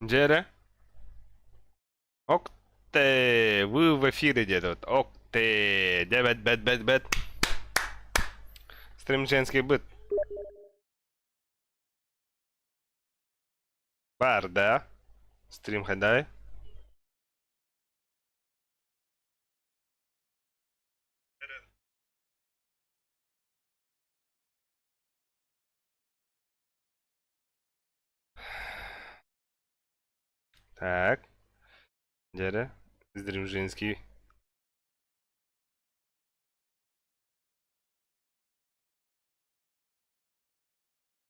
Джере? Окте, вы в эфире где-то. Окте, дебет, бет, бет, бет. Стрим женский быт. Бар, да? Стрим хадай. Так, Джере, стрим женский.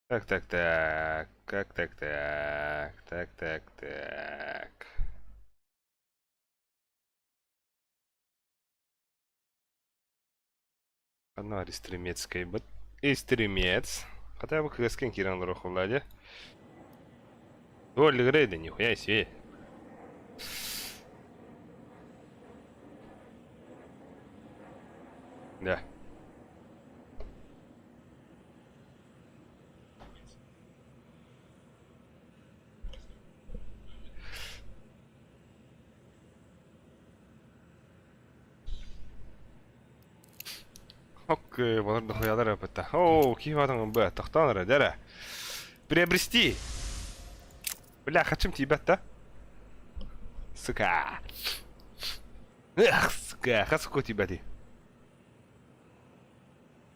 Так, так, так, как так, так, так, так, так. Одно стримецкой быт. И стримец. Хотя бы кэскин киран руху владе. О, лигрейда, нихуя себе. Да. Окей, вот это хуя дара пыта. О, киватан б, тахтан дара. Приобрести. Бля, хочу тебя-то. Сука. Эх, сука, хаску тебя ты.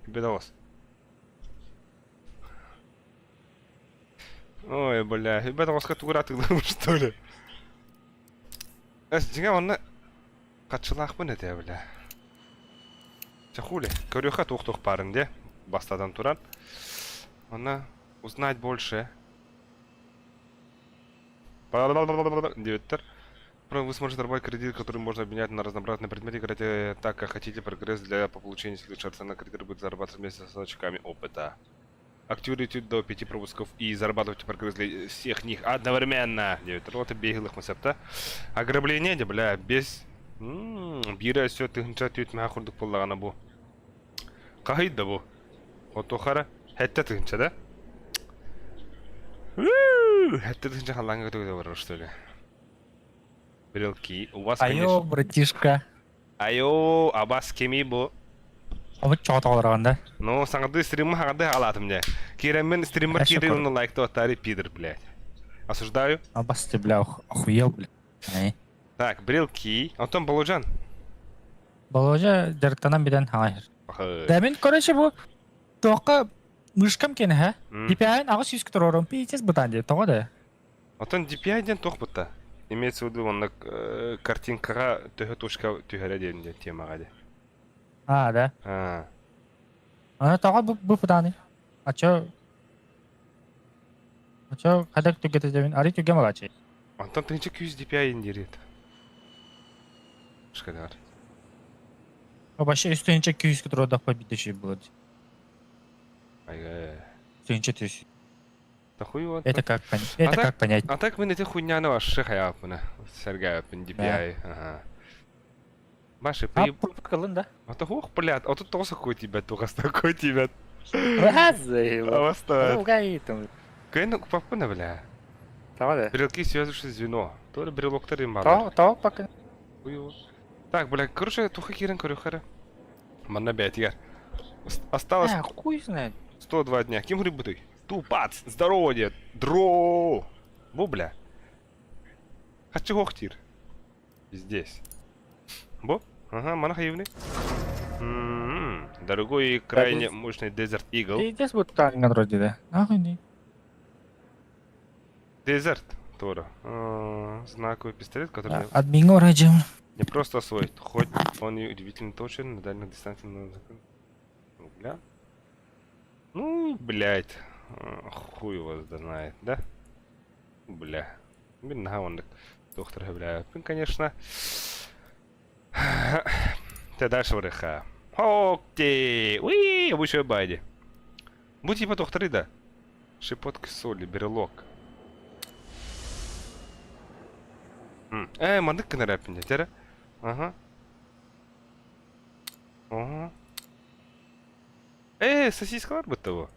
Бедос. Ой, бля, бедос катура ты что ли? Жига он катчылах мын эте, бля. Чахули, корюха тух-тух парынде. Бастадан туран. Она узнать больше. Девятер. Вы сможете работать кредит, который можно обменять на разнообразные предметы, играйте так, как хотите. Прогресс для по получению силы шанса на кредит будет зарабатывать вместе с очками опыта. Активируйте до 5 пропусков и зарабатывайте прогресс для всех них одновременно. 9 роты беглых масепта. Ограбление, де, бля, без... Бира все, ты түйт махурдук боллагана бу. Кахид да бу. Отохара. Хетта тынча, да? Хетта тынча халанга төгөдө что ли? Брелки. У вас, Айо, конечно... братишка. Айо, абас кеми бу. Абы чоғыт алырағанда. Ну, саңады стримы хагады алатым же. Киремен стример кири Шүкір. уны лайкты оттари пидор, блядь. Осуждаю. Абас ты, бля, охуел, бля. Ай. Так, брелки. Антон Балуджан. Баложа жарттанан биден хағайыр. Охы. Дәмін, короче, бұл тоққа мышкам кені, ха? М. Дипяйын ағыз сүйіскі тұрорым, пейчес бұтан де, тоға да. Антон DPI-ден тох бұтта. Имеется в виду, он картинкаға төхі тушка түйәрі дейінде темаға де. А, да. А. Ана тоға бұл бұтан де. Ачо қадақ түгеті дәмін, ари түгем ағачы. Антон тыңчы 200 DPI индерет. Шкадар. Башы үстінче күйіскі тұрорда қой бітеші болады. Айга. Үстінче түйісі. Да хуй вот. Это как понять? А так мы эти хуйняны ваши хаяпына. Сергеевпен DPI. Ага. Баши, А, поеб... пұрпықылын, да? А то хух, блядь, а тут тоже какой тебя, только такой тебя. Разы, А вас то... Угайытым. Кайну попына, бля. Тоға да. Брелки связывающее звено. То ли брелоктар им мало. Тоға пақын. Хуёво. Так, бля, короче, туха кирен корюхара. Манна 5 яр. Осталось Хуй знает. 102 дня. Кем гриб ты? Тупац, здорово, дед. Дро. Бу, бля. Хочу хохтир. Здесь. Бо? Ага, манахаевный. Дорогой и крайне мощный Desert Eagle. Здесь вот так на вроде, да. Ахуй не. Desert, Тора. Знаковый пистолет, который Админго раджим. не просто свой, хоть он и удивительно точен на дальних дистанциях. Ну, бля. Ну, блядь. Хуй его знает, да? Бля. Блин, он доктор, бля. Ну, конечно. Ты дальше вреха. Окей. Уи, обучаю байди. Будь типа докторы, да. Шепотка соли, брелок. Мандык на рэпинде, тера. Ага. Ага. Сосискалар будто его.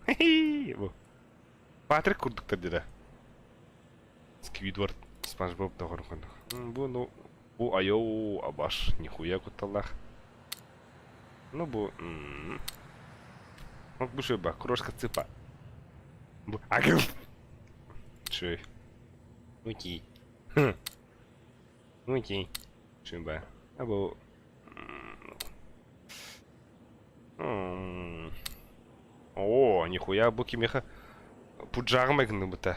Хе-хе. Патрик курдуктар деда. Сквидвард, Спанч Боб да хорон. Ну, бу айоу абаш, нихуя куталлах. Ну, вот бу шеба, крошка цыпа. Бу, агыл. Шей. Окей. Окей. Шеба. Абу. О, нихуя, буки меха. Пуджармэгны бута.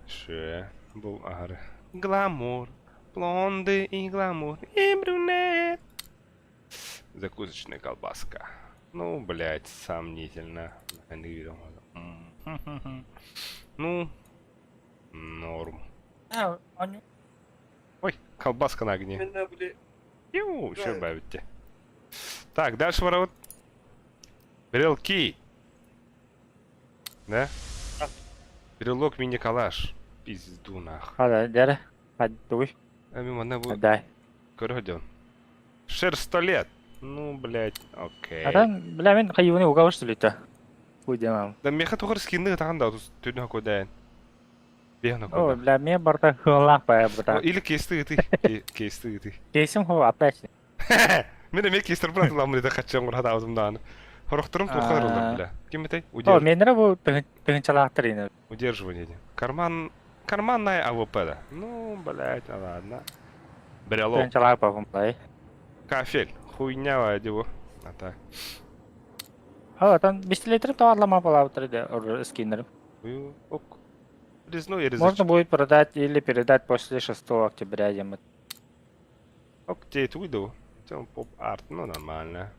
Ше, был ар. Гламур, блонды и гламур, и брюнет. Закусочная колбаска. Ну, блять, сомнительно. Ну, норм. Ой, колбаска на огне. Ю, что бавите. Так, дальше ворот. Брелки. Да? Брелок мини-калаш. Пизду нах. Hadi dere. Hadi дуй. Мимо на будет. Дай. Көргөдөн. Шер 100 лет. Ну, блядь, окей. Атан бля мен кайыны угавыш түлүтө. Буй демам. Да меха тухар скинны таганда түнө көдөн. Бехна О, көдөн. бля мен барта хылак бая бута. Или кесты ты. Кесты ты. Кейсим хо апэс. Мен эме кестер брат ламны да хаччан гор хада аузымдан. Хорохтурум тухар улар бля. Кимметей? О, менере бу тыгынчалаактыр ини. Удерживание. Карманная АВП, да. Ну, блядь, ладно. Брелок. Тыгынчалаак бабым бай. Кафель. Хуйня его. А так. О, атан бистилетер тоарлама болаутыр де ор скиннер. Ок. Резной резач. Можно будет продать или передать после 6 октября. Ему. Ок, те уйду. Тем поп-арт, ну нормально.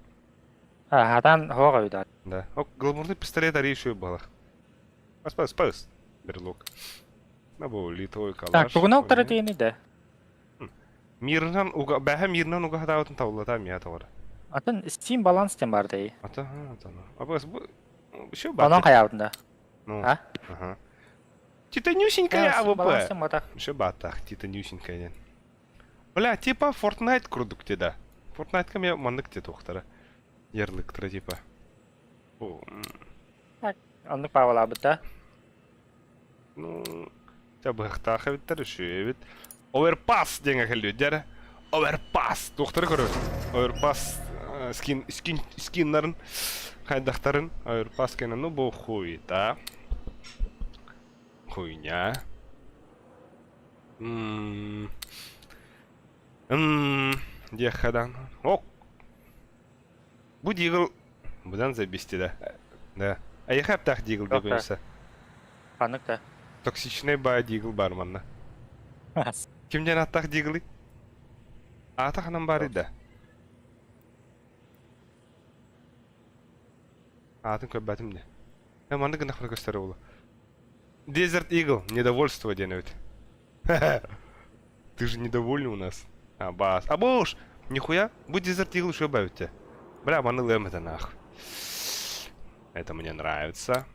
А, атан хога уйдат. Да. Ок, гламурный пистолет еще был. Спас. Берлок. Набу литой калаш. Так, тугунауктары тиени де. Мирнан уга, бәһә мирнан уга хатаутын таулата мия тавар. Атын Steam баланс тем бар дей. Ата, ата. Абас бу şu Анан бат. каябында. Ну. А? Ага. Титанюсенькая Баланс АВП. тем бата. Şu батах, титанюсенькая. Бля, типа Fortnite курдук теда. Fortnite кам я мандык те тохтара. Ярлык тра типа. О, Анны павала быта. ну, тебя хтаха биттер шүбит. Overpass деген хеллү дер. Overpass. Доктор көрө. Overpass скиннарын кайдактарын Overpass кенен ну бу хуй, да. Хуйня. Дехадан. Ок. Бу дигл будан забисти да. Да. А я хаптах дигл Yok be. дегенсе. Канык да. Токсичный ба дигл бар манна. Кимден аттах диглы? Атаханан бар иде. Атын көббәтимде. Я манды гына хыр gösтере улы. Desert Eagle, недовольство денет. Ты же недовольный у нас. А, бас. А бош! Нихуя? Будь Desert Eagle, что бавит тебя? Бля, маны лэм это нах. Это мне нравится.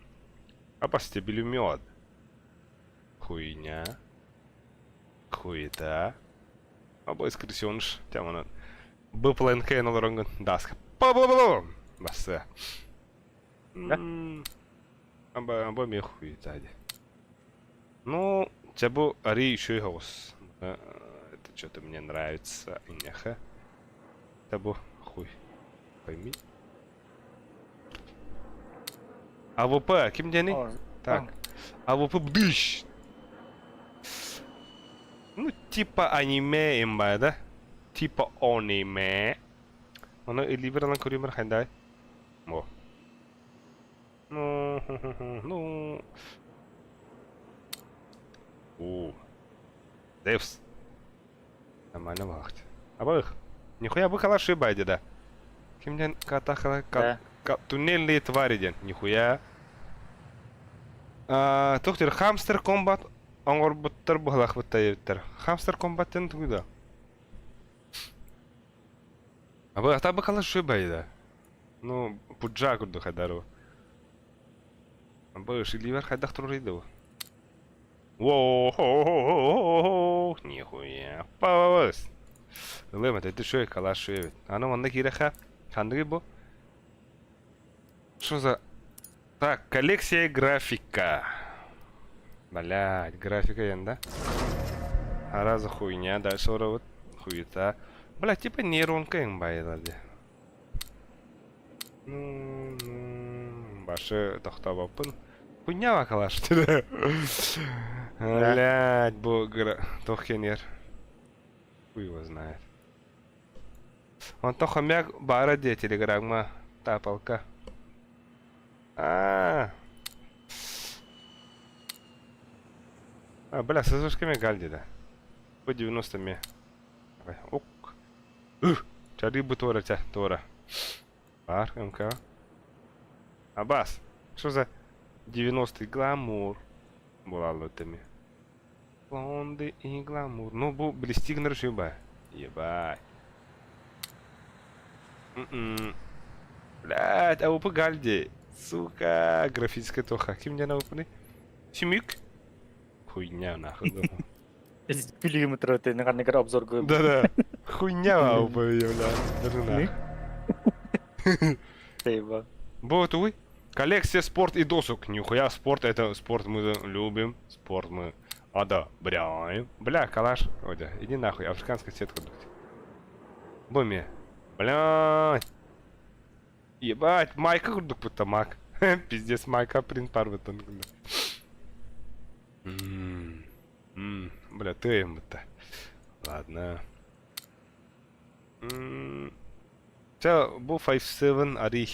А по стебелю мед. Хуйня. Хуета. Або искресёнш. Тем она. Был план Хейн Лоронган. Даска. Па-ба-ба-ба! Басса. Або мне хуета. Ну, тебе ари еще и хаос. Это что-то мне нравится. Няха. Тебе хуй. Пойми. АВП, кем дени? Так. АВП бдыщ. Ну, типа аниме имба, да? Типа аниме. Оно и либералан куример хандай. О. Ну. О. Девс. Нормально вахт. Абых. Нихуя бы калаши байди, да? Кимден катахала туннельные твари ден. Нихуя. Тохтер хамстер комбат. Аңгор буттар бухлах буттайыптар. Хамстер комбаттен тугуда. Абы ата бы калаши байди. Ну, пуджа курду хадару. Абы шиливер хайдах турурийду. Воу, нихуя. Павас. Лемет, это что, калаш шевит. А ну, он на киреха. Хандри бо. Что за Так, коллекция графика. Блядь, графика янда. А раза хуйня, дальше вот хуета. Блядь, типа нейронка им байлади. Башы тоқтабаппын. Хуйня бакалаш. Блядь, бу тохкенер. Хуй его знает. Он то хомяк бара де телеграмма тапалка. Бля, с изушками гальди, да. По 90 ми. Давай, ок. Чари бы тора, тора. Бар, МК. Абас, что за 90-й гламур? Булало теми. Блонды и гламур. Ну, бу, блестигнер шиба. Ебать. Блядь, а упы гальди. Сука, графическая тоха. Кем мне на упыны? Чимик? Хуйня нахуй. Километр это на канал обзор gue. Да-да. Хуйня упы, блядь. Даже нахуй. Тейба. Вот, увы. Коллекция спорт и досуг. Нихуя, спорт это спорт мы любим. Спорт мы одобряем. Бля, калаш. Одя, иди нахуй, африканская сетка. Буми. Блядь. Ебать, майка курдук будто мак. Пиздец, майка принт парватон. Бля, ты им будто. Ладно. Все, бу 5-7 ари.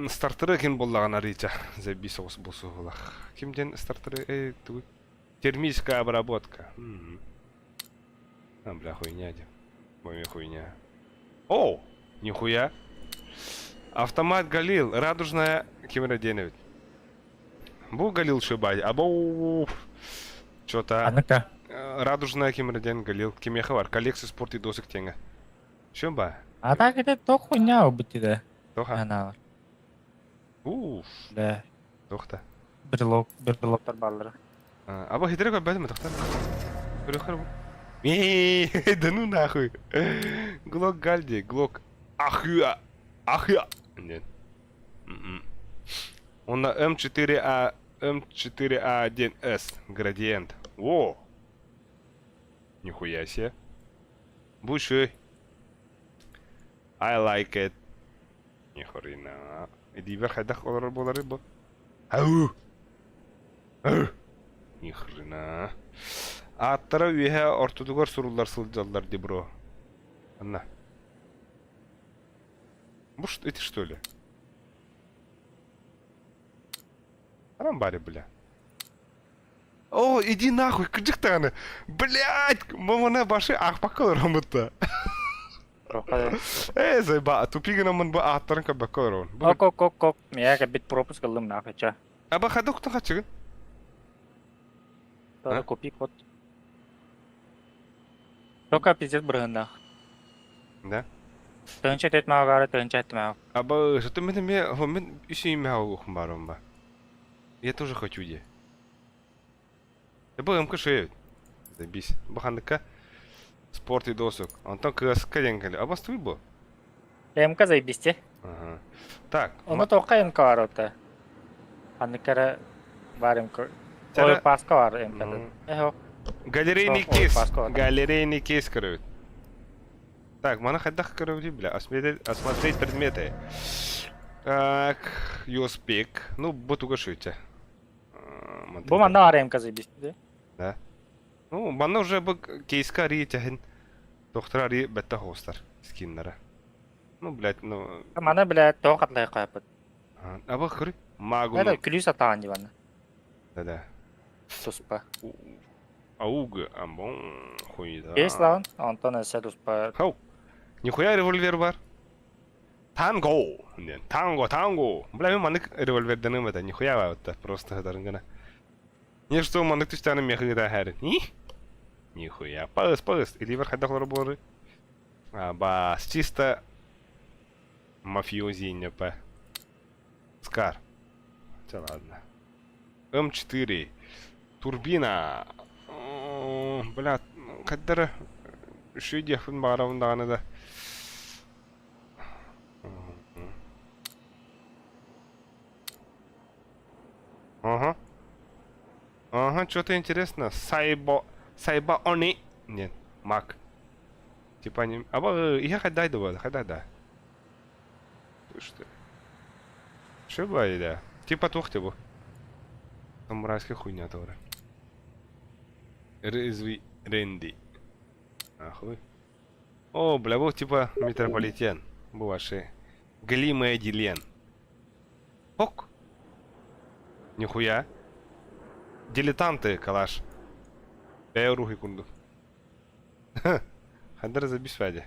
Стартеры кем боллаган арича. Заби соус бусулах. Кимден стартеры термическая обработка. Бля, хуйня, дем. Буми хуйня. О! Нихуя. Автомат Галил. Радужная Кимера Деневит. Бу Галил шибай. Абу. Чё-то. Ну-ка. Радужная Кимера Ден Галил. Кимехавар. Коллекция спорт и досок тенга. Шиба. А так это то хуйня убити, да. Тоха. Она. Уф. Да. Тохта. Берлок. Баллар. Аба хитрый об этом тохта. Прихор. Да ну нахуй. Глок Гальди. Глок. Ахуя. Ахуя. Нет. Он на М4А, М4А1С градиент. О! Нихуя себе. Буши. I like it. Нихуя. Иди вверх, айдах, была рыба. Ау! Ау! Нихрена. Аттара үйе ортодугар сурулар сылжалдар ди бро. Анна. Может, эти что ли? Арамбари, бля. О, иди нахуй, кыджыктаны. Блять, мамана башы ақпаққа рамытта. Зайба, тупигана мын ба аттарын кабаққа рон. Кок. Я бит пропуск кылдым нахача. Аба хадоктан хачыгын. Тора копи код. Тока пиздец брында. Да? Тönчет этмагары тönчет этмаг. Аба, что ты мен ищи имя ухмаром ба. Я тоже хочу где. Я был МК6. Забись. Баханка. Спорт и досуг. Антон кас каденкали. Аба стой был. МК заебисте. Ага. Так. Оны тока МК бар ота. Аныкара бар МК. Ой, паска бар МК. Эхо. Галерейный Ой, кейс. Паско. Галерейный кейс короче. Так, мана ходах короче, бля. Осмотреть предметы. Так, USPIC. Ну, ботуга шуйте. Бу манда бар МК заебисте. Да. Ну, мана уже бы кейска ри тяхин. Доктора ри бетта хостар. Скиннера. Ну, блядь, ну... Мана, блядь, тоқатлай қайпыт. Аба хыры. Магу. Это клюс атаған диваны. Да-да. Туспа. Ауга, амбон. Хуйда. Есть лаун? Антон әсә туспа. Хау. Нихуя револьвер бар. Танго. Нет, танго. Бля, мен мандык револьверден эмета. Нихуя бар вот просто дарынгана. Не что мандык түстәне мехы да хәрин. Нихуя. Палыс. Или вер хадахлары болары. Аба, чисто мафиози непа. Скар. Все, ладно. М4. Турбина. Бля, каддары шүйдехпін бағарауындағаны да. Ага, что-то интересно. Сайба они. Нет, мак. Типа они... Я хадай да, хадай да. Что? Что бывает, да? Типа тухти бу. Самурайская хуйня тоже. Резвый Рэнди. Ахуй. О, бля, вот типа метрополитен. Буваши. Галимая Дилен. Ок. Нихуя. Дилетанты, калаш. Рухи кунду. Хадыр забись ваде.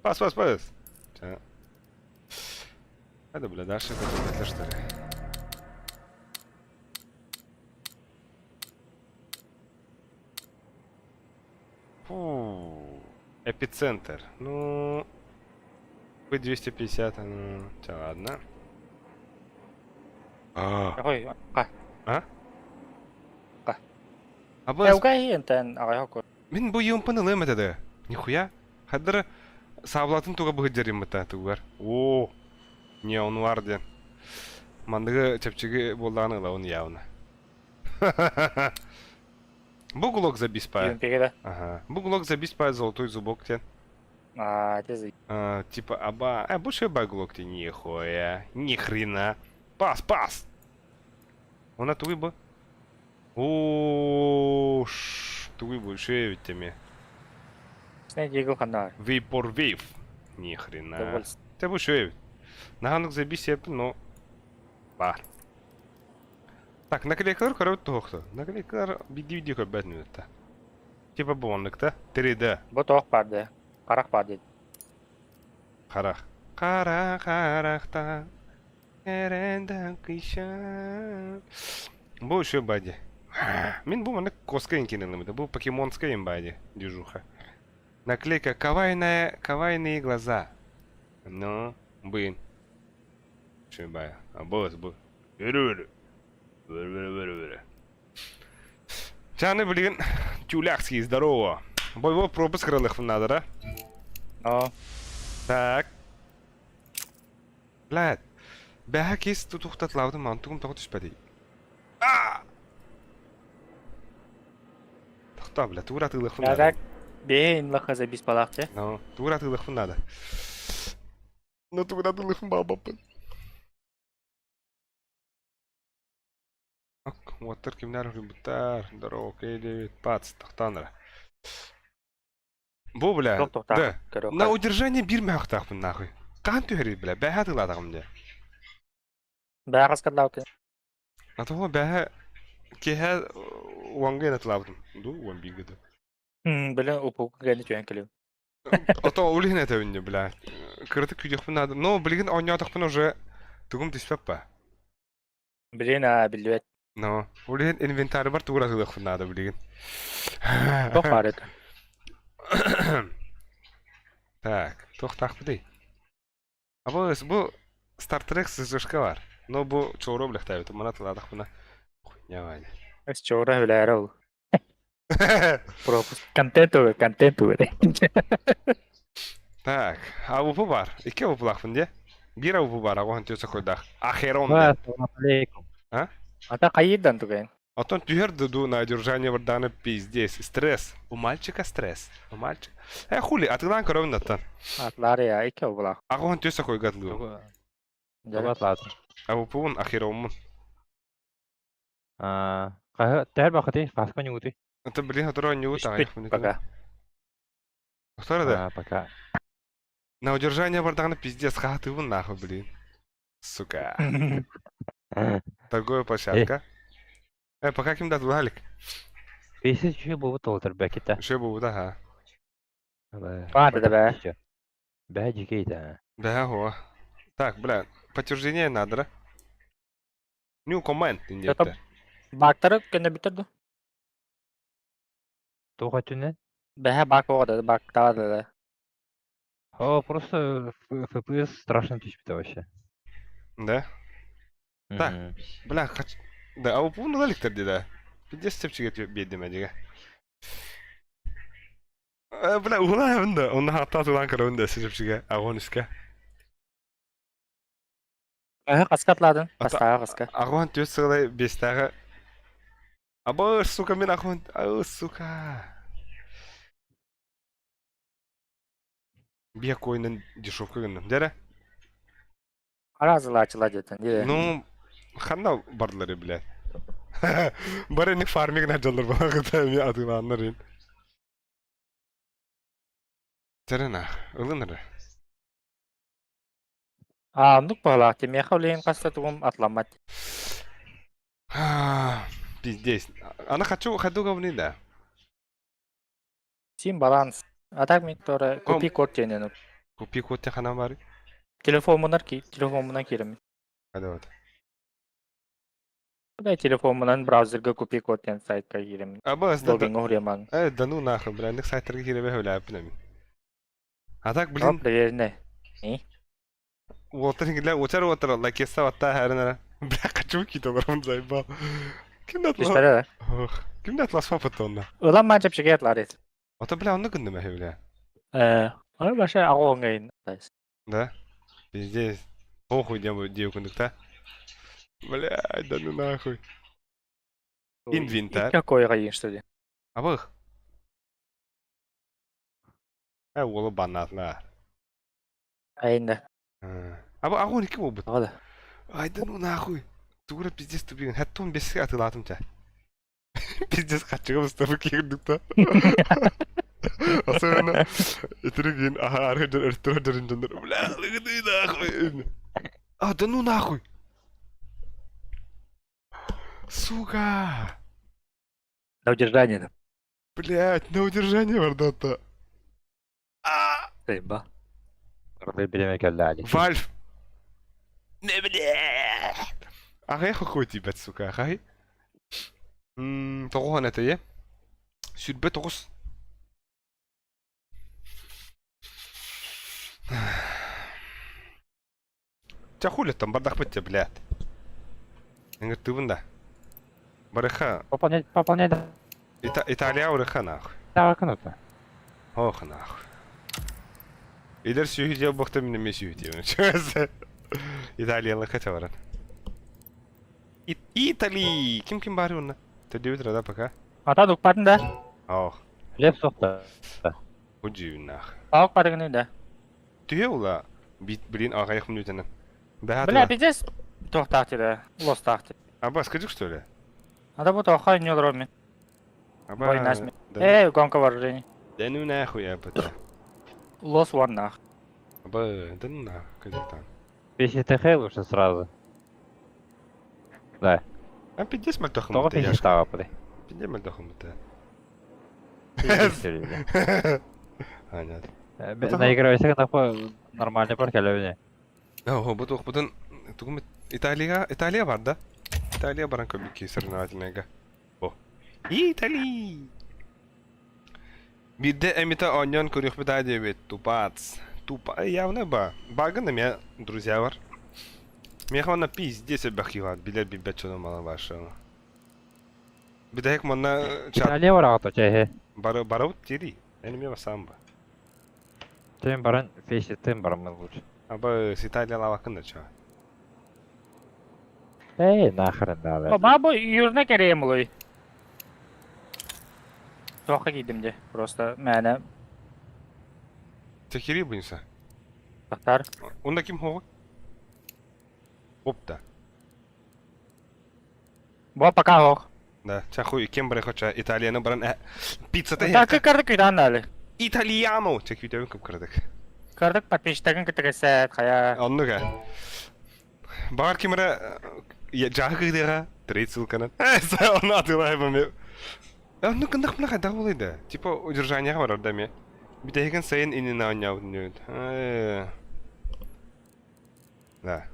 Пас. Ча. Это, бля, дальше это что ли? Фу. Эпицентр. Ну... P250, ну... Ча, ладно. เฮ้ยค่ะ Абы, เอวใกล้เห็นแต่อะไรเขากด мен бу юмпаны это. Нихуя. Хадыр саблатын туга быгырым мыта тугар. О, не он варды. Мандыгы чепчиги болданы ла он явно. Бугулок за ยืน биспай. ปีกันเลย Ага. Бугулок за биспай, золотой зубок тен. เจ๊สิ Типа, больше багулок ты нихуя. Ни хрена. Пас. Он это выбо. О, ты больше ведь теми. นี่ยิงกูขนาด Вейпор вейв. Ни เด хрена. วิลส์ Ты больше. Наганок забись, но... Бар. Так, наклейкалар көрөт тоқты. Наклейкалар биди көбәтін өтті. Типа болғандықта 3D. บ่ตัวปาดเด้การักปาดเด้ Қарақ. Қарақта. Әренді қиша. Бұл үші бәді. Мен бұл маны коска енкенелім. Бұл покемонская бәді. Дежуха. Наклейка кавайные глаза. Ну, блин. Что бая? А босс был. Чаны, блин. Тюлякский, здорово. Боевой пропуск крылых надо, да? เนาะ Так. Блядь. Бәхәкес тұқтат лауды мантуғым тоғы түспәді. Тұқта, бля, тура тылық แล้ว надо. เบี้ยนลักจะบิสปาลักเจ้ Ну, тура тылық надо. Ну, тура тылық бабапын. Вот кемнәр рыбытар. Здорово, Кейдевит. Пац, тұқтаныр. Бу, бля, ตกตกตา да. กระโดด На удержание бирме ақтақпын, нахуй. Қан түйері, бля, бәхә тыладағым де. แบกกันเราเจ้ А того бәхә кеһә уаңға тылабдым. Ду, уан бигеді. เป็นเรื่องอุปกรณ์ที่ช่วยกันเลย Ото улихин это үнне, бля. Кырыты күйдекпін надо. Но, блин, ойнатықпын уже. Тугым түспеп па. เป็นเรื่องบิลเวต Но, улихин инвентары бар, тугыра тылықпын надо, блин. ก็ปาดเด้ Так, тоқтақ бідей. А бұл Стартрек сызышқа бар. Но бұл чоро біліқтәй өті. Мұна тыладық бұна. Хуйня вайны. เอ็กซ์โชว์ได้เวลาเราโปรกันเต้นตัวเลย Так, авупы бар. Ике авупылақпын де. Бір авупы бар, ағуын төсі қойдақ. Ахерон ว่า де. ตัวมาเล็ก А? ถ้าใครยิดดันตัวเอง Атон тюгер ду на одержание вардана пиздец. Стресс. У мальчика стресс. У мальчика. Хули, а ты лан коровна там. อาตลาเรียไอ้เกี่ยวกับเรา Ағуын төсі қойгат лу. เดี๋ยว Добат лазым. Авупуын ахеромын. Тәр бақыты, қасқа не ұты. Это, блин, который не Спит утағай. пока. Кто да? Пока. На удержание вардана пиздец. Ха, ты вон нахуй, блин. Сука. Торговая площадка. Пока кем дат валик. Бейсіз үші бұл толтыр бәкетті. Еще был, да, ха. ว่าแต่แบบ Бә жекейді. Да, о. Так, бля, подтверждение надо, да? New comment, индектор. บากตรึกกันในบิตต์ดู Тоға түнен? แบบบากก็ได้บากตาเลย Просто FPS страшно түспейді вообще. Да? Так. Бля, да, а упу на ликтор, да? Пиздец, цепчик бедный, дига. Бля, улаем, да. Он хата тулан коронда, цепчик, агониска. Қасқатладың. Қасқаға қасқа. Ағуан төс сығылай бестағы. Абы, сука, мен ағуан. Ау, сука. Бек ойынын дешевка гынным. Дәрі? Аразыла ачыла детін. Ну, қанда бардылары, блядь. Бары не фармигін әджалар бағыта, мен атыла анлар ен. Дәріна, ұлыныры. Нұқ бағылақ демей қаулейін қаста тұғым атламат. Пиздец. Ана хочу ходуга да. Сим баланс. Атак мен торы купи код тенен. Купи код те хана бары. Телефонынан керемін. Хада вот. Бұдай телефонынан браузерге купи код тен сайтқа керемін. Аба, да Логин да ну нахуй, брендик сайттарға кире бе хөлә апинами. Атак Оп, блин. проверіне. Уотер уотер ла кеса ватта харына. Бля, хочу кито барам зайба. Ким дат ла? Бештері. Ким дат ласма патонна. Улан манчап шеге атлар ет. Ата бля, онны күнді мәхе бля. Аны баша ағу оңайын. Да? Пиздец. Похуй дию күндікта. Бля, да ну нахуй. Инвентарь. Какой қайын что ли? Абых. Олы банатла. Айында. Аба агон ким обыт? Ағады. Ай да ну нахуй. Тугра пиздец тупигин. Хаттон беске атылатым ча. Пиздец качыгым стабы кирдикта. Особенно итригин архидер эртөрдөрүн жондөр. Бля, лыгыды нахуй. Да ну нахуй. Сука. На удержание. Блять, на удержание вардата. Ба. Выберем калали. Вальф. Не бля. Ағай қойти бәт сука, ағай. Тоғуған әті, е? Сүрбе тоғыз. Чахулеттен бардақ бітте, блядь. Әңгір түбінде. Барыха. Пополнять Италия урыха, нахуй. да, кнопка. Ох, нахуй. Илер сүйдеу бұқты менің мен сүйдеуін. Чөзі. Италиялы қача барады. Итали! Кім бары онна? Төдеу тұрада пока. Ата дук бардың да. Ох. Хлеб соқты. Уджиуін, нахуй. Тауық бардың да. Түйе ола. Блин, ағайық мұн өтінім. Бля, пиздец. Тоқтақ деді. Лостақ деді. Аба, скажи, что ли? Ада бұл тоққа не дромен. Аба, Войнасмен. Гонка бар жені. да ну нахуй, абата. Лос ван нах. Аба, да ну нахуй, как там. Если ТХ лучше сразу. Да. А пиздец мальтохом Только это, ты не яшка. стала подай. Пиздец мальтохом это. Понятно. Наигрывайся такой нормальный паркелевне. Ого, бұтын тұғым Италия бар да? Италия баран көбікке соревновательныйға. О. Итали! Бірде әміта оньон көріқ біт әдебет, тупац. Явно ба. Багында мен друзья бар. Мен қауына пиздец өбәқиғат, білер бібет чоны мала башы. Бидәйік мұнна чат Италия var ağıt o çehe. барауыт тері. Әніме басам ба. Тем баран фейси тем баран мы лучше. Аба с Италия лавақында ча. Эй, нахрен да. Ма бұл юрна керейім ұлой. Тоққа кейдім де. Просто мәні Текері бұйынса. бақтар. Онда кім хоғы? Опта. Бұл пока оқ. Да, чахуй, кем барай хоча Италияны баран пиццата Так кардық үйдан әлі. Италияно! Чек видеоын көп кірдік. Кардық подписчиктагын кітігісі қая. Онныға. Бағар кемірі жағы қидыға трейд ссылканан. Оны атылай бәме. Онны кындық мұна қайда болайды? Типа удержанияға бар орда ме. Бітейген сайын инина оняудын өйді. Да.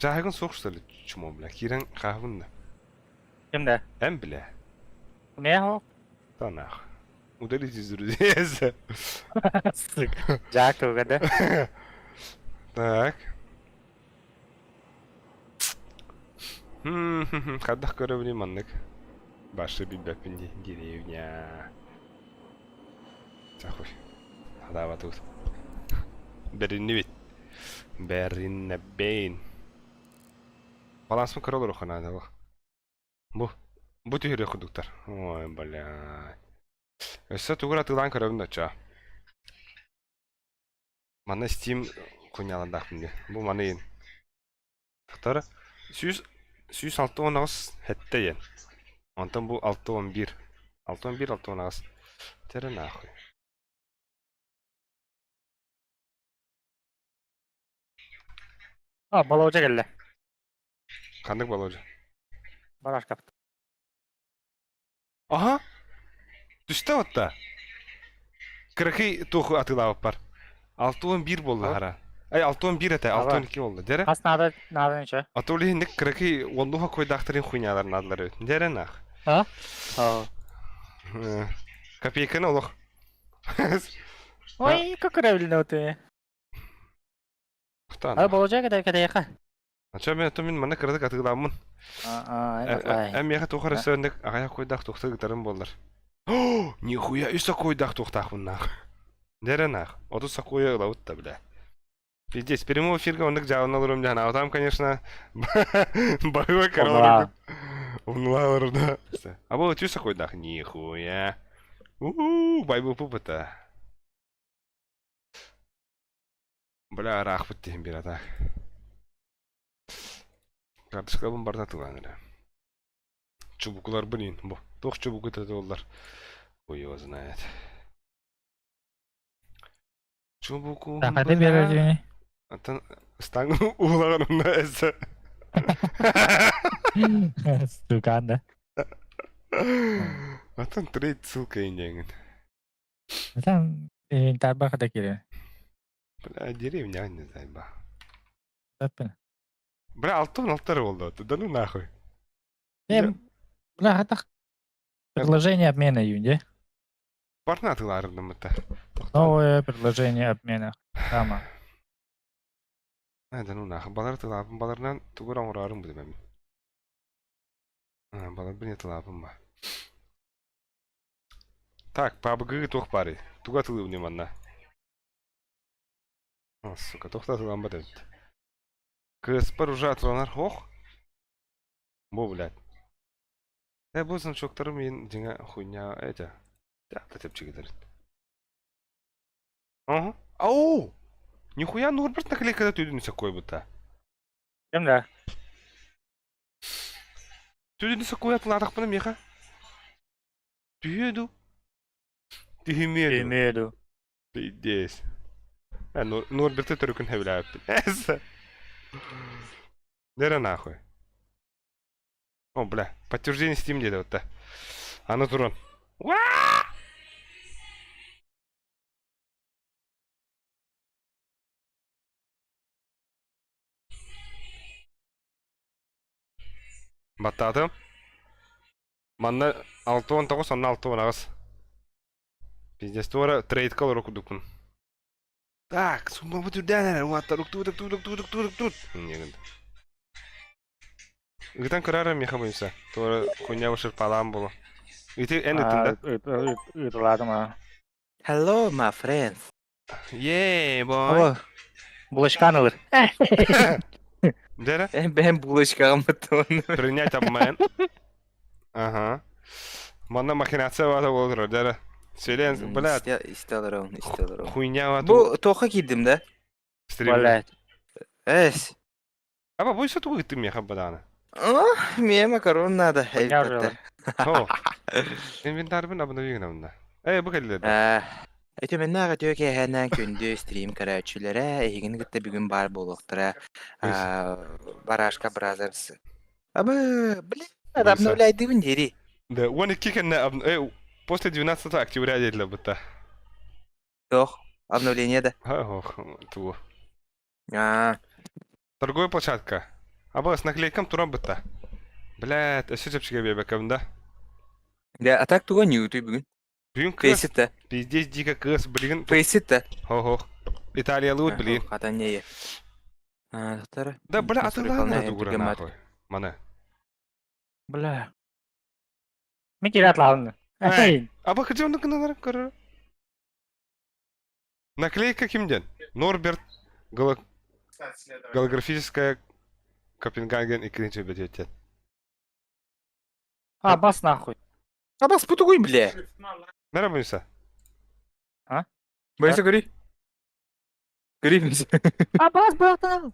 Жағығын соқ что ли? Чумо бля. Кирен қағывында. Кімді? Әм бля. Не оқ? Танақ. Удалите из друзья. Жақ тұғады. Так. Қаддақ көрі маннык. Башы бибәпінде деревня. Чахуй. Хадава тут. Бәрінні бет. Бәрінні бейн. Баланс мı kırılır o kanada bak. Bu tüyre kuduklar. Oy bala. Ese tuğra tılan kırabın da ça. Mana Steam kunyalandak şimdi. Bu mana yin. Tıktar. 106 19 hette yen. Ondan bu 611. 611 619. Tere nahуй. Балауча келді. Kandık bal hoca. Бараш капты. Aha! Düştü hatta. Kırkı tohu atılava par. 611 boldu Al. hara. Ay 611 ete Ага. 612 oldu. Dere? Қас нады нече? Atoli ник kırkı onduha koydaktarın хуйняларын adları. Dere nah. А? О. Копейканы олох. Ой, как правильно ты. Хтан. Балауча кеде яқа. Ача мен томин мана кырдык атыламын. Эм яха тухар сөндик агая койдак тухты гитарын болдар. О, нихуя үсө койдак тухтахмын нах. Дере нах. Оду сакуя лаутта бля. Пиздец, прямой эфирга ондык жабын алырым жана. А там, конечно, боевой король. Унлалар да. А бұл тюса койдак. Нихуя. Байбу пупыта. Бля, рах бүттейін бір атак. Картышкабын барда тылаңыры. Чубуклар блин. Тоқ чубук өтеді олар. Ой, его знает. Чубуку. Тахады береді. Атын стан улағанымда әзі. Стукан, да? Атын трейд ссылка индегін. Там инвентарь бақыда келеді. Бля, деревня не знаю ба. Таппын. Бля, алтын алтары болды. Да ну нахуй. Бля, атақ. Предложение обмена юнде. Барна атыларындым это. Новое предложение обмена. Тама. Да ну нахуй. Балар тылапын. Баларынан тугур аңырарым бұды мәмін. Балар бір не тылапын ба. Так, PUBG тоқ бары. Туга тылы вниманна. Сука, тоқта тылан ба дәді. Кыспыр уже атыланар. Ох. Бу, блядь. Бұл значоктары мен жеңа хуйня әді. Да, тәтепчі кедерді. Ага. Ау! Нихуя Норберт наклейкада түйдін сакой бұта. Кемді? Түйдін сакой атылатақ бұны меха? Түйеду. Түймеду. Түймеду. Пиздец. Норберты түрікін хәвілі әппін. Әсі. Дәрі нахуй. О, бля, подтверждение Steam деді вот-то. Аны тұрын. Баттадым. Манна 6-19, сонна 6-19. Пиздец, туара трейд калыр окудукун. Так, сумма бүтүрдәнер, уаттар уктук. Негенде. Гытан кырары меха бойынса. Туара хуйня башыр палам болу. Ити ән үтінде. Ütüladım ha. Hello, my friends. Yeah, boy. О, булочкан alır. Дәрі? Ben bulaşıklarımı onu. Принять обмен. Ага. Манна махинация вата болдыр, дәрі. Сөйлен, блядь. İstiyorlar. Хуйня вата. Bu toka girdim de. Стример. Evet. Аба, бойса туғы гыттым меха баданы. Мне макарон надо. Elbette. О. Инвентарбын абына веген абында. Bu келді. Ötümün nağı diyor ki hemen gündü stream karatçılara. Egin gitti bir gün bar buluqtıra. Barashka Brothers. Ama блин, обновляйдывын дери. Да, 12 кенне после 12 октября деділі бұтта. Yok, обновление да. Ох, ту. А, Торговая площадка. Аба, с наклейком туран бұтта. Блядь, өсі жепшіге бебекімді. да, а так туға не өтүй бүгін. Бүгін кыз, Фейситті. пиздец дико кыз, блин. Фейситті. Ох, Италиялы өт, блин. Ата не. Доктор. Да, бля, атылағына дуғыра нахуй. Мана. Бля. Мен келе атылағынды. Аба, қыжы оны кыналар, көрі. Наклейка кімден? Норберт, голографическая Копенгаген икkinchi бөтөттен. А, бас нахуй. А бас путугуй, бля. Merhaba Musa. Бойся, гори. Гори, бойся. А, бас быяктан нахуй.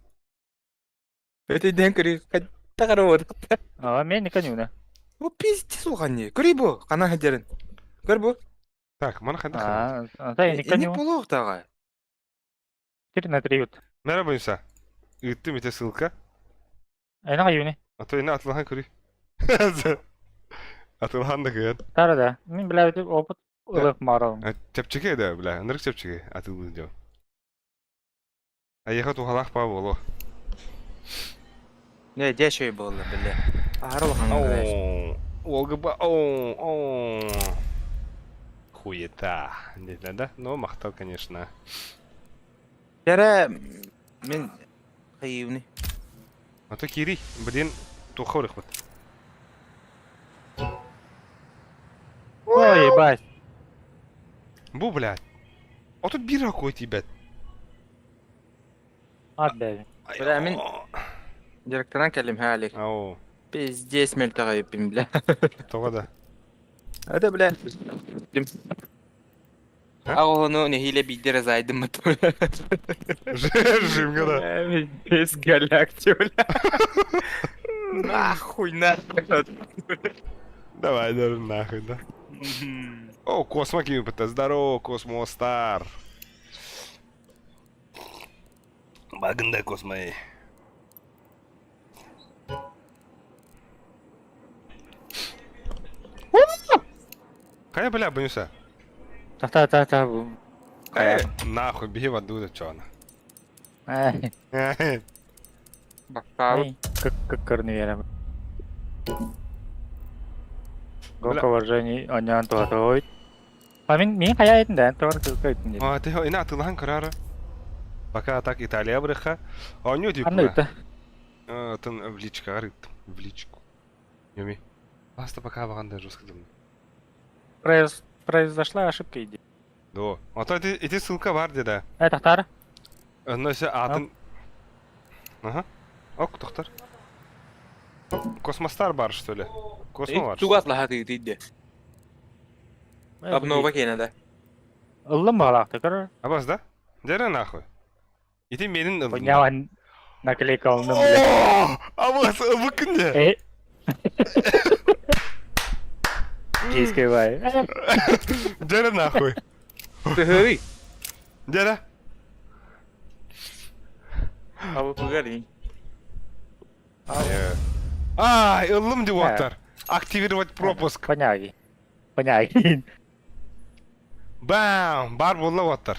Это ден гори. Кайда карап отыр. А, мен никак не уна. О, пиздец болған не. Гори бу, қана хадерін. Гөр бу. Так, mana қайда қарады? А, да, никак не Не уна. болуқ тағы. 4 на 3 ют. Merhaba Musa. Üttü mite sılka. Айнаға юне. Atoyuna atılhan kuri. Atılhan da kıyın. Тары да. Мен білә өтіп опыт ылық маралым. Чепчеке de bile. Nırık çepçeke atıldı diyor. Ayıqa tuhalaq pa bolu. Не, дешевый болды, бля. Арыл қаңғырайш. Olgu ba. Oo. Хуета. Dedi да? Ну, мақтал, конечно. Жәрі, мен қиюны. А то Кири, блин, туха урых вот. Ой, ебать. Бу, блядь. А тут бира какой тебе. Ат бәбі. Бля, мен директордан кәлім хәлік. Ау, Пиздец мөлтіға еппен, бля. тоға да. Это, бля. А? Ағылыны нехиле бейдері зайдым мұты, бля. Жимга да. Без галакти, бля. Нахуй, нахуй. Давай, даже нахуй, да. О, Космо Кимпета, здорово, Космо Стар. Багында Космо. Кая, бля, Банюса? Та-та-та-та. Нахуй, беги в аду, чё она. Ай, Бақтау. как корнуером. Гонка уважений, анян туатойт. А мен қая етін да, туар кылка етін деді. А, ты ина атылған карары. Пока так Италия брыха. А не дип. Қандай өтті? Тын в личка арыт, в личку. Йоми. Баста пока баганда жестко дым. Произошла ошибка иди. Да. А то эти ссылка бар деда. Тахтар? Нөсе атын. Ага. Ок, тоқтар. Космостар бар, что ли? Космо бар. Сугат лахаты дейді. Обнова кенеда. Ылым балақты көр. Абаз да? Дере нахуй. Иди менин ылым. Поняван наклейка алындым біле. Абаз, выкынде. Кейскай бай. Дере нахуй. Тыгырый. Дере. Абы пугали. Ай, ылым деп отыр. Активировать пропуск. Поняги. Поняги. Бам! Бар болла отыр.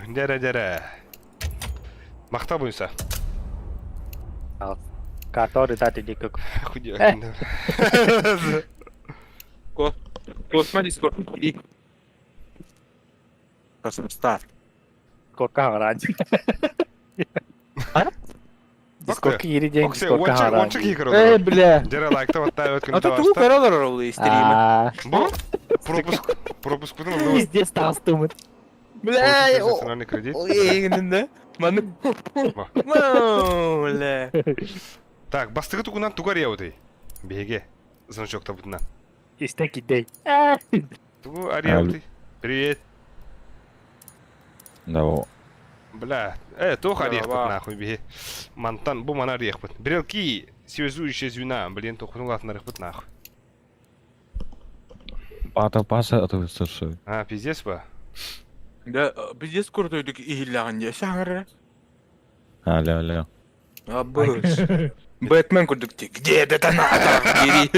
Дере. Мақта бойса. Который дати дикок. Худя. Космо дискорд. Иди. Космостар. Сколько раньше. Дискорд кири день. Оксе, ончик икер Эй, отыр. бля. Дере лайкта оттай өткін А то тугу каралар олы стримі. Бұл пропуск бүтін ұлы. Пиздец тастымын. Бля, Национальный кредит. егінінде. Маны. Бля. Так, бастығы туғынан туғар еуді. Беге. Значокта бұтынан. Истеки дей. Тугу ариауды. Привет. Да, Бля. Тух Да, орех бұт ва. нахуй беге. Мантан, бұл мана орех бұт. Брелки, связующие звена, блин, тухнул от нарых бұт нахуй. Пата паса отвысыши. А, пиздец ба? Да, біз дискорд өйдік ихиллағын шаңыры. Аля. Абыш. Бэтмен күрдік те. Где детонатор? Бери.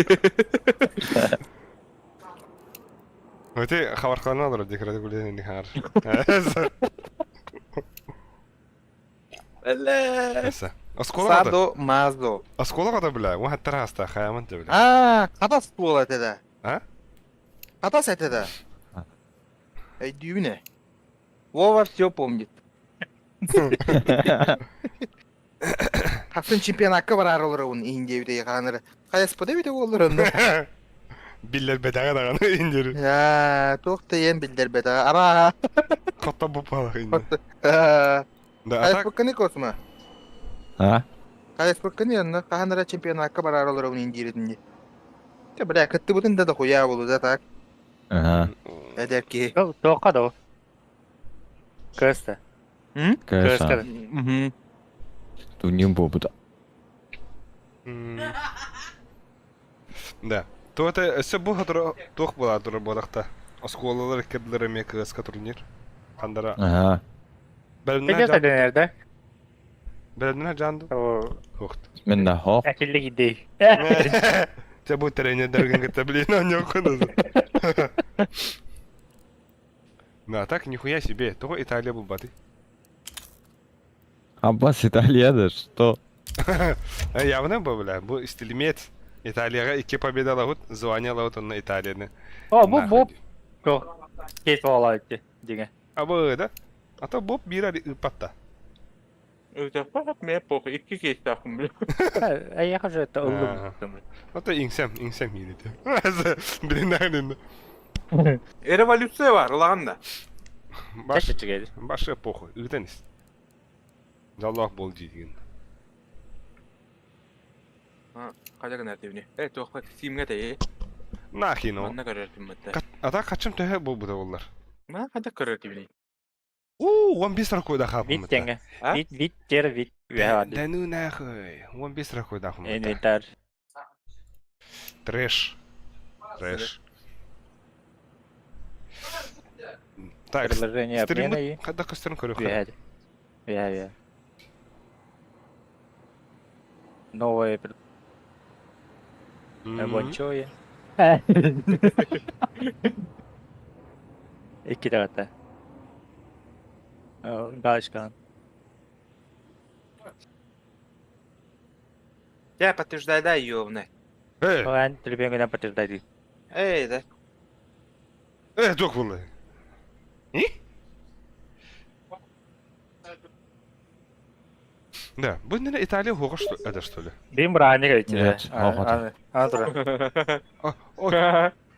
Өте хабар қалан алыр, декорады күлден енді қар. Бля. Әсі. Аскола қады? Садо Маздо. Аскола қады, бля? Оң хаттар аста, қаямын де, бля. Қатас бол әтеді. А? Қатас әтеді. Эй, дюйне. Вова все помнит. Қасын чемпионатқа барар олар оның үйінде өте қаныры. Қаяс бұда өте олар оны. Биллер бедаға дағаны индері. Тоқты ен білдер беді. Ара. Қотта бұп қалақ инді. Қаяс Да, атак. бұққаны косма. А? Кайспыккын янна каханара чемпионатка барар олар onun индиридинди. Те бля кытты бутын да хуя болу да так. Ага. Эдер ки. Туоқа да. Көсті. Кэша. Мгм. Туним бобута. Да. То это все бу хатыр тох була туры бодакта. Осколалар кедлер мекаска турнир. Кандара. Ага. Пеге сәденерді. Белдина жанды. О, Хохт. Мен да хоп. әкелі гидей. Те бу тренердерген гетте блин, он не окунады. Да, так нихуя себе. Того Италия был баты. Аббас Италияда, что? Явно был, бля. Бу стилемец. Италияга 2 победа лагут, звание лагут он на Италияны. О, бұл. Кейс ола өтті. Деген. А bu да? А то Боб бира патта. Өтөппа мен похуй 2 кес такым бля. Аяқы жөтті Ага. ұлым. Ата иңсем ийлете. Блин, нагнен. Революция бар улаганда. Баш, Тәші чігеді. башы похуй. Үтенис. Жаллах бол деген. Кадагын артыбыне. Тоқпа симге тээ. Нахин о. Манна көрөртүм мытта. Ата качым төһө бу буда боллар. Ма када көрөртүбүне. Он быстро койда хапым. Вит теңе. А? Вит жері вит. Да ну нахуй. Он быстро койда хапым. Инвентар. Трэш. Трэш. Так, Приложение обмена стримы и... когда костерн көрөк. Виһәді. Виһә. Новое Большое. Iki tarafta. Галочка. Я подтверждаю, да, ёбна. Ben telefon gelen patırdaydı. Да. Док булы. Да, bu ne İtalya hoğa что это что ли? Benim buraya ne geçti? Evet, hakikaten. Anladım.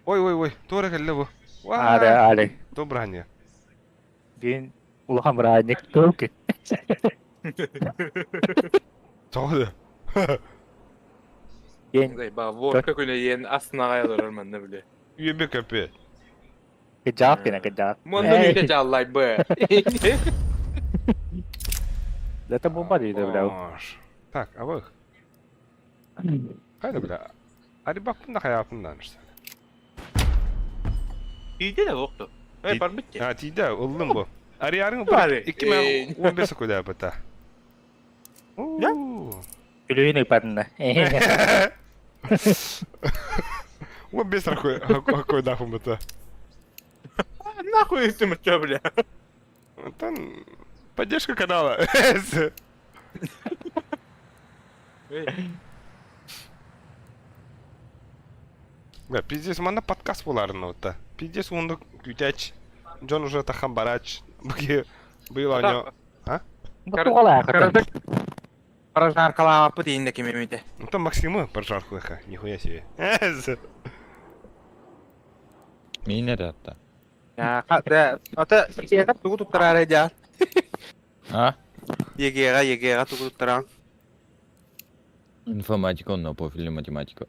Ой, тора келле бу. Hadi. Добрание. Benim uluhan buraya ne geçti? Тоғды. Ben Ба, ворка көне ен астына каялар мен биле. Үйбе көпе. kecap yine kecap. Монда миде жаллай б. Это бомба değil de bile. Так, а вы? Haydi bile. Hadi bak bunda hayatından işte. İyiydi de yoktu. İyi- Var bitti. Ha tiyde oldum bu. Arayarın bu. Bari, 2015 koyda bata. Ya? Gülüğünü patında. 15 koyda bata. Нахуй ты моча, бля. Там поддержка канала. Бля, пиздец, мана подкаст боларын ота. Пиздец, онды күтәч. Джон уже тахан барач. Бге был аня. Паражар калапы дейін де кемемейді. Ну там Максимы прожарку иха, нихуя себе. Мine de hatta. Ya, да, ата егеға тугу туттарар эдя. А? Егеға тугу туттаран. Информатика, он на профиле математика.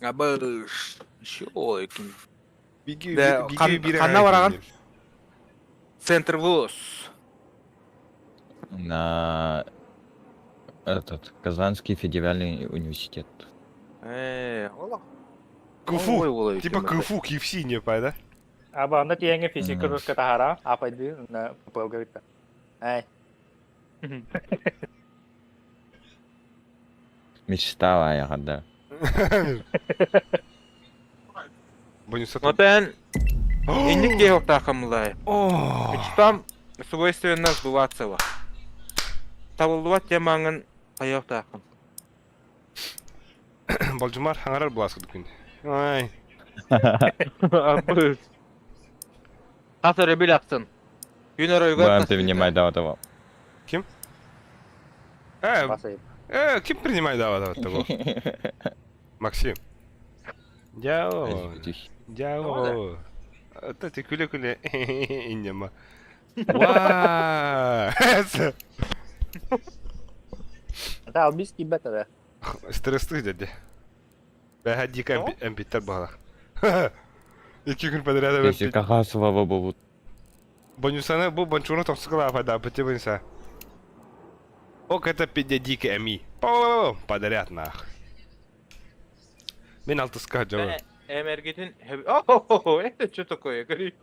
Абыш. Шо екін. Биги Да, қанна бараған? Центр ВУЗ. На этот Казанский федеральный университет. Ола. КФУ. Типа КФУ, KFC не па, да? Abi anda tiangnya fisik terus ke Tahara, apa itu? Nah, apa gitu. Мечтала я, да. Бонусат. Отен инник де yok takımlay. О. Мечтам свойственно сбываться. Табылдыват ямаңын аяқ тақым. Балжумар хаңарар буласыды күн. Ай. Абыз. Қатыры біл ақтын. Юнар ойға Вам ты внимай до этого. Basayım. Ким принимает давай того? Максим. Дяо. Дяо. Это ты күле-күле. Да, албис кибет да. Стresli dedi. Ben hadi Tamam. MP3'ler bağla. 2 gün подряд Фейси MP3. кахасова бобут. Бонюсана bu bonçunu токсикла фада пытывайся. Ок, это педядик эми. Подряд нах. Мен altı скажу. Emergetin... Oh, это что такое? Говори.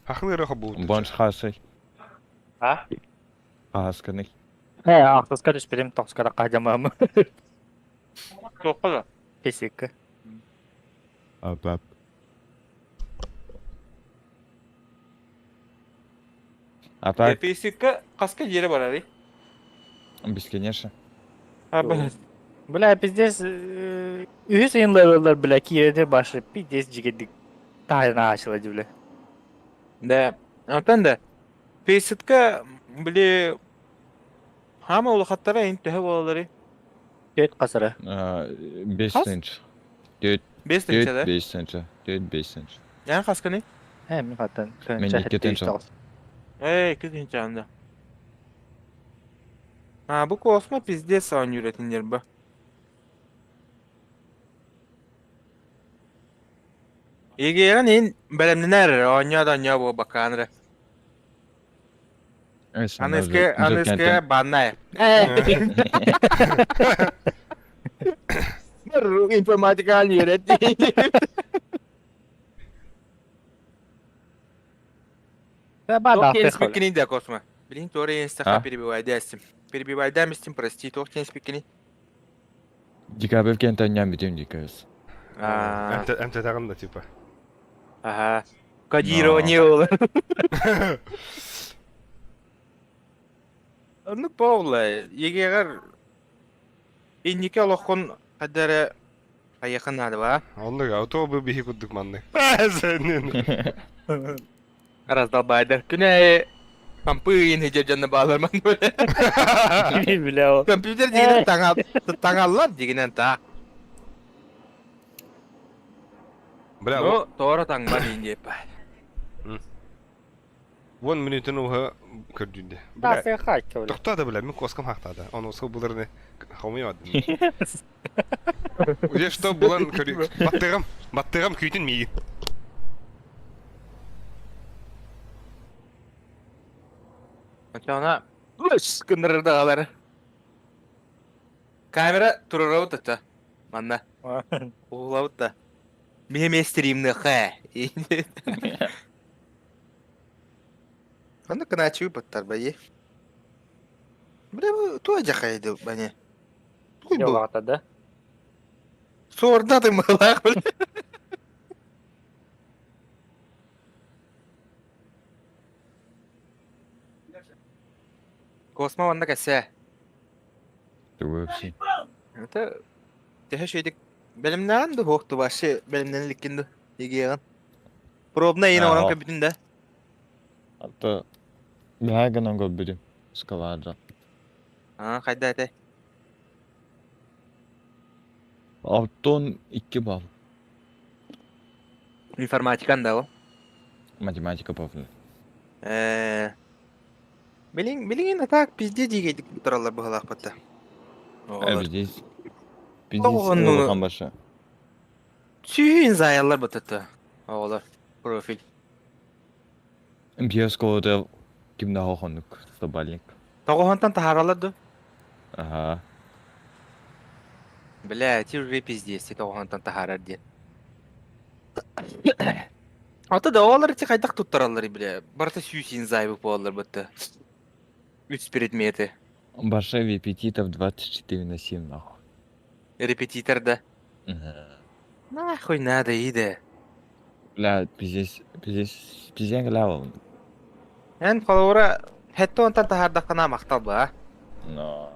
Хахны раху будет. Бонш хасай. Ha? Хасканы. Ақтыска түс берем тоқскара қажамамы. Тоқпа. Песик. Апап. Апак, Фейсикка қасқа жері бар ари. бесконечно. Бля, пиздец, үйі сайынлар бля, киреде башы, пиздец жигедік тайына ашылады бля. Да. Антан да. Фейсикка, бля... Хама олы хаттара интіхі болалары. Төт қасыры. 5 Хас? сенч. 4 Бес тінчі да. 5 сенч. 4 5 сенч. Ян қасқа не? Мен хаттан. Мен екі тінчі. Эй, тінчі анда. Бұл косма пиздец сауын үйретіндер ба. Егерен ең бәлемден әрі, оня бұл бақаныры. Аныске баннай. Бір информатикалын үйретті. Бада Тоқтен ақты спикini de косма. Блин, тоже я инстаха А? перебивайдастым. Перебивайдамистым, прости, тоқтен спикini. Дикабев кентен ням битем дикабес. MT тағында типа. Ага. Кодирование olur. Ну, Павла, егер иннике лохун кадары аяқын ады ба? Онлығы ауто бұл бейі күддік манны. Сәнен. Раздолбайдыр. Күнә кампы ені жеп bağlarman böyle. бля о. Компьютер дегенен таңалар дегенен тақ. Бля, Ну, тоғыры таңма дейін деп ба. 10 минутын уға көрдінде. Да, Бля, сен хакка бля. тоқтады бля, мен коскам хақтады. Оны осы бұларыны қаумай адым. Уже что бұлан көрі... Баттығам күйтін мейі. Ona üç kındırırdı ağları. Kamera turur avut da. Manna. Oğul avut da. Benim estream'ni ha. Onu kına açıyor battar bayı. Bu tuğaca kaydı bana. Yok атады. Sorda da mı lan? Kosma vanda kese. Вообще. Это теhe şeydik. Belimden de hoğtu başı belimden likkindi. Yegeğen. Probna yine Ha, oran o. kabitinde. Hatta бягынан гол бирим. Скаладжа. Ha kayda ete. Altton 2 bal. Informatikan da o. Математика павлы. Bilin atak pizde diyecektik bu taralar bu halak batta. Oğlar. Здесь. Оған, ну, Пиздец, баша. Tüyün zayallar battı. Oğlar. Profil. Биоскода кимда хохонук. Стобальник. Тоғуантан taharalardı. Ага. Бля, тюрве пиздец, тоғуантан taharar diye. Ата да олар те кайдак туттаралар бля. Барта сүйсин зайбы болар battı. 3 предметы. Баша репетитов 24/7 нахуй. Репетитор да. Нахуй надо иде. Бля, пиздец главал. Эн колора хетто онтан tahardakana мактал ба. Но.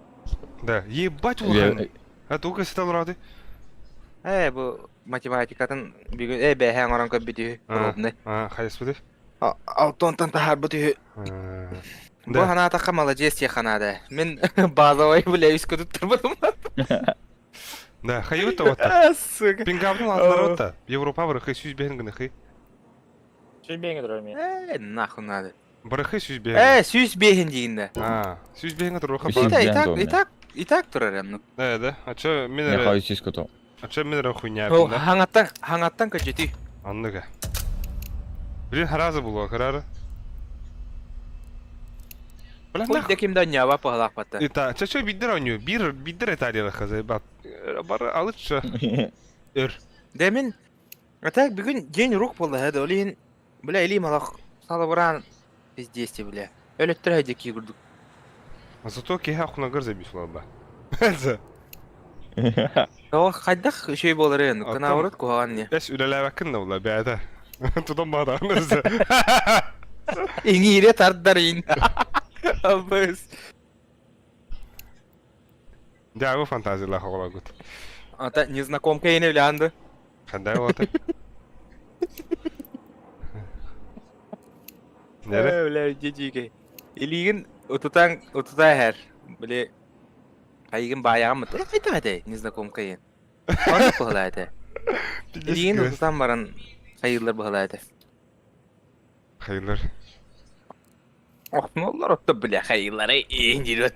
Да, ебать улхан. А тука сетал рады. Bu matematikatın bir gün behen oran köbütü probne. Хайс бүді? Altı tahar bütü. Bu Да. hana takım alacağız ya hanada. Men bazavayı bile üst kötü tutturmadım. Да, хайы өтті оттар. Пингавдың алдылары өтті. Европа бұры хай сүйіз бәйін гіні хай. Şey ben gidiyorum ya. Nahun надо. Барахы сүзбеген. Süs behin deyinde. А, сүзбеген туруха Сүз бар. беhin. İtak durar hem. Да. А чё Не мен хай сис кото. хуйня O да? hangattan kaçıtı. Анныга. Блин, харазы було, карары. Бля, Ой, нахуй. декимden ya va pahalak batta. Ita, çeçe биддер oynuyor. Биддер Италияда казай бат. Бары алычча. Өр. Demin atak bir gün gen ruh buldu hadi oleyin. Bile elim alak salıvıran pizdesti bile. Öyle türeydi ki gördük. Зато кеха хуна гыр забисла ба. O kaydak şey bolur yani. Atam- Kana uğrat kuhan ne. Эс үлеләбә кенне ула бәдә. Тудан бара нерсе. İngire tarddar in. Abız. Дягу фантазия хала гут. Ата незнакомка yine evlendi. Хандай ота. Нере? Öyle cecike. Eligin otutan her. Böyle kaygın bayağı mı? Haydi hadi neznakомка yin. Onu kuhalaydı. Eligin otutan baran hayırlar buhalaydı. Hayırlar. Oh ne olur otta bile hayırları incirot.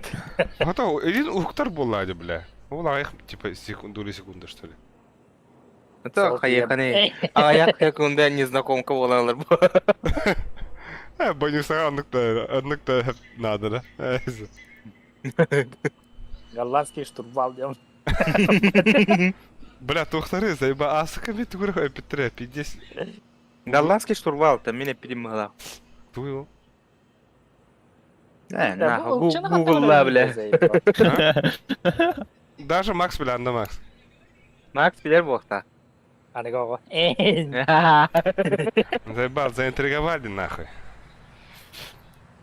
Ата, элин уктар булады, бля. Ол аяк типа секунды что ли. Ата hayırkanı ayak yakında neзнакомка olanlar bu. Баню анныкта надо, да? Голландский штурвал дем. Бля, тухтары, заеба асыками тугры Петре, 50. Голландский штурвал там меня перемыла. Туйл. Google'la bile. Даже Макс бля, анда Макс. Max bilir bu vakta. Hani koko. Заебал, заинтриговали нахуй.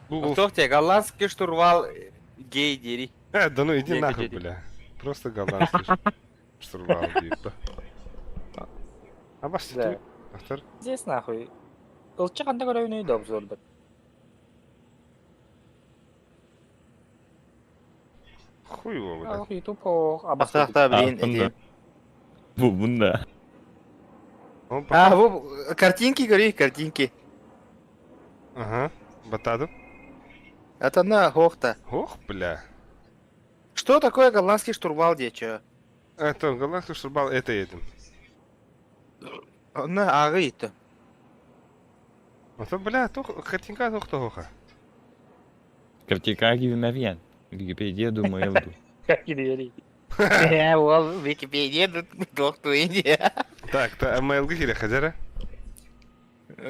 Google. Кто тебе голландский штурвал гей дери? Да ну иди Не нахуй, хотите. бля. Просто голландский штурвал, типа. А бас Да. ты, автор? Здесь нахуй. Кылчык анда көрө үйнөй да обзордор. Хуй его, бля. Ах, YouTube о Bastakta bilin Bunda. edeyim. Bunda. Он А, bu картинки говори, картинки. Ага, батаду. Это на хохта. Ох, бля. Что такое голландский штурвал, дечо? Это голландский штурвал, это едем. На агыйты. А то, бля, то картинка то хоха. Картика гивнавьян. Википедия думаю, елду. Как идея. Ол Википедия докту инди. Так, та ML гихире хазара.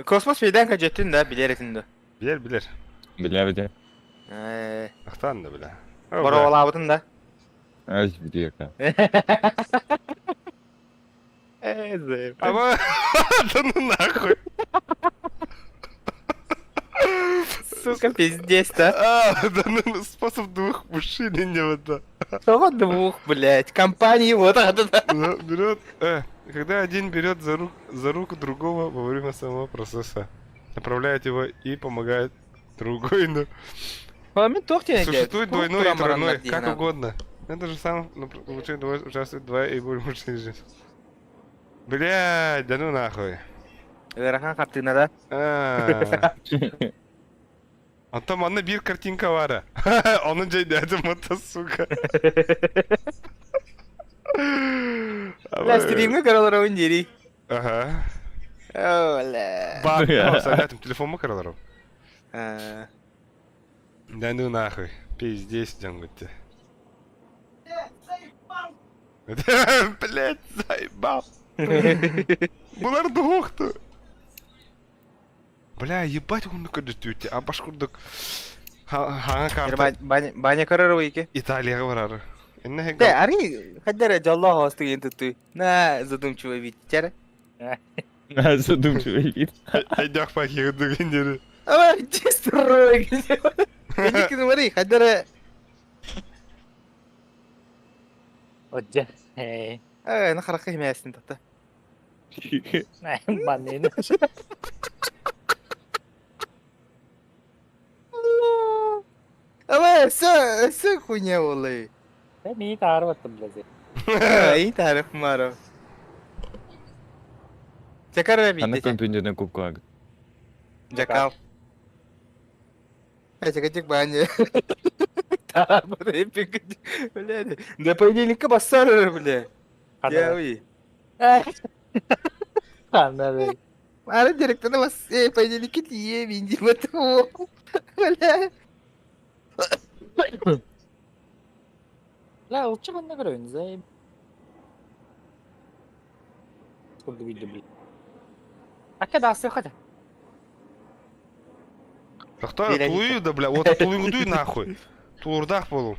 Kosmos Bey'den kaçırdın da bileretin de. Bilir. Біләбіде. Ахтан да, бля. Bora olabıdın da. Аз видеока. Ама, да ну нахуй. Сука, пиздец, да. Да ну способ двух мужчин и не вода. Что двух, блядь, компании вот это. Ну, берет, когда один берет за руку другого во время самого процесса, направляет его и помогает другой, ну, Мамин тохтен существует двойной и тройной, как угодно. Это же самое, ну, получает двое, участвует два и более мужчин жизнь. Блядь, да ну нахуй. Верахан картина да. А там она bir картинка var. Onun ceydi mata сука. Бля, стримы каралар oyun deri. Ага. Оля. Бак, советом телефон mu karalar o? Да ну нахуй. Пиздец, Джангутти. Блять, заебал. Bunlar da hoxtu. Бля, ебать он накады тюти, а башкурдук. Хана карта Баня карар ойке. Италияга барар. Инне хек. Да, ари, хаддара жалла хосту ентуту. На задумчивый вид, чара. Задумчивый вид. Хайдах пахирду гендери. Ама, честрой. Никин мари, хаддара. Отже. На харакка химясин тата. Баннейді. Ама, все хуйня олай. Ben iyi tarif ettim bize. İyi tarif maro. Çakar ve Ана bitti. компьютерный кубку аг. Çakal. Açık bence. Tamam bu da hep öyle. Ne paylaşınca basar bile. Ya uy. Anladım. Ara direktörüne bas. Paylaşınca diye binci batı o. Öyle. La uçak ne kadar oynuyoruz? Kurdu bildi bil. Hakikaten asıl hadi. Тахта Берегите. тулую да, бля, вот тулую дуй нахуй. Тулурдах болу.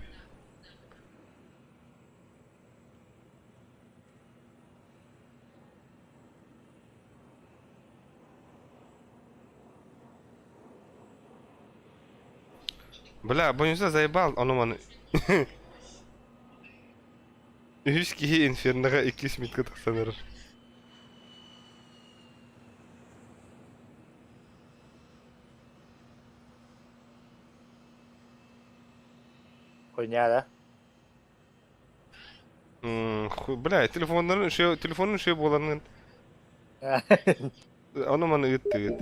Бля, Бонюса заебал, он. Üskü'yü Inferna'ya 200 metre sanırım. Oynuyor da. Bля, telefonun şey bolanın. Onu bana ıttı.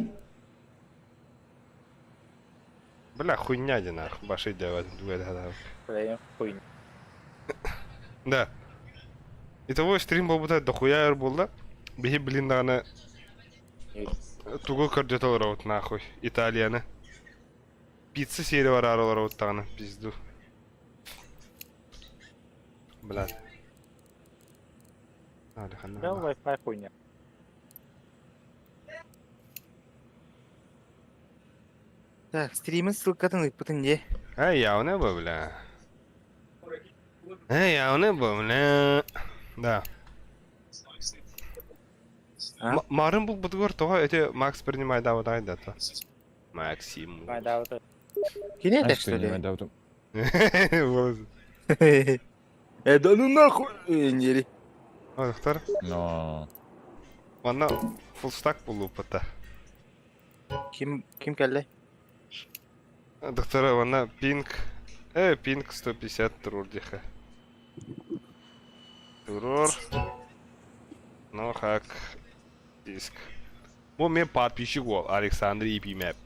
Бля, хуйня де нахуй, баши делать, дуэт гадал. Buraya oyun. Да. Итого стрим был будто дохуя болды. Бихи блин дана тугу кардетал раут нахуй. Италияны. Пицца серия var aralar раут таны, пизду. Блядь. Hadi Ya хана. Wi-Fi oynuyor. Так, стримы ссылкатын ыппытын де. Я не был, бля. Я не был, бля. Да. А? Марын был подгор того, эти Макс принимает, да, вот это. Максим. Ben daha da. Yine de Aşk что ли? önüme davdım. Волосы. Да ну нахуй. Нери. О, доктор. Но. Вона фулстак полупата. Kim geldi? Доктора, вона пинг. Пинг 150 турур диха. Турур. Ну, хак. Диск. Bu men подписчик ol, Alexander Ipimap.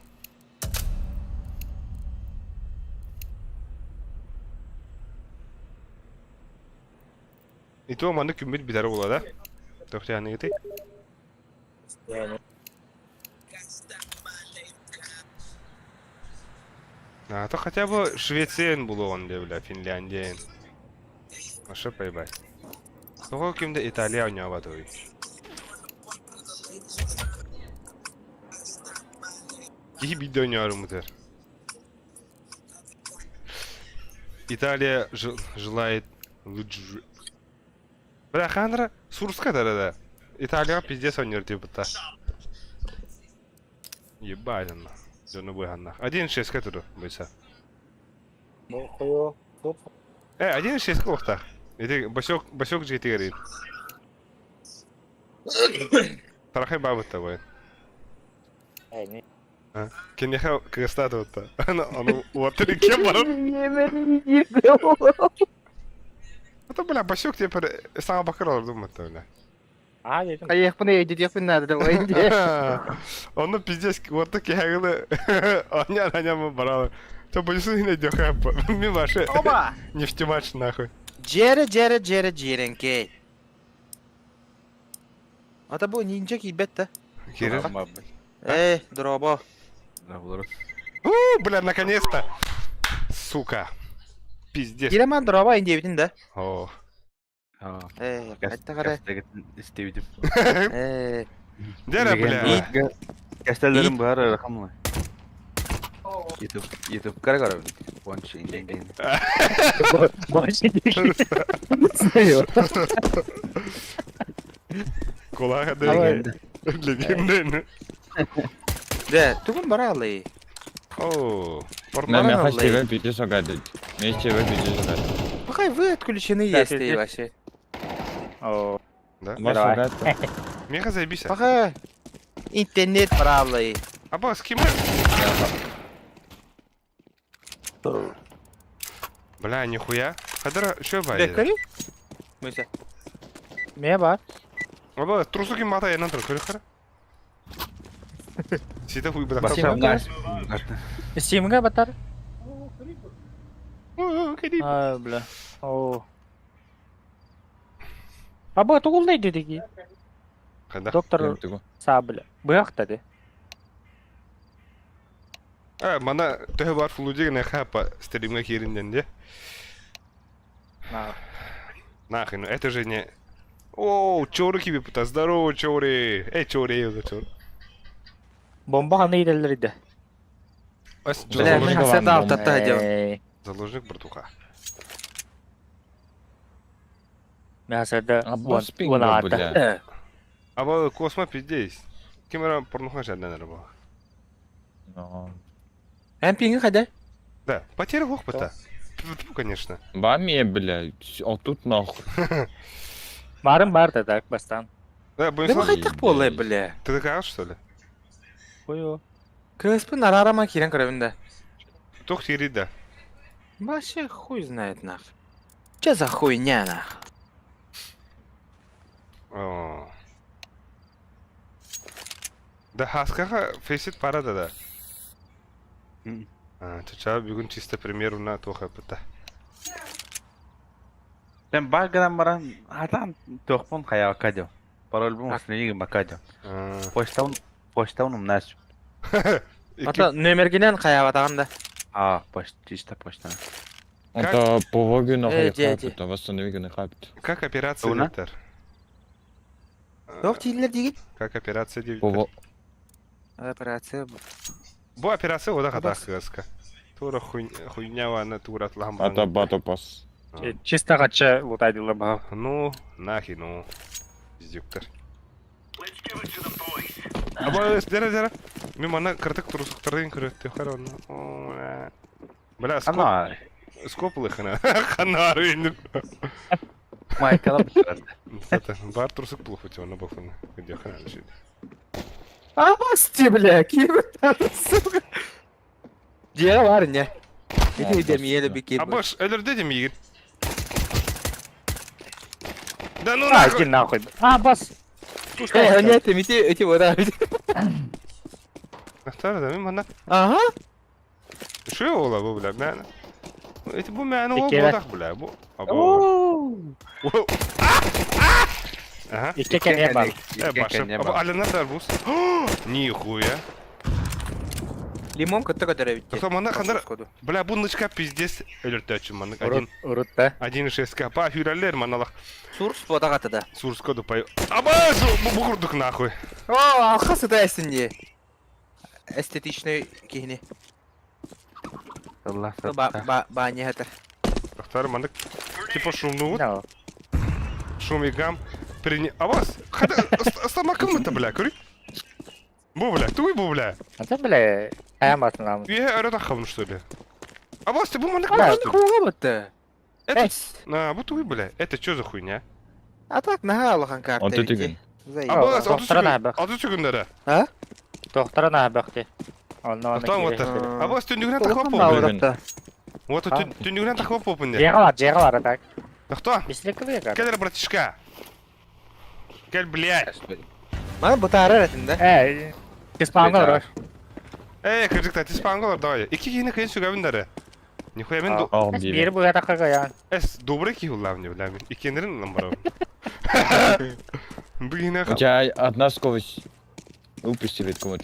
İto manda kümbet biter ola da. Doktor yani gidi. Yani. А то хотя бы Швециен был он, бля, Финляндия. А что поебать? Того кем-то Италия у него водой. Gibi dönüyorum mudur? Италия желает лучше. Бля, Хандра, Сурска да. Италия пиздец он типа-то. Ебать она. Дёрну выгодно. 1.6 который быстро. Bu koyu. Top. 1.6 колохта. Это басёк GT говорит. Тарахай бабы тобой. Yani. Кен яха кыстады вот-то. Оно вот ты кем бар? Это, бля, басёк теперь сама бакыралар думает, бля. Aha dedim. Аяқ бұны едет епін надо давай де. Оны пиздец, вот такие хагылы. Аня баралы. То бойсу не дёха. Ми ваши. Оба! Нефтемач нахуй. Джеренке. Ата бұл нинджа кибетті. Кирилл. Дробо. Бля, наконец-то. Сука. Пиздец. Диреман дробо инде битін да. О. Қайтта қара. İsteydim. Дера, бля. Gösterilerim var rakamla. YouTube kara Ponç indin. Кулага да. Легендарный. Де, тугун бара алай. О. На меня Нормально, хочу выпить шагать. Вместе выпить шагать. Пахай вы отключены Да, есть ты- и вообще. Oo. Да? Ваш Давай. шагать. Меха заебись. Пахай. Интернет бара алай. Аба, с кем? Бля, нихуя. Хадара, что байди? Бекари? Мөйсе. Neye bak? Аба, трусу кем мата янан тур, көрі қара? Сиде хуй быдак. Басим. Стимга батар. А, бля. О. Аба тугулдай дедеги. Кайда? Доктор Сабля. Быахта де. Мана төһө бар фулудиген хапа стримге киринден де. На. Нахрен, это же не... О, чоры киби пута, здорово, чоры. Чоры, я за чор. Бомба ханы иделер иде. Бля, мен хасада алтата дем. Эй. Заложник братуха. Мясада. А босс пинг, бля. Аба космо пиздец. Кемера порнуха жаддан арба. Эн пинги кайда? Да, потеря опыта. Конечно. Бами, бля. А тут нахуй. Барын бар да так бастан. Да, Дем Бонислав, кайтак болай, бля. ты такая, что ли? Кою. Кыспын арарама кирен карабында. Тох да. Вообще хуй знает нах. Че за хуйня нах? О. Да хаскаха фейсит парада да. Чача бүгүн чисто примеру на тоха пыта. Sen bagran baran hatan tohpun kaya kajo. Parol bu musnigi makajo. Почтаунum nas. Ата нөмергенен кая батаганда. Чисто почта. Это повоги нахуй дядя. хапит, а восстанови не хапит. Как операция, Уна? Виктор? Yok tiller диги. Как операция, Виктор? Пово... Операция. Бу операция ода хата хыска. Тура хуйнява на тура атлахам. Это бато пас. Чисто гача лутайдылар ба. Ну, нахи, ну. Виктор. Аба, дера. Мен мана кыртык турсуктардын көрөттү харон. Бля, скоплы хана. Ханар инди. Майкала битер. Бар турсук плохо тёна бафына. Где хана лежит? А басти, бля, ким сука. Диğer var ne? Bir de miyelim bir kere. Абаш, өлөрдө дем егит. Да ну А, нахуй. иди нахуй. А, бас. Нет, эти вот. Нахтар да мен мана. Ага. Что ола бу бля, мен. Эти бу мен ол Текеле. бодак бля, бу. Або. Ага. İki kere бар. Баша. Або аленар дарбус. Нихуя. Limon kötü kadar bitti. Кто мана хандар. Бля, бу нычка пиздец өлөртөчү мана. Урут да. 1.6к. Па хюралер маналах. Сурс бода katıda. Сурско дупай. Аба, бу курдук нахуй. O arkası da esin diye. Estetikli kihni. Allah Banya hatır. Нахтар мана. Типа шумну. No. Шум и гам. Абас, хада, стамакым это, бля, кури. Бу, бля, ты бу, бля. А ты, бля, аямат нам. Я ротахам, что ли? Абас, ты бу, мана, Ama что ли? kuğu bitti. Это, бу, ты, бля, это что за хуйня? A tak ne Allah'ın kartı. Он ты тыгын. Абас, доктора набах. аду секундара. Ha? Доктора на бахте. Он на Кто вот это? Абас, ты не так хлопал, Allah'ın бля. avratta. Вот ты не так хлопал, бля. Жега бар, так. Да кто? Бислеки вега. Келер, братишка. Кель, блядь. Bana bu tarih arasında. Испанга бар. Кыржыктар, ты спангол, давай. Ики кийини кыйын сүгөбүндар. Нихуя мен Ал Бери бири. буга такага ян. добрый ки улам не бля. Икенерин нам барабы. Блин, У тебя одна скорость. Упустили комод.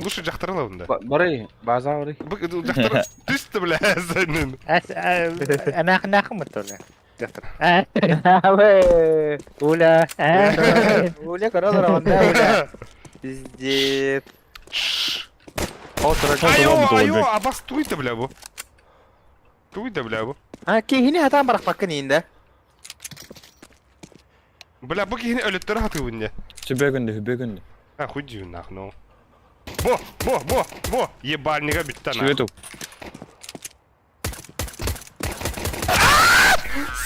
лучше жактырала мында. Барай, база барай. Жактыр түстү бля сенин. Ана хнахым толя. Доктор. Ave. Уля. Öyle karalar onda öyle. Пиздец. Айо, абас туйда бля бу. Туйда бля бу. Ha kihini hatan bırak bakın iyinde. Бля, бу кийини өлөттөр хаты бунне. Хүбегөнде. Хуй дию нахну. Бо, ебальника биттана. Чвету.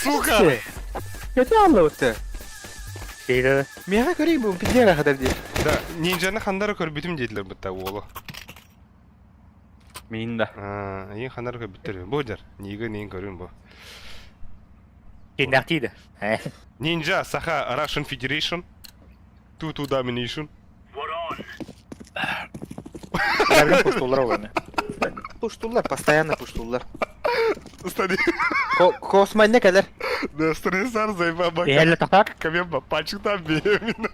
Сука! Kötü anlattı. Бери. Mega göreyim bu pidlere kadar diye. Да, нинджаны хандары көрбүтүм дейтилер бытта болу. Минда. Эң хандары көрбүттөр. Бу жер. Ниге нен көрүн бу. Киндактиди. Ninja Saha Russian Federation. Two domination. Nereden puştullar o beni? Пуштулар, постоянно пуштулар. Стани. Космай ne kadar? Да, стрессар, заебал, Değerli takar. Камемба, пальчик-то беременна.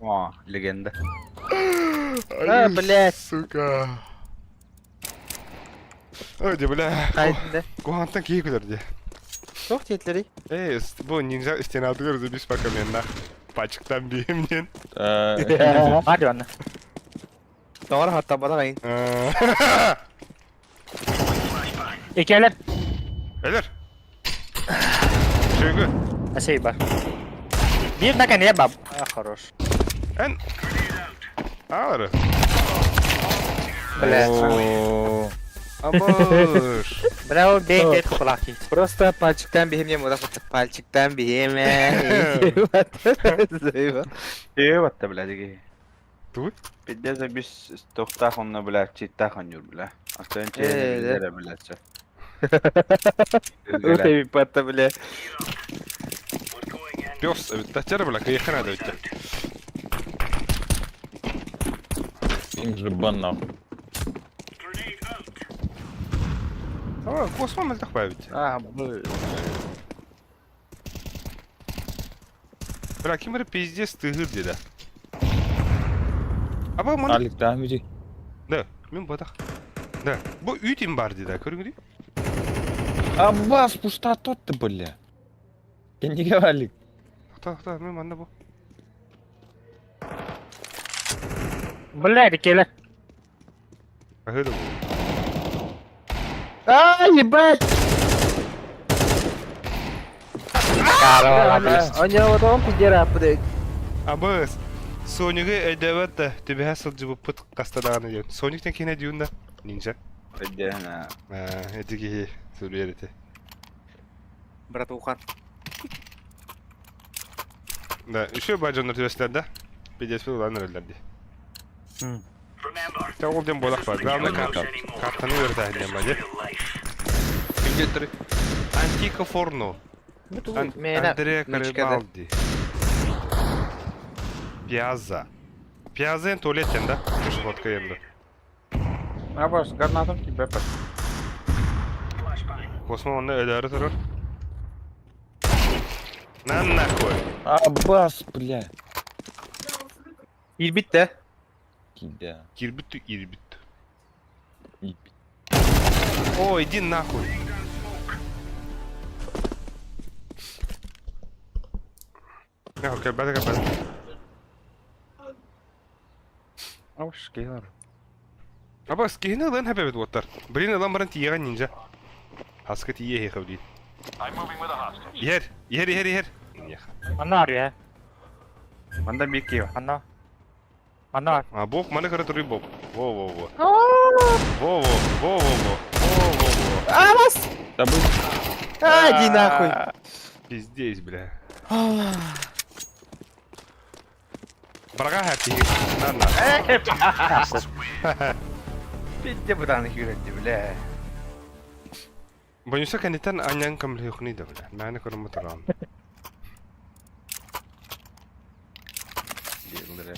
О, легенда. А, блядь. Сука. Hadi bля. Haydi. Kuantan keyif ederdi. Çok tiyetleri. Bu ninja istenatı biz bakalım yanına. Paçıktan bir yemin. Hadi anne. Doğru hatta bana kayın. İkeler. Eder. Şöyle. Şey var. Bir dakika niye bab? Ah, хорош. En. Ağır. Бля. Абор. Bravo, denk kulaki. Просто пальчикten bir yemeyeyim. Oda fıtık pальчикten bir yemeyeyim. Эээ, батта, бля, диги. Туй. Пиздец, biz тоқтахонна, бля, читтахон юр, бля. Астан да. чейлere, бля, ча. Öte bir patta bile. Пёс, тачара бля, кайхан надо ведь. Им же бан нахуй. Aa, Osman mı takip edin? Ah, bu. Bırakayım bari pizdes tığır dedi. Ama bana Alik devam edecek. da, ben badak. Da, bu üyütüm var dedi, görün gibi. Аббас, пуста тот ты, бля. Я не говорю. Ta, ben bana bu. Блядь, ikeler. Öyle bu. Aa ебать! Anya otom pidera pıdık. Ama Sonic'e edevat da tübe hasıl cıbı pıt kastadağını diyor. Sonic'ten kine diyorsun da. Ninja. Пиздена. Edigi söylüyor eti. Bratухан. Da, şu bacanlar tüveslerde. Pizdes falan öğrenlerdi. Ya oldum bolak var. Gravna kartanı öğretelim bence. Pizdes Antica Forno. Andrea Garibaldi. Piazza. Piazza'nın tuvalet yanında. Şu vodka yanında. А, бос, гранатом тебе пат. Osman onda öderi durur. Lan nahkoy. Аббас, бля. İlbit de. Тебя. Girbüttü irbüttü. И- О, иди нахуй. Ya okey, ben de kapadım. Ау, шкелар. Ama skihini lan hep evet wattar. Birini lan bana tiyagan ninja. Haska tiye he kavli. Yer. Ya. Anna arıyor ya. Manda микки. Anna. Anna. А бог mana kara turu bob. Во. Amas! Да бы- Hadi nahуй. Пиздец, бля. Брага хати. На. Пиздец, бутаны хюретти, бля. Боюся канитан анян камлы юхни да бля. Мәне көрөм турган. Бля.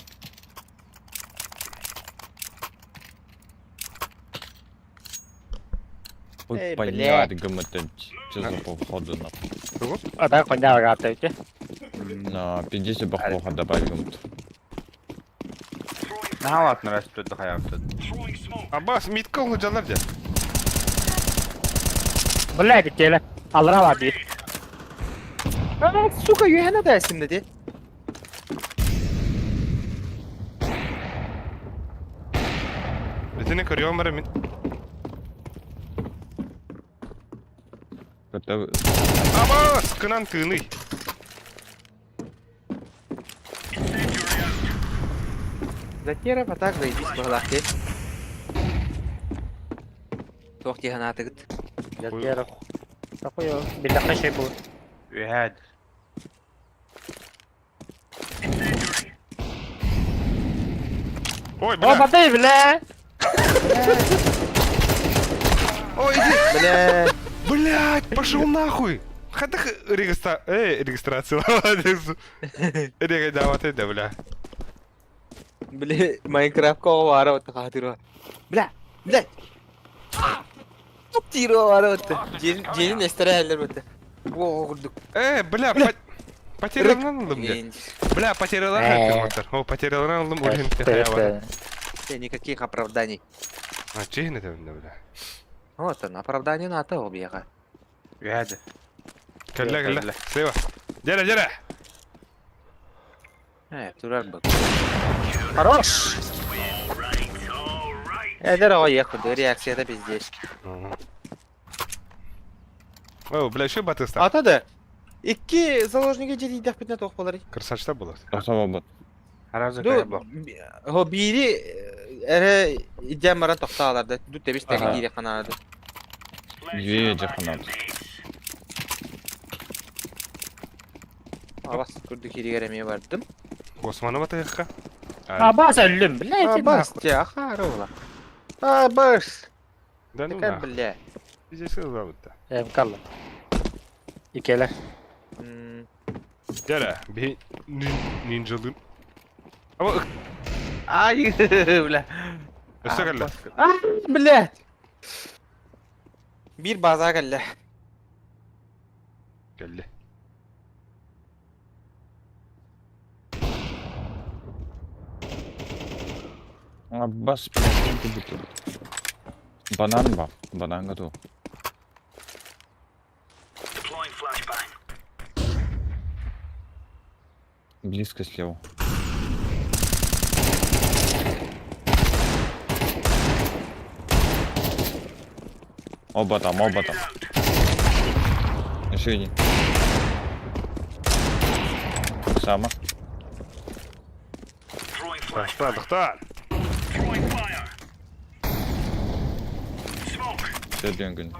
Ой, Эй, понятно, гомотенч. Что за походу на? Ada konya gata itu. На 50 бахоха добавить гомот. Нахават нарастет до хаявтет. Абас митка улжалар да. Блядь, ikeler. Alra var bir. Aa suka yuhana dersin dedi. Битене көрөм бара мен. Готовы. Абас кынан тыны. Затера патак заебись бахлахте. Çok tihana atıgıt. Ikeler. Takıyor. Bir dakika şey bu. Ühad. Ой, O бля. batay bile. Ой, иди. Bile. Блядь, пошел нахуй. Хадах регистрация. Рега давай ты, да, бля. Bile Minecraft ko var o takatiro. Bile. Bile. Çok tiro var o. Cenin estere eller bete. Wo kurduk. Бля, потерялан aldım ya. Бля, потерялан hacker. О, потерялан aldım ölüm Тефте. Никаких оправданий. А, чейн это, бля. Вот он, оправдание на то объеха. Hadi. Калля, калля. Сейва. Дера. Турар бak. Хорош. Eder o yakındı. Reaksiyada bizdeyiz. О, бля, еще баты стал. Atadı. İki zaложники jedi dakpitne toqpaları. Красавчта было. Тоқтап бат. Harazı Du, kaya bak. o biri ere idemaran toqtalardı. Du tebis Aha. tegi giri kanadı. Две жаханат. Avas kurdu kiri göremeye vardım. Османова таяққа. Abbas ölüm. Bile Bas ya harola. Bas. Да ну Tekrar нахуй. bile. Здесь все зовут-то. Kalla. İkeler. Дера, bir ninjalın. Ama Ay bile. üstte kalla. Bile. Bir baza galle. Geldi. Аббас, блядь, ты бутыл. Банан бар. Банан готов. Близко слева. Оба там. Еще один. Сама. Дохтар. Söylüyorsun gün.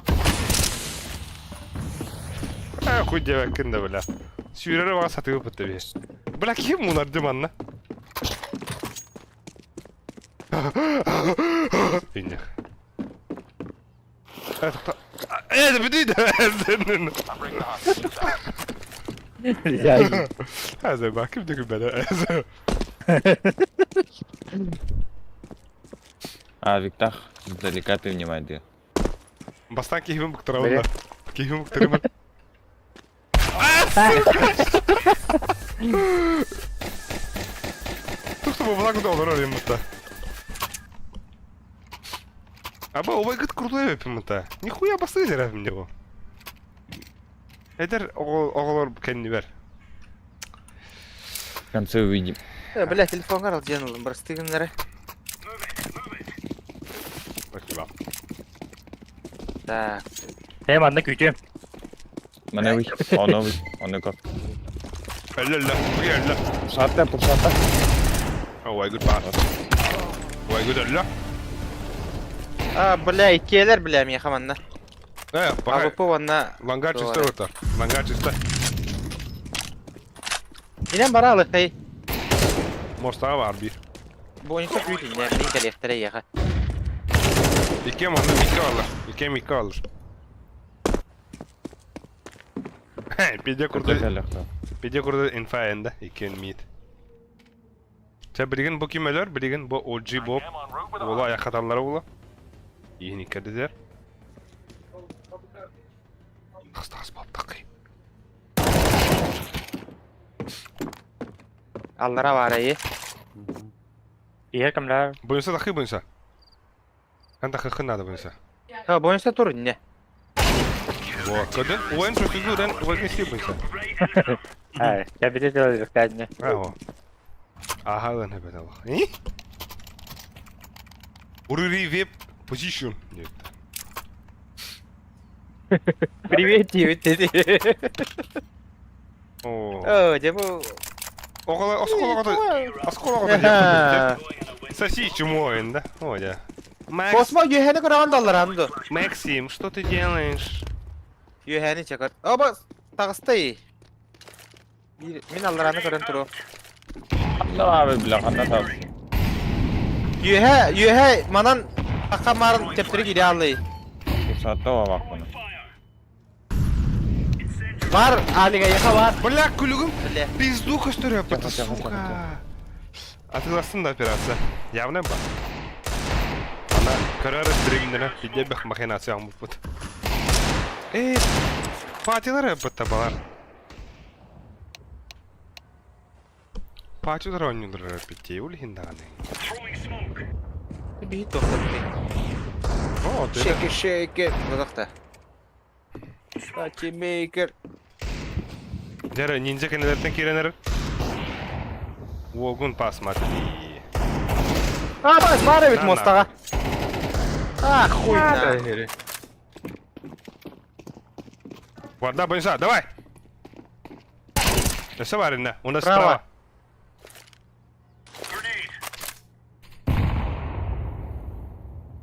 Хуй девакин да, бля. Сүйрері баға сатығы бұтты бе. Бля, кем мұнар деманна? Иннех. Это бедейді. Әзі ба, кім дегім бәді? А, Виктах, издалека ты внимание. Бастан кейхімін бұқтыра Кейхімін бұқтырымын. Тұқты бұл бұлақ ұда олар өрейін мұтта. Аба, обай күт крутой өпін мұтта. Нихуя басты әдер әпім де бұл. Әдер оғалар кәнні бәр. В конце увидим. Bile telefon al canım. Burası günlere. Спасибо. Так. Hem anda küçüğüm. Маневый. Он и как. Әлі, әлі. Пушата. Обай күт бар. Обай күт әлі. Bile ikiyeler bile mi yakamanlar? Бағай. Abi bu bana. Лангар чисто өтір. Лангар чисто. Yine bana alık hey. Морстағы бар bir. Bu oyuncu büyük inler. Bir kaleftere yaka. İkem alır, iki alır. İkem alır. Pide kurdu infa ende. İken mid. Sen bilgin bu kim ölür? Bilgin bu OG Bob. Ola ayak atarları ola. İyi dikkat eder. Hastası Bob takı. Allara var iyi. İyi kamlar. Boyunsa takı boyunsa. Kan takı kınadı boyunsa. Ha bu oyuncu turun ne? Во, kadın oyun çok iyi duran oyun istiyor boyunsa. Evet. Ya bir de öyle kendine. Bravo. Aha lan hep Allah. İyi? Ururi web position. Нет. Привет, Тивит, dedi. Oo. Bu. Осколок da Соси чему oyunda. O ya. Max, Kosma yüheni kıravan dallar hamdu. Максим, что ты делаешь? Yüheni çakar. Ama tağıstayı. Min allarını kıran turu. Allah abi bilakanda tabi. Yühe manan akamarın teptiri gidi allayı. Puşatta var bak bunu. Var aliga yaka var. Бля, кулюгум. Bile. Пизду костырёп, это Тихо, тихо, сука. Atılsın da operasiya. Явно бар. Ана көрөр стримдене видео бек махинация амып бут. Патилар yapıtta балар. Патилар oynuyorlar yapıtta. Ул хиндаганы. Bir toxtatdı. О, Shaker shaker. Budaqta. Patty maker. Дера ниндзя кенелерден киренер. Вогун пас смотри. Bas var evet Lan mostağa. Ah хуйна. Guarda, pensa, давай. Esa var inne. Onda Bravo. sprava.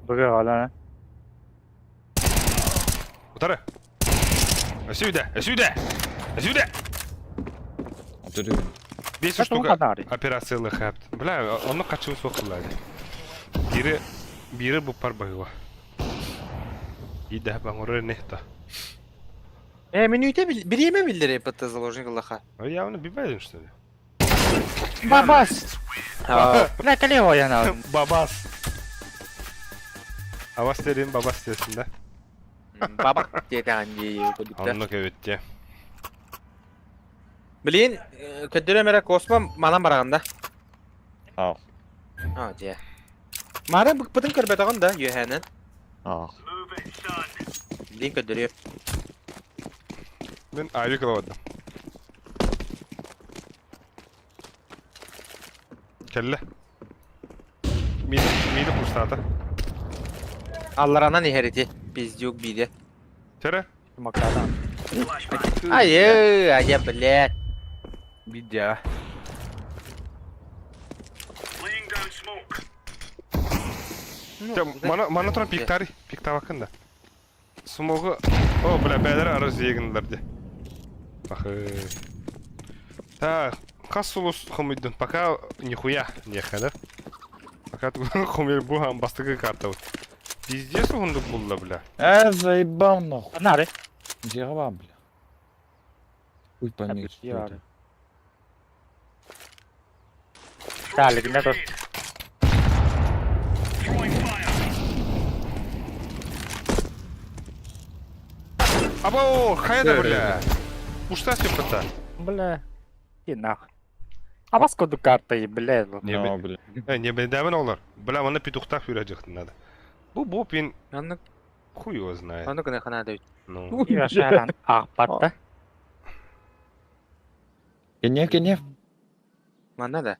Bugün hala. Utarı. Сюда, сюда. Сюда. Oturuyor. 5 Kaç штука kadar? операциялы хапт. Бля, onu kaçıyor sokullar. Biri bu par bayıva. İyi ben oraya nehta. Menüyte bir yeme bildiri yapıttı заложник Аллаха. А явно биваем, что ли? Babas. Bırak kaleye oyana. Babas. Avas derim babas desin de. Babak diye kanji kodukta. Anlık evet ya. Bilin kötüre merak Osman manan baraganda. Al. Ha diye. Mara bıkpıdın körbetağın da Yohanan. Al. Bilin kötüre. Ben ayrı kılamadım. Kelle. Mide kuştata. Allah'ına niheriti. Biz yok bir de. Tere. Makardan. Hayır, acaba bilet. Video. Mana turan piktari. Pikta bakın da. Smogu. O bile beyler arası yeginlerdi. Bakı. Ta. Кассулус хомиддун. Пока нихуя не хада. Пока хомир бу хам бастыгы карта. Пиздец угундук булла, бля. Заебал нахуй. Nare? Жирова, бля. Хуй пойми, что Яра. это. Dale, ne dur. Або, хайда, бля. Ушта сепата. Bля. И нах. А бас коду картayı bля. Ну, бля. Не бедавен олар. Бля, мана петухтах юрajıktın надо. Bu pin Anlık, хуй его знает. anlık ne kadar da. Ну. Yaşayan ahbatta. Gel. Manda da.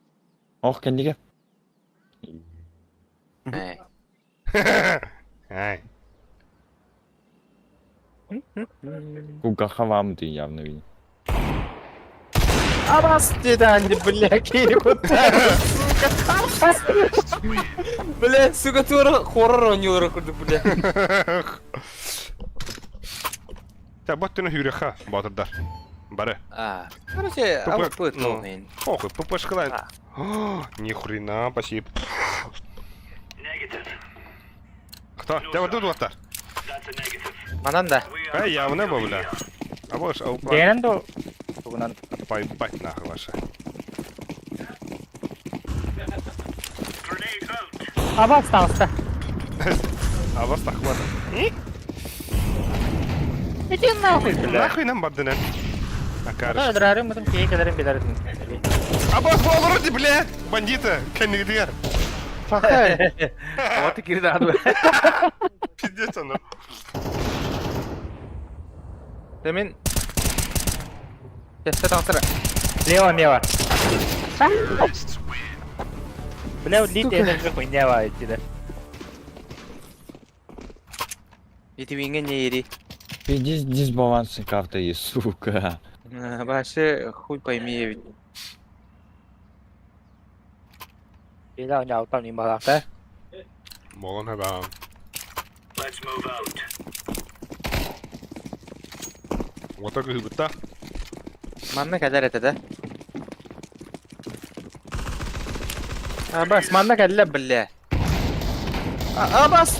Oh, kendine. He. Ай. Kuka hava mı diyor явно видно. Абас dedi anne bля kiri kutar. Bля, сука, тура хоррор oynuyorlar kurdu bля. Ta bottuna hyreha, batırlar. Bare. А, короче, Тупо, output ну. ловен. Похуй, попашкалай. Ни хрена, спасибо. Кто? Тебя тут лотар. Manan da. Ай, явно был, бля. А вот, Diğerin de o. Bugünden. поебать нахуй ваша. Абас станsta. А вас так хватит. İki nahуй bля. Нахуй нам бадынен. Акарыш. Öldürerim dedim ki iyi kadarım bilirim. А вот вроде, бля, бандита, каннигдер. Вот и кирдаду. Пиздец оно. Demin Teste tansıra. Leon ne var? Bля, lit enerji хуйня var içinde. Витаминге не ери. Дисбалансный картayı, сука. Başı хуй пойми ведь. Bir daha nhau tao nhìn vào thế. Молон хабам. Вот так гыбыта. Manna kadar etede. Bas manna kadar billa. Bas.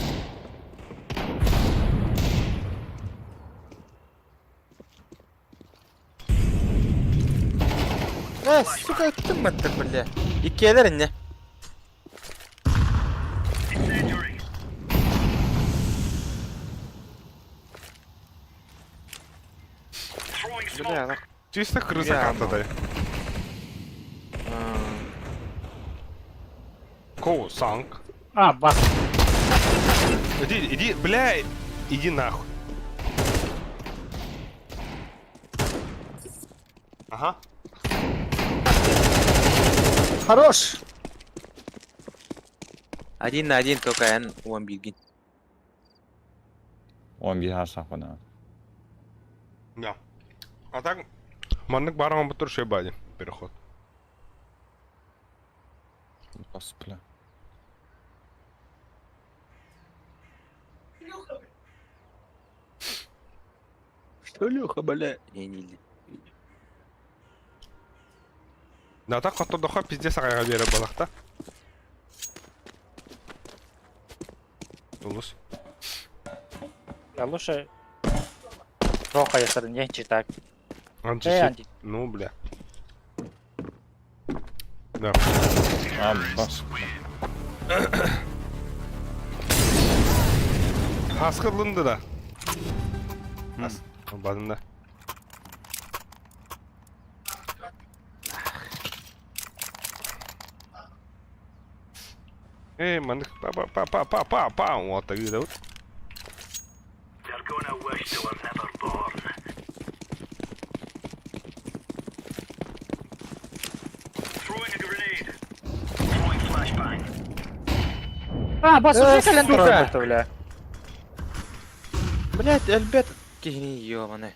Suka ettim mi billa? İki eder ne? Бля, ла. Чисто крыса Я карта-то. Коу, санк. А, бас. Иди, бля, иди нахуй. Ага. Хорош. 1 на 1 только Н 11. 11 harsak bana. Да. А так, маннык барам бутур шебади. Переход. Bas bile. Что, Лёха, бля? Не. Да так хотто доха пиздец ағайға бере балақта. Улус. Я лучше... Роха, я сразу не читак. Антисет. Анти. Ну, бля. Да. Abi bas. Haskırlındı da. Has. Badında. Mandık. Pa. Вот так идут. А, бас уже сука. контроль, бля. Блядь, Альберт. Кихни, ёбаный.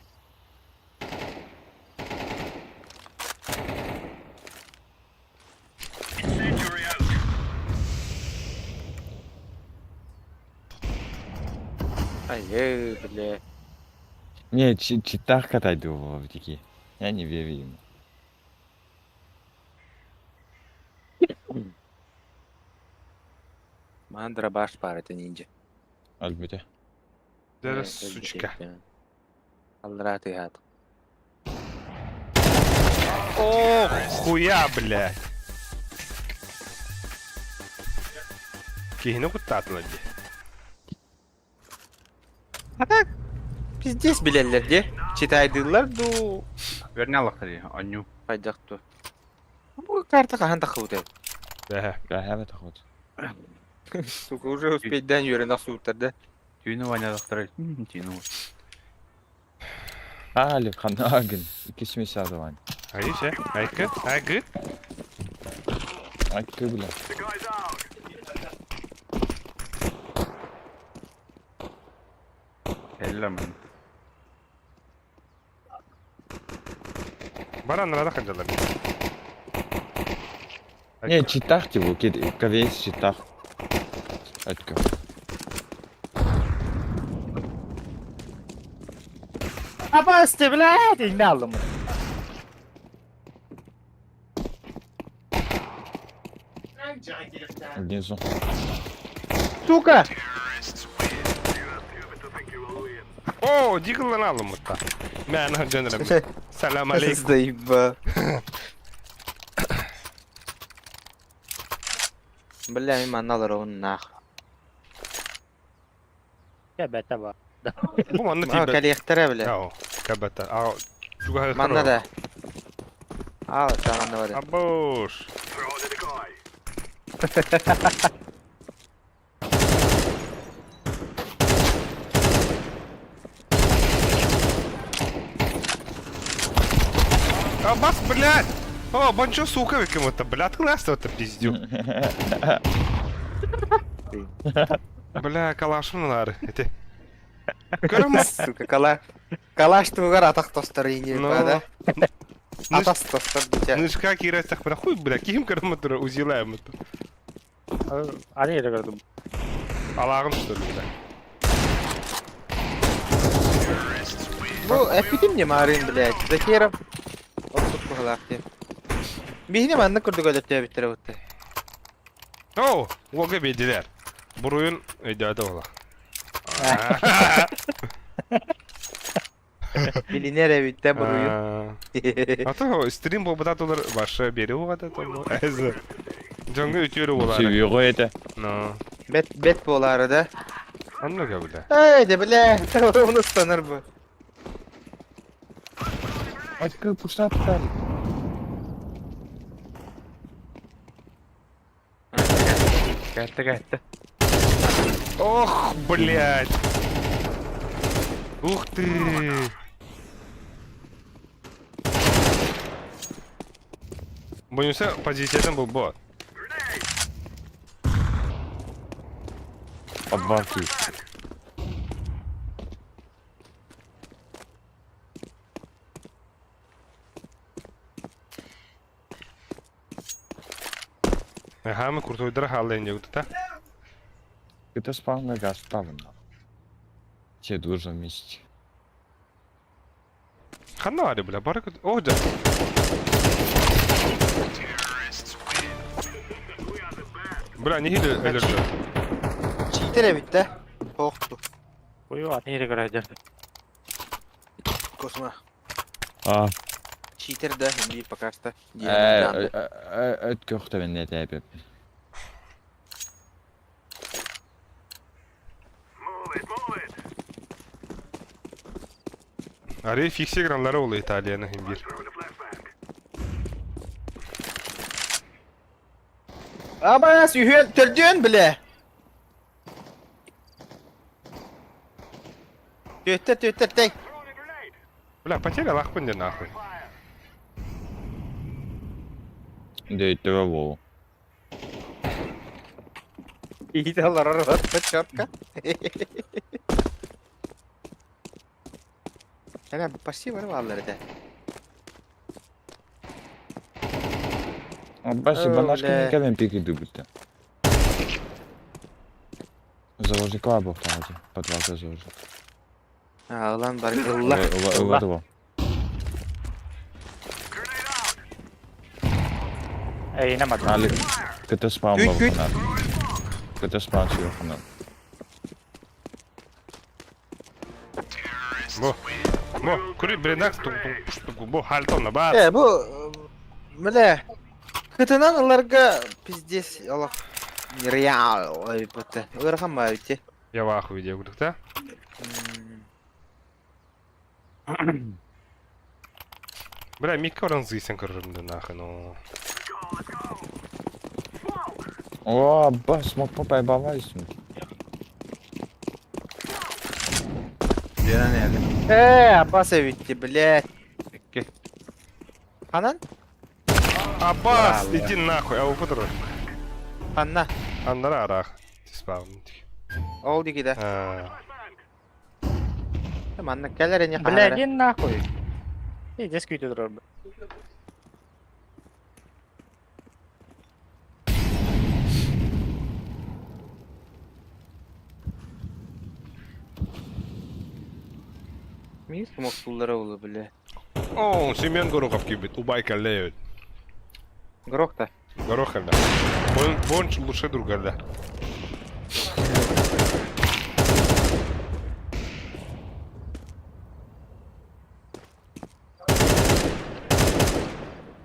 Ай, бля. Не, читах катайды в аптеке. Я не верю ему. Мандра баш пар, это ниндзя. Әлбетте. Дәрі сучка. Аллара ты гад. О, хуя, блядь. Кихни куттатыла ди. Пиздец, билерлерде. Читайдылар ду. Верне аллахтари, аню. Пайдакту. Bu kartı kahan takıldı. Дәһә. Рахмет охот. Сука, уже успеть yöre nasıl utardı. Түйіні ваня аллахтари. Түйіні. Али, канагын. 280 вань. Айше, айкы, айгы. Айкы бля. Эллемен. Баран рада ханжалар. Не, читах типа, кавейс читах. Айтка. А, бас ты, блядь, не aldım. Внизу. Сука! О, дигылдан алым мутта. Мен ханжаларым. Салам алейкум. Заеба. Бля, мимо аналар он нах. Ya bete bak. Bu manna Aa, tibe. kalektere bile. Яо, кабата. А, шуга Manna da. Al, tamam da var. ya. Абош. А, бас, блядь! О, банчо сука кому-то, блядь, классно это пиздю. Бля, калашынлар. Эти. Көрөм. Сука, калаш тугар атак тостары ине Ну. бада. Ныш- Атас тостар дича. Нышка кирәсәк бер хуй, бля, ким көрөм это узилаем это. Hani yere gördüm. Алагым что ли, бля. Bu epidim ne marin блядь. Захеров. Отсут похлахте. Бихне манна курдук ödöptü bittire buttu. О, лога бедилер. Буруйун өйдәде ола. Bilinere bitti buruyu. Ата стрим болбуда долар башы бери угада там. Әзі. Жаңга өтөрү болар. Seviyor o ete. No. Bet boları da. Анны га бля. Haydi bile. Onu sanır bu. Очка пуштаттар. Кәтті. Ох, блядь. Ух ты. Bunisi pozisiyadan bu bot. Обвалки. Hamma kurtoydira hallayınca ta. Это спавна газ спавна. Все дуже вместе. Qanday bula? Bora o'da. Bula ne hidi öldürdü? Çiğtere bitti. Soğuktu. Uyu at neyre göre Kosma. А, Çiğtere de hindi pakasta. öt köfte ben ne deyip. Araya fix ekranları oluyor İtalya'nın hem bir. Ama sühün tördün bile. Tötter tek. Bula потеря лахпын де нахуй. Deyip de bu. İyi de Allah razı çarpka. Ana pasti var vallahi de. Аббаси банашка бля. не кадем пики дубите. Заложи клабу в таде. Подвалка заложи. Ulan bari Allah. Уладово. inanmadım. Али, къде спам Кюй, в кюй. канал? Къде спам си в канал? Bu kuri birenak tung bu haltonla bak. Bu bile. Kıtınan ıllarga pizdes Allah. Real ay bitti. O rakam var bitti. Ya vah video kurduk da. Bля, Микка оранзыйсен көрөрүмдө нахуй ну. О, Аббас, смог попайбавайсың. Denen nerede? Abbas bitti блядь. Anan? Аббас, иди нахуй, а упадру. Anna. Аннара арах. Спавн. Oldu ki de. Tamam anna gelir en yakın. Бля, иди нахуй. Иди сквиту дробь. Mis moksulları oldu bile. О, Семен Горохов кибит, убай калеют. Grok da. Горохов да. Бонч лучший друг да.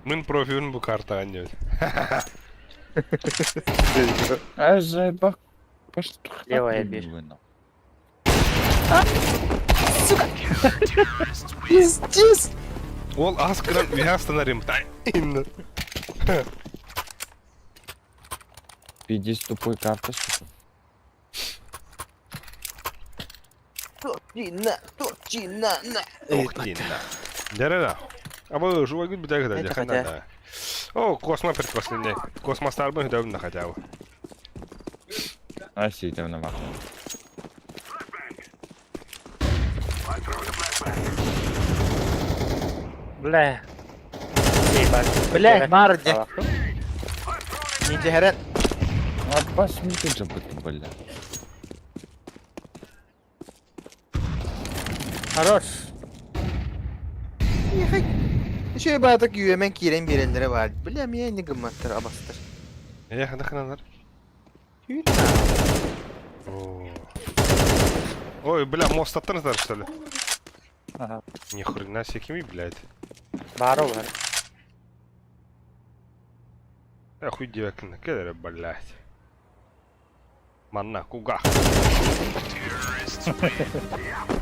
Мын профилін бұл карта аннет. Заебак. Пошто. Левая бишь. Пиздец. Ол аз кран виха станарим. Именно. Иди с тупой карты, сука. Точина. Ух ты, да. Да-да-да. А вы живой бы так Это да. хотя. О, космо предпоследний. Космостар бы давно хотя бы. А сидим на максимум. Бля. Блядь, марди. Ninja Heren. Аббас, не тут же быть, бля. Хорош. Şöyle bardak yüyemen kiren bir ellere var. Bilmem ya ne gımmattır abastır. Я хадахнанар. Tüy. Ой, бля, мост оттаныздар, что ли? Ага. Ни хрена себе, кеми, блядь. Бару var. Охуй девакна, кедер, блядь. Манна, куга.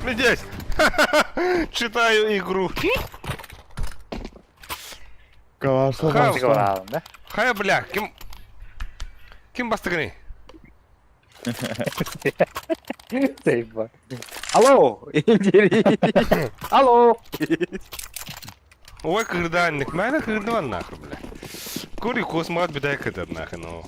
Здесь. Читаю игру. Калашла Хау. Sıkı varalım da. Хая, бля, Kim bastı gene? Zeyba. Alo. Alo. Ой, кырданник, мәні кырдыван нахыр, бля. Кури космат бидай кыдыр нахыр, ну.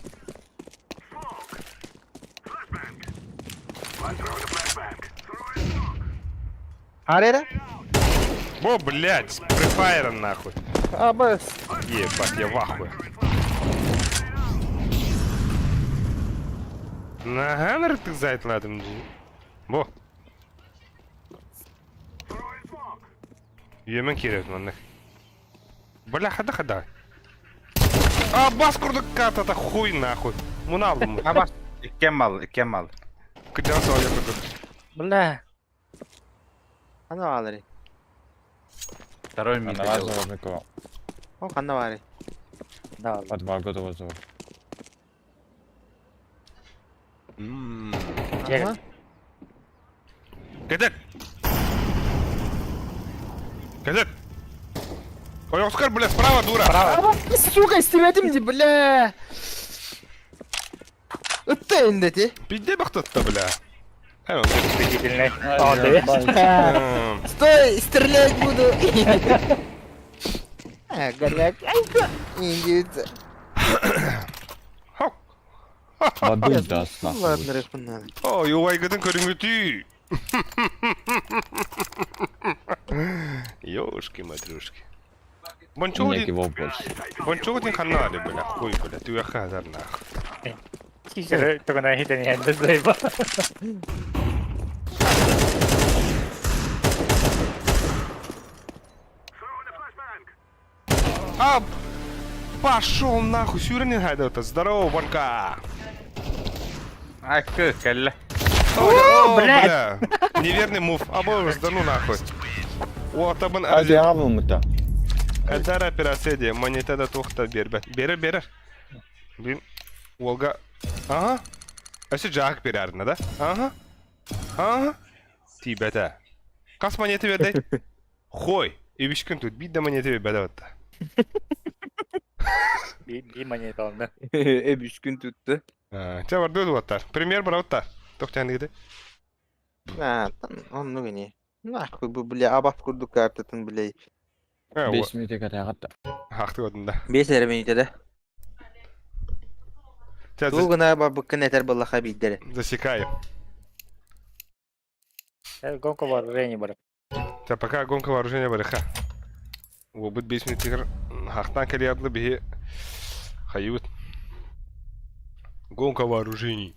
Арера? О, блядь, префайром нахуй. Abi. Ебать, я в ахуе. Наган ты зайт ладым. Бо. Yemen керек мындай. Бля, хада. А, бас курдук катата хуй нахуй. Муна алдым. Ama iki mal. Кыдан сауя курдук. Bля. Кана валари. Второй мид. Анавазова Мико. О, кана вари. Да ладно. По 2 года возу. Gel. Кедет! Ой, Оскар, бля, справа, дура! Bravo. Сука, istemedim de bля. Ötte endeti. Пизде бахтатта, бля. Хай Dinle. Aldı. Стой, стрелять буду. Голяк. Индица. Хоп! Воду даст Ладно, нахуй. рахман. О, ювайгадан көрүнгөтү. Ёшки-матрюшки. Неки вопрос. Бончогодин ханали, бля, хуй, бля, ты уяха нах. Teacher только на хитане хэндэс зейба. А, пошел нахуй, сюренин хайдата. Здорово, Ванка. Ay kelle. О, блядь. бля. Неверный мув. Або, да ну нахуй. О, табын Hadi abi mıta. Эдара операция монетада тоқта берер. Блин, Волга. Ага. Әсі жағық берерін, да? Ага. Тибета. Қас монеті берді? Хой. Ебішкін тут, бейді монеті берді бәді. Bir maniyet aldı. Ebüşkün tuttu. Çа бар дөді баттар. Пример бар оттар. Тоқтан деді. Ha, onu beni. Nahkuy bu bля, abaf kurduk kartatın bля. 5 minute kadar hatta. Хақты одында. 5 minutede. Çа Тугына бар быккын этер балаха биддери. засекаем. Гонка var, Рени var. Çа пока гонка вооружения барыха. О, бұд 5 минут тегір. Хақтан кәлі адлы бейі. Хают. Гонка вооружений.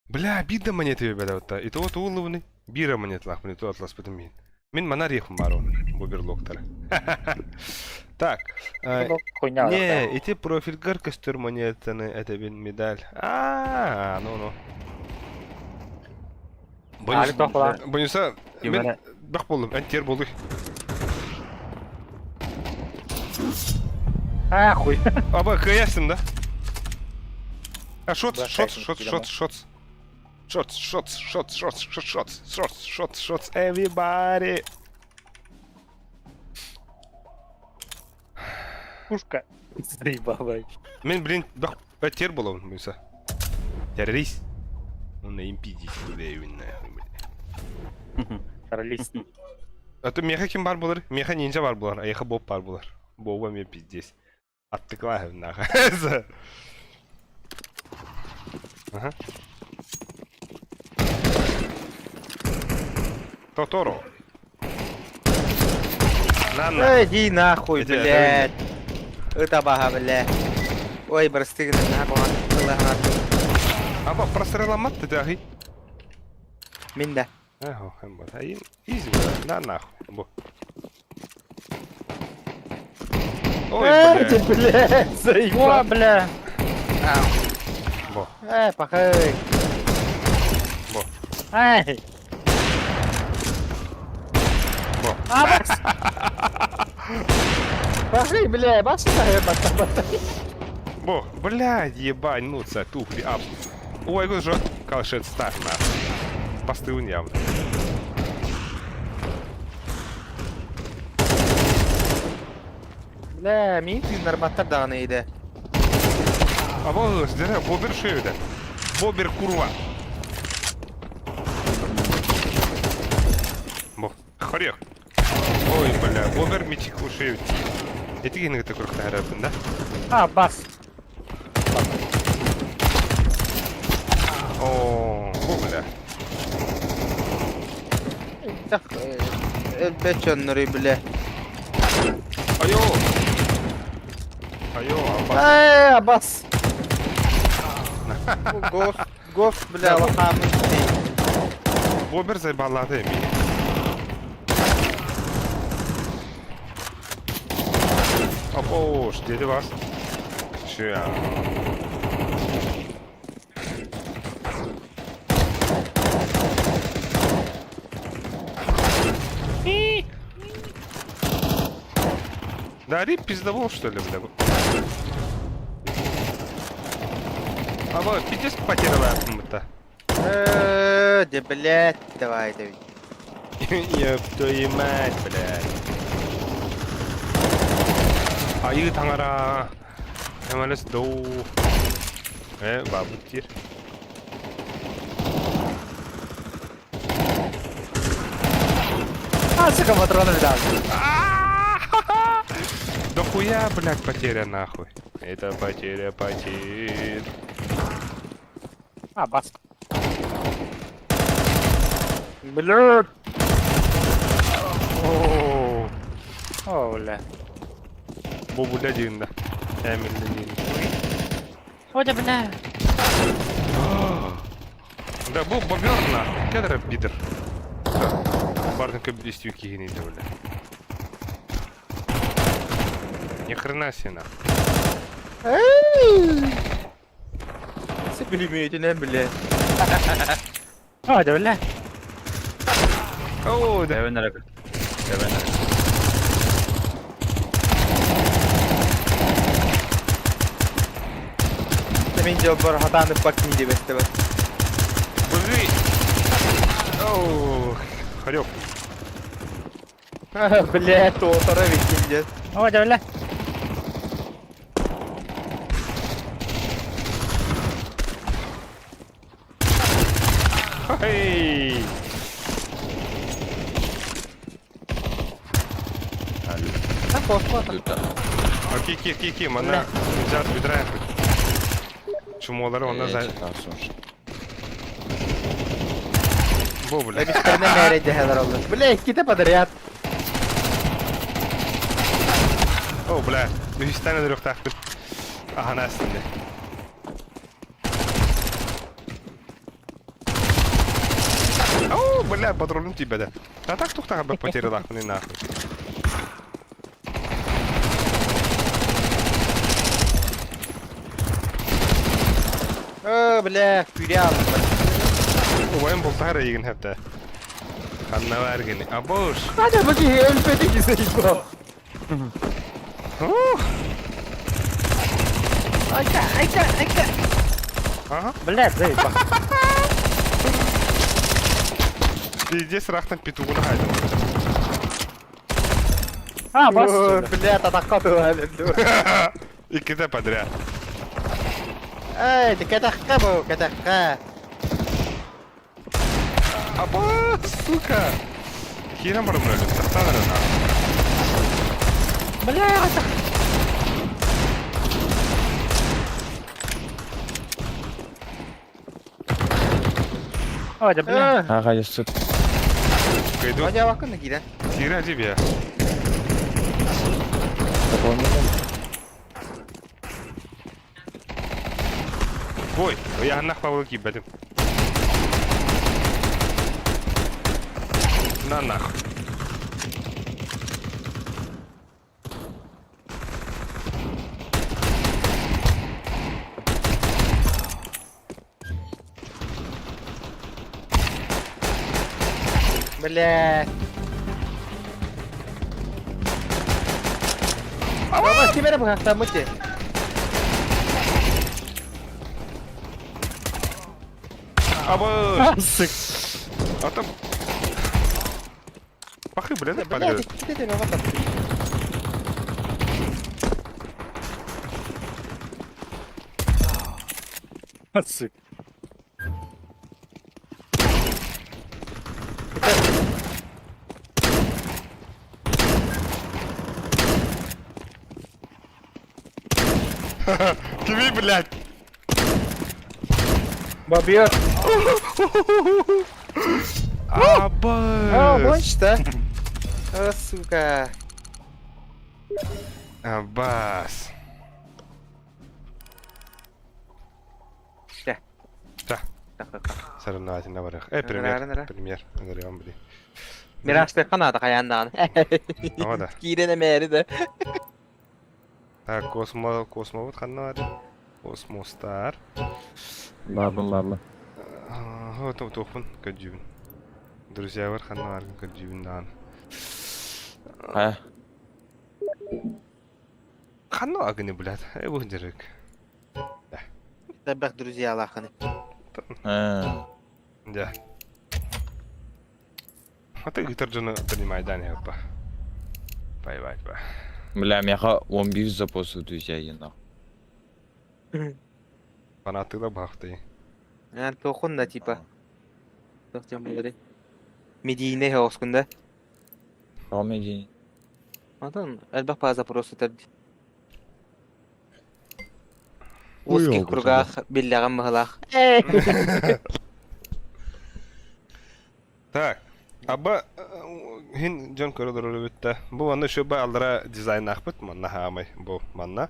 Бля, бидда монеты бәді отта. И то улывыны. Бира монет лах, мне то атлас бітім мен. Мен мана рехім бар оны. Боберлоктары. Так. Хуйня. Не, эти профиль костюр монетаны, это бен медаль. Ну. Али тоқла. Бонуса, мен Юмана. бақ болдым, әнтер болды. А, хуй. Аба, каясың да? Шотс, everybody. Пушка. Заебалай. Мен, блин, бақ әнтер болуын, бонуса. Террорист. Оны импидить, бейвін, Террорист. А то меха ким бар болар? Меха нинджа бар болар, аяха боб бар болар. Боба мен пиздец. Аттыклахы наха. Ага. Тоторо. На. Иди нахуй, Иди, блядь. Это баха, блядь. Ой, прости, нахуй. Аба простреламат ты дахи. Минда. Эхо, хэмбот. Айн, изи, блядь. На нахуй. Бо. Ой, блядь. блядь, заебал. О, бля. Бо. Пахай. Бо. Ай. Бо. Пошли, бля, баши заебать. Бо, блядь, ебануться, туфли, ап. Ой, гужо, калшет ставь на. Посты он явно. Бля, мен тыйнарматтар даганы иде. Абош, дере, бобер шеюде. Бобер курва. Бо, хорек. Ой, бля, бобер мичик ушеют. Эти генеги такой харапын, да? А, бас. О, бля. Так, элбет чонноры, бля. Айо! Айо, абас. Абас. Гост, бля, лохамын. Бобер заебалады эми. Абош, деди вас. Ща. Да, Рип пиздовол, что ли, бля? А вот, пиздец потеряла мы-то. Да, блядь, давай. Ёб твою мать, блядь. 아, 이거 당하라. MLS 노. 에, 마부tir. А, сука, патроны взял. Да хуя, блядь, потеря нахуй. Это потеря потерь. А, бас. Блядь. О, О, бля. бобу дядин, да. Эмиль дядин. О, да, бля. Да, бұл бобер нахуй. Кедір бидір. Бардың көп действию кигені де, бля. Ни хрена себе нахуй. С пулеметом, бля. О, да, бля. О, да. Sevenler. Sevenler. Мен жоббар хатаны пакни деп естебе. Бузы. Оу, хорек. Бля, тотора викинде. О, да, бля. Эй! Так, посмотр. Ки, мана взят бедра. Чумолары онна за... Бу, бля. Биштерне мере дехелер oldu. Бля, ikide подряд. О, бля. 100 tane de yok taktım. Aha, nästinle. О, бля, патрулем тебе, да. А так тухтага бы потерял нахуй, нахуй. Бля, курял. Uvayan bultara yiyin hatta. Kanna vergini. Aboş. Hadi bakayım, ölmedi güzel bu. Ayka. Ага. Блядь, заебал. Пиздец, рахтан петугуна хайдым. А, бас. Бля, татака böyle. İki de подряд. Ey, kataka bu, kataka. Abo, сука. Херам барым öyle. Сақтан ана. Бля, это... О, да, бля. Ага, я сыт. Кайду. Hadi bakın giden. Тигра тебе. Ой, я нах павлоки бәдім. На нах. Бля. Baba kime ne bıraktın mıtı? Або. Сык. А там... Пахы, бля, да, Бля, подряд. ты киде de baba. Sık. Kimi, блядь? Бабьёр. О, Абас! işte. О, сука. Абас! Gel. Да, Kalk, kalk, kalk. соревновательно барах. Нара, Премьер, нара. премьер. Дарıyorum bile. Miraç da kanadı kayandağını. Ama da. Girene meri de. Так, космовод ханнаады. Космостар. Барлы. Вот тохпун каджибин. Друзья бар ханнаады каджибин дан. Ха. Ханно агыны, блядь. Bu дирек. Tabii друзья Allah'ını. Ха. Да. А ты гитарджаны принимай, да, не па. Поебать, па. Бля, мяха 11 запосу друзья ена. Фанаты да бахты. Yani tokun da tipa. Tokacağım bunları. Medine hoskunda. Комеди. Anladın mı? Elbak bazı prosu tabi. Ой, Узких yok, кругах билляган мыхлах. Так. Аба хин жон көрөдөр өтті. Бұл аны шөбі алдыра дизайн ақпыт, манна хамай бұл манна.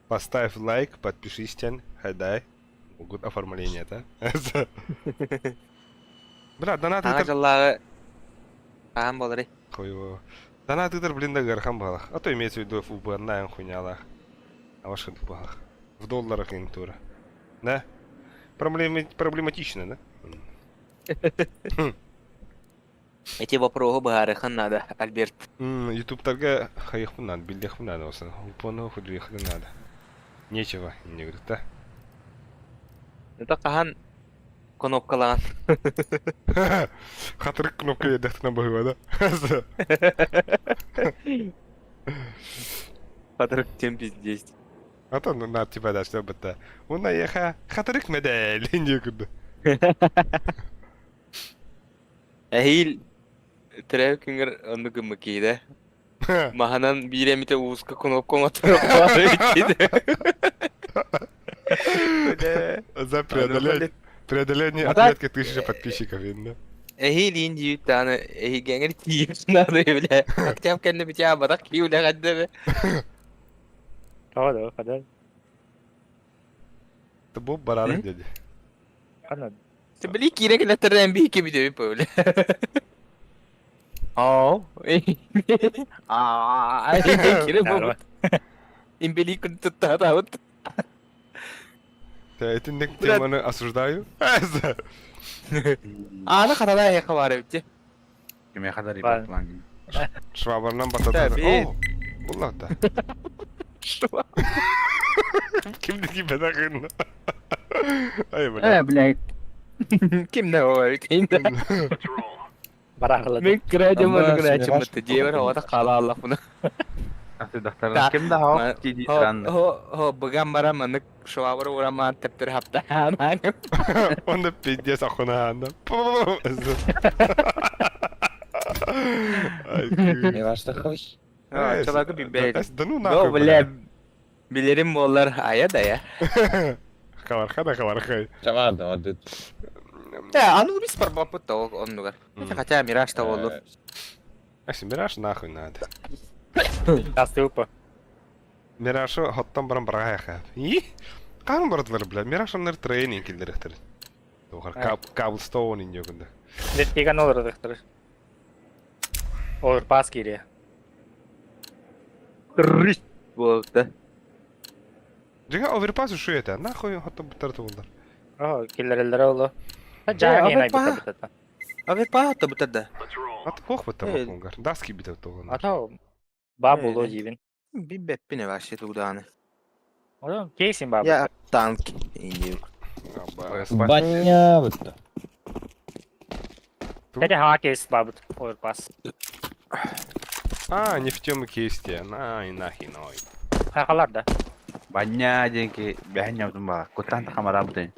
Поставь лайк, подпишись тен, хайдай. Угуд оформление, да? Бля, донат Аңа ытыр жыллағы ағам болары. қойу. Донат ытыр блинда гархан балах. А то имеется в виду ФУБ на хуйнялах. А ваш это балах. В долларах ин тура. Да? Проблематично, да? Эти вопросы баарыхан надо, Альберт. Ютубтарга хайыхпын надо, билдехпын надо осы. Упону худрихпын надо. Нечего, не говорит, да? Это кахан кнопкалаған. Хатырык кнопка едахтына бахыва, да? Патрик тем пиздец. А то на тебя да, что бы то. Уна еха, хатырык медель, не куда. Әйіл тірәу күнгір онды күмі кейді. Маханан биремите узка кнопкаға тұрып бары кейді. За преодоление А так- отметки 1000 подписчиков, видно. Әйіл енді юттаны, әйіл гәңір тиіп сынады өйлі. Актям кәнді біте абадақ кейулі қадды бі. Hadi kadar. Это был барарык дядя. Anladım. Білі кейіне кілеттерден бей кебі дөйіп өйлі. Ау. Ааа. Кері бұл. Имбели күн тұтты атауыт. Это не Брат. тему осуждаю. Аны қатада аяққа бары өтте. Kime kadar iyi Var. bak lan. Швабарнан батады. Tabii. О, булар да. Kimdeki bedakın? Ay bля. Блядь. Кімді ол өйтейінді. Барахлы. Мен кірадем оны Абба, кірадем сен мұтты. Дейбір ауада қала аллақ бұны. Asıl Da. doktorlar kimde ha? Ciddi sırandı. Бұған бара мұны шуабыр ұраман тәптір хапта. Аманым. Он да пиздец охуенно. Не ваш такой. Чалағы бибейді. Да ну Го, нахуй, бля, білерім болар ая да я. Каварха да каварха. Ладно, вот это. Аны біз бар бапыт та онлығар. Хотя мираж та olur. Аси, Мираж нахуй надо. Наступа. Мираж хоттан баран барага яха. И? Канун бардылар, бля. Мираж онлар тренинг келдіректір. Тоғар каблстоун иньёгында. Деткиga ne olur dıktır. Olur pas giriyor. Болды. Жига оверпас ушу это. Нахуй хоттан бұттарды олар. О, killer elleri oldu. Ha can yine Avrupa. gitti bir tane. Abi pahatta bu tadı. Ат хох бұттар Evet. олар. Даски бітіп тоғын. Ata bab Öyle. oldu jibin. Bir beppine başladı bu dağını. Oğlum kesin bab. Ya tank indi. Баня вот это. Hadi ha kes bab. Olur pas. А, нефтемы кейсте. Най, нахи, ной. Kakalar da. Banyak aja ki biasanya tuh mbak. Kutan tak kamar rambut ini.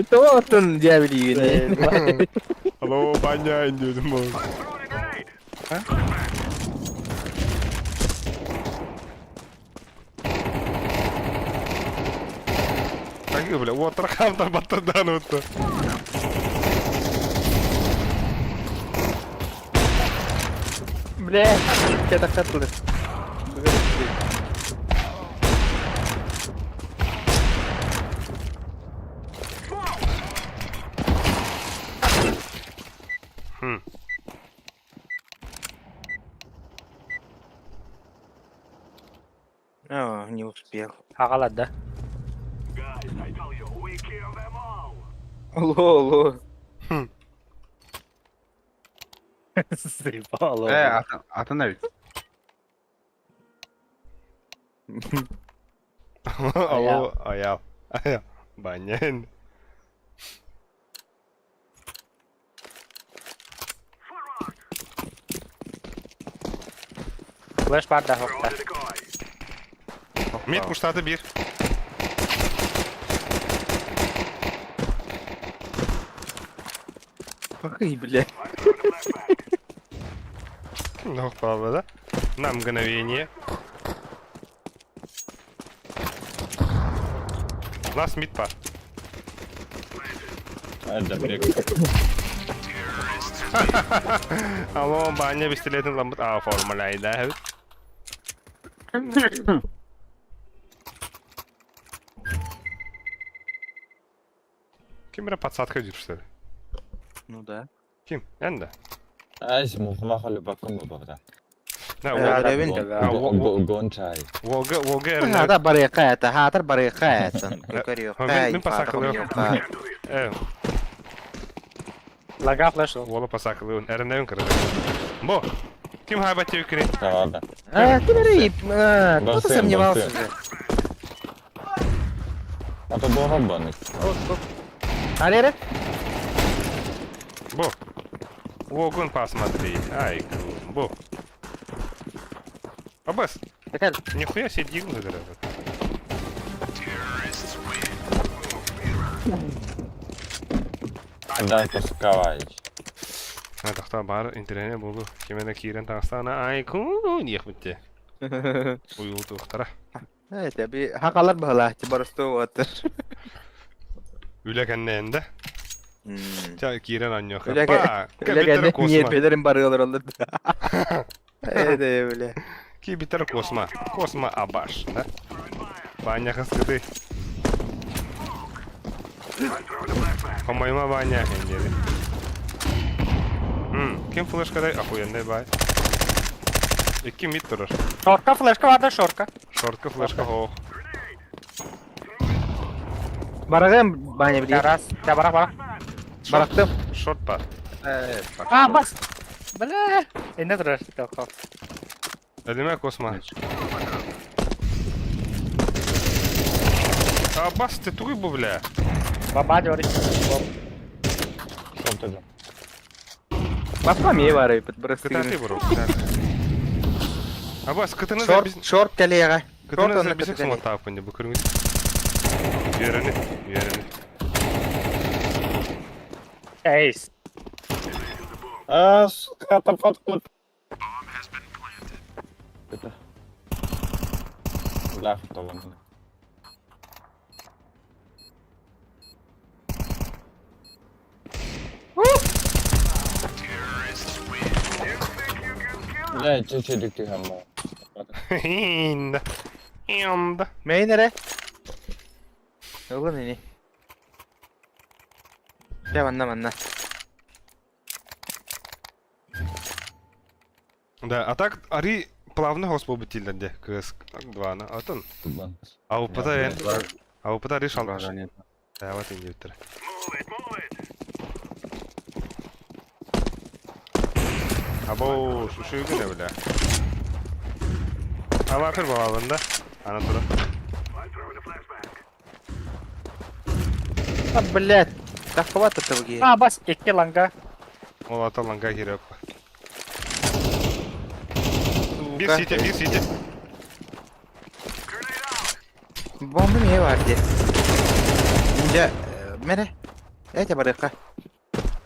Тоотун диабилигини. Halo banyak diyordum oğlum. Такие, бля, вот трахам там батаданут-то. Бля, я так оттуда. Хм. О, не успел. Ағалады да. Алло. Сыпало. Atın ne? Алло, аял. Аял. Банян. Flash var da hokta. Mid kuşladı bir. Ай, бля. Ну, правда, да? На мгновение. У нас мид пар. Это брек. Алло, баня пистолетин ламбыт. А, формуляй, да, evet. Kim bire подсадка идет, что ли? Ну да. Kim? Ben de. Ай, мухма хали bakın mı baba? Ne, Ревен. Гончай. Volga هذا بريقات هذا بريقات. Min pasaklı. Evet. Лага флеш ол. Vola pasaklı. Erinlerin kırdı. Bu. Kim haybet yükünü? Tamam. Ты говори, кто-то Бассейн, сомневался бассейн. же. А то бомбаник. Арере? Bu. Vogun посмотри. Ай, bu. Абас, Такая. нихуя себе дигл загорает. Дай пасковач. Это кто бар интернет булу. Кимene кирен тастана ай ку них битте. Uyudu tuhtara. Tapi hakalar bahalah cibaros tuh water. Ülekennende. Ta kiren anyo. Öyle geldi niye Kosma. pederim barıyorlar olur. Evet öyle. Ki biter kosma. Kosma abaş. Da. Banyak kıskıdı. По-моему, Ваня hendeli. Kim flashkaday? Охуенный бай. İki mid durur. Шорка, флешка var da шорка. Shortka flashka hoğ. Baragam banyak Ya beli. раз. Ya barak. Baraktım. Short par. Ah bas. Bля. Ne durar? Yok. Elime kosma. Abbas ты туй bu bля. Baba diyor. Что ты? Bakma mı var ayıp burası. Kıtı bro. Abbas kıtını da Short biz... short kaleye. Kıtını da bizim suma tapınca bu kırmızı. Yerine. Ace. А, катапот. Это. Лах, то вон. Бля, чуть-чуть дикти хамма. Hinda. Hinda. Main nere? Oğlum ini. Ya manna. Да, а так Ари плавно госпобитилденде. Кыз 2-ны атын. Тубан. Авпада ен. Авпада Ари шалмаш. Нет. Да, вот и не битер. Abo şu ne bile. Ama kır bağlamında. Ana tura. А, блядь. Да хватит этого гея. Ah bas. İki langa. Ол ата ланга керек. Bir site. Bomba niye var diye. İnce mere. Evet baraka.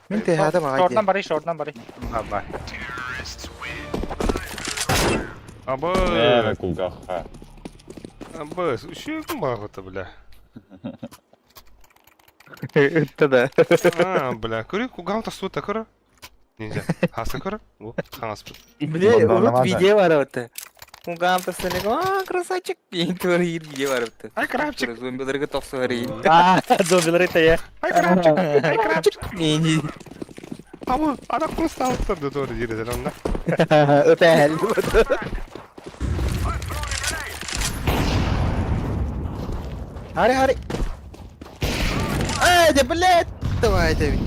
Min tehada mı Short'dan bari, short'dan bari. Ha bak. Aba. Не, кулгаха. Aba. Üşüyor mu bağıtı bile? Ытта да. Бля. Көрі, кугаута суыта көрі. Нельзя. Хаса көрі? О, хаңас бір. Бля, Бомбалама вот да. видео var orada. Кугамта сенег, красавчик. Пин тоже видео var orada. Ай, крапчик. Зомбилерге токсы var iyi. Zombiler ite ya. Ай, крапчик. Ай, крапчик. Не, Ama ana kusta alttırdı doğru yerden onda. ötel. Hari. Hadi блядь. Давай, Давид.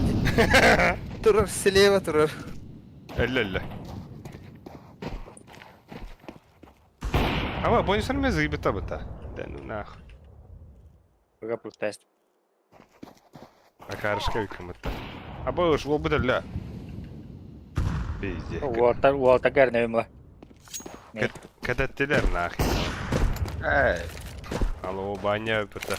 Турur, слева турur. Elle. Ama bonusunu mı zıybı tabi ta? Den nah. Пока плюс тест. А карышка викамыта. Aba ış o bu da la. Bizde. Уолта герневим ла. Kadettiler nah. Эй. Alo banya öpürdü.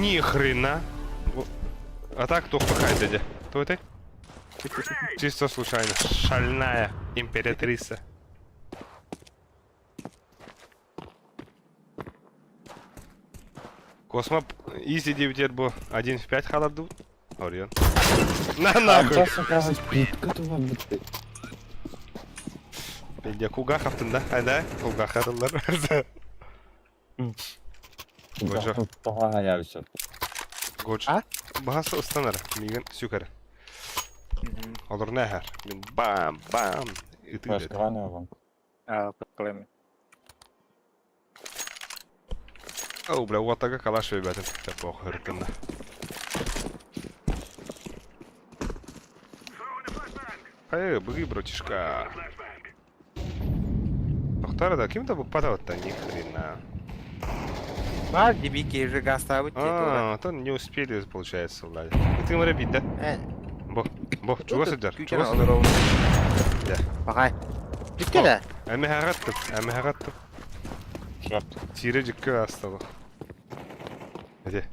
Ни хрена. А так кто пахает, дядя? Кто это? Чисто случайно. Шальная императрица. Космо изи 9 бу 1 в 5 халаду. Орион. На нахуй. Бенде куга хаптында. Айда, куга хатылар. Тоха я все. Гоч. А? Bahası ıstanır. Migen süker. Olur ne her. Min bam bam. Ütüyle. Başka ne var? Клеми. Au, bля, uottaga kalash või pead, et pohh hõrkõnna. Bëgi, bratишка. Tohtara, kim ta попадал-то, ни хрена. Var дебики уже гаставы. То не успели, получается, Влади. И ты ему рабить, да? Бо, чего сидер? Күчен алыр ол. Да. Багай. Битті да? Әме хағаттып. Тире жікке асталы. Әде.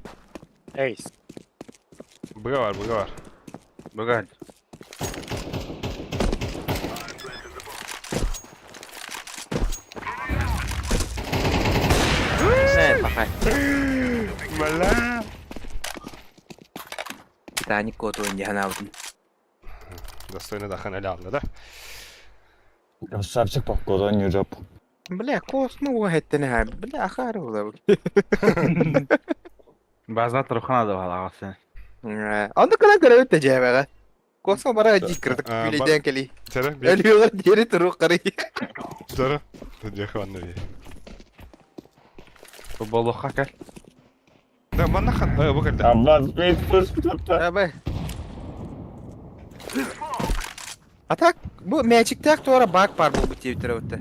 Эйс. Бұға бар. Богань. Не, багай. Бля. Титаник код ойынды ханаудын. Достойно да ханалялды, да? Красавчик походу не жоп. Бля, космо уахеттен ха. Бля, ахары ола. Базна тұрған ады бала ағасы. Анда кана көрі өтті жәбәға. Космо бара жик кірдік күйледен кели. Сәрі, бе? Өліғыр дері тұру қыры. Сәрі. Түнде хванны бе. Футболлыққа кәл. Да, манна хан. Бұл кәлді. Аббас бейт fırsatı. Абай. Атак, bu magic sonra bug var bu Twitter'a ötті.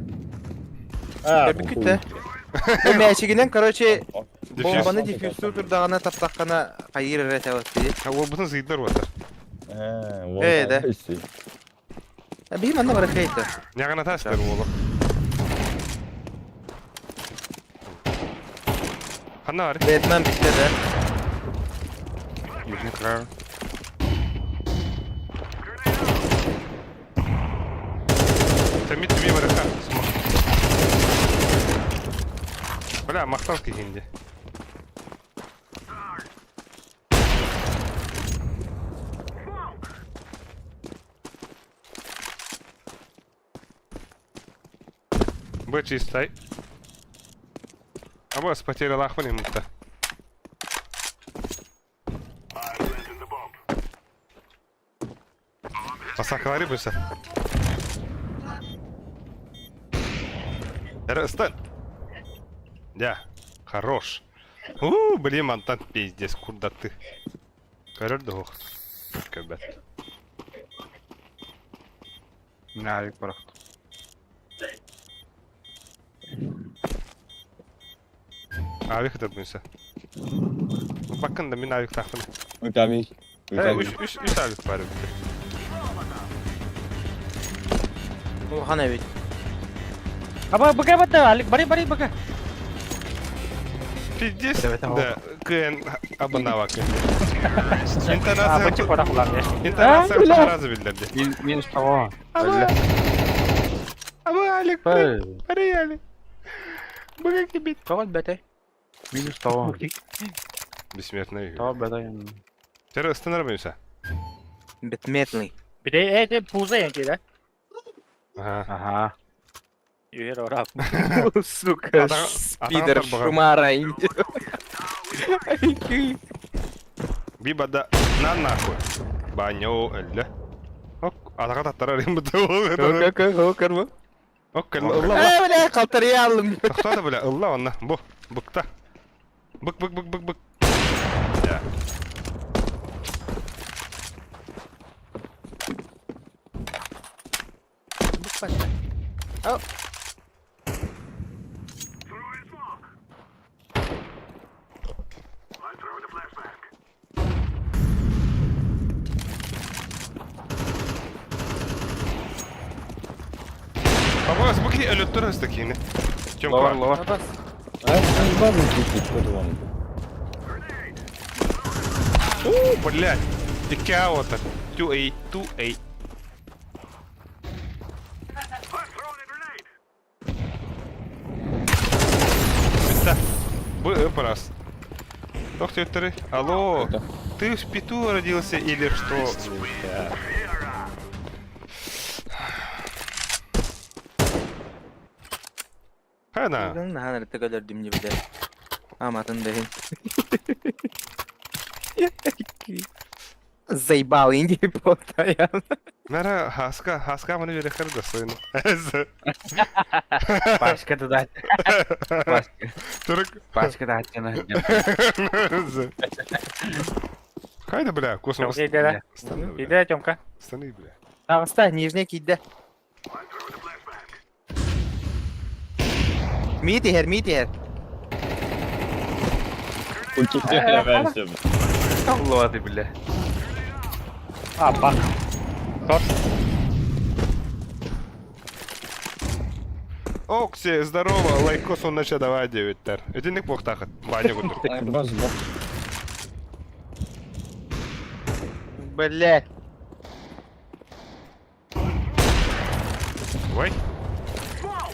Bir kütte. Bu magic'inden короче bombanı diffuser dağına taptaqana qayır rete ötті. Ол бұтын зыйдар батыр. Да. Bir manda var kayıtı. Не ғана тәстер олы. Қанна бар? Batman bitti de. Южный край. Сәмет түбе бар еқа. Бля, мақтан кегенде. Б чистай. А бос потерял ахвани мута. Посакалари быса. Стан. Да, хорош. Блин, Антон, пиздец, куда ты? Көрөрдү ох. Көбөт. Мine alik bıraktım. Авик это быса. Bakın da min avik tahtım. Tabii. Üç alik var. Улхан evet. Aba baka bata, alik bari baka. Пиздец, Evet, tamam. да, КН абонавак. Aba Интонация, çık ona kullan ya. интонация в два раза bildirdi. Minus tawa. Ama, ama Alik, Hey. pare Alik. Bugün gibi. Kawal bete. Minus tawa. Бессмертный. Tawa beda yani. Terör ısınır mıysa? Betmetli. Bir de puza yanki da. Aha. Aha. Yürü oraya. Сука, Ата- спидер атаң бар баға. шумара инде. Бибада на нахуй. Банyo öldü. Ok, atağa tattara rimdi. Кырмы. Ok, kelme ılla. Бля, калтырый алдым. Toxta da böyle ılla onunla. Bu, bıkta. Bık. Ya. Baba, bakayım ölüttür hastakini. Чем Lower, ква? lower. Блядь. Iki аута. 2A. Bitti. Bu раз. Ох, тетя, алло. Ты в пету родился или что? Хана. Nah, nanti kadar dimnya beda. Amatan deh. Заебал инди постоянно. Мера хаска мені верехер досойно. Başka da Турк. başka da açana. Кайда, бля, космос. Çok iyi de. Станы, Bir бля. de çomka. Станы, бля. Ağızda, нижний кидde. Mid here. Allah hadi bile. Aa bak. Окси, здорово, лайкос он начал давать 9 тер. Единник бог тахат, баня гудур. Блять. Ой.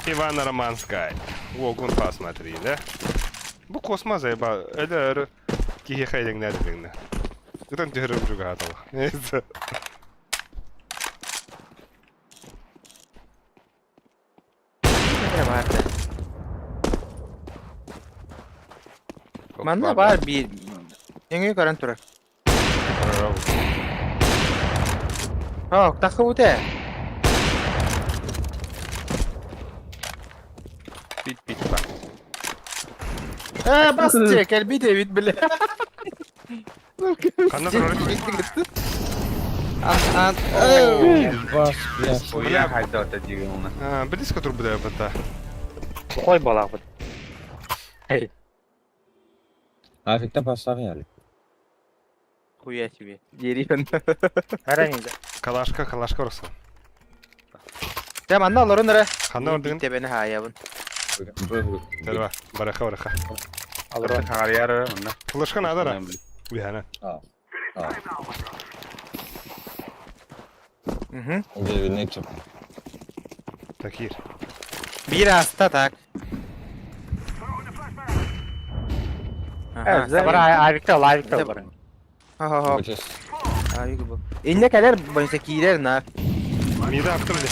Ивана Романская. Огун посмотри, да? Bu kosma zayba. Öyle ki hayden ne dedin? Giden diyorum juga hatalı. Neyse. Ne vardı? Mana var bir. Yang karan tura. Oh, takı bu da. Bit bak. Ha bas çeker bir David bile. Kanna sonra. Ah. O ya haydi orada diyor ona. Ha, близко трубы да бата. Koy balak bu. Afik'te paslar yani. Хуя себе. Деревен. Herhangi. Калашка орası. Tamam anla oraya. Kanna ordun. Bitti beni hayavın. Terva. Baraha. Alır Orada kar yarı ona. Kılışkan adara. Uyana. Hı. Ne çok. Takir. Bir hasta tak. Evet, sabara ayvikta var. Ha. Bakacağız. Ay bu. İnne kadar bansa kiler na. Mide attırdı.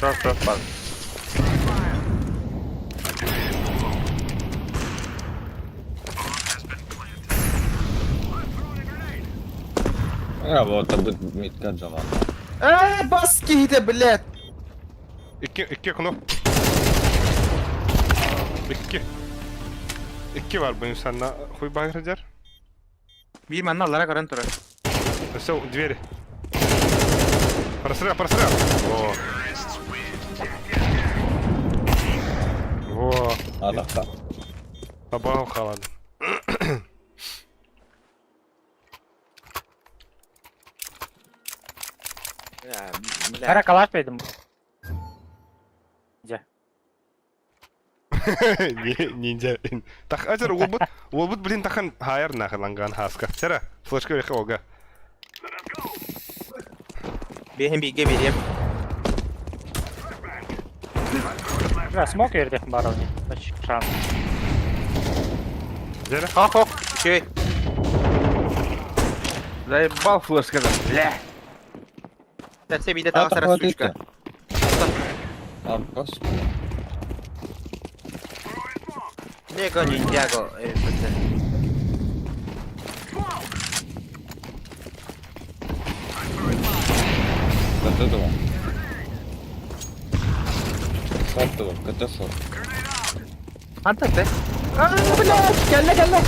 Çok bak. Ya bu orta bu midgard zaman. Bas ki de bilet. İki knop. İki var bu insanla. Хуй багрыжар. Bir manna Allah'a karan tura. Все, двери. Просрел. Во. Во. Adakta. Побал холод. Кара калаш пейдим. Ниндзя. Так, азер ол бут, блин, тахан хайр нахыланган хаска. Сера, флешка веха ога. Бейхен биге берем. Бля, смок ердек баровни. Шанс. Сера. Хох, чөй. Заебал флешка, бля. Тәсе биде тағы сара сучка. Аббас. Лего ниндзяго. Вот этого. Саттова, катафот. Антакты. Блядь, келді.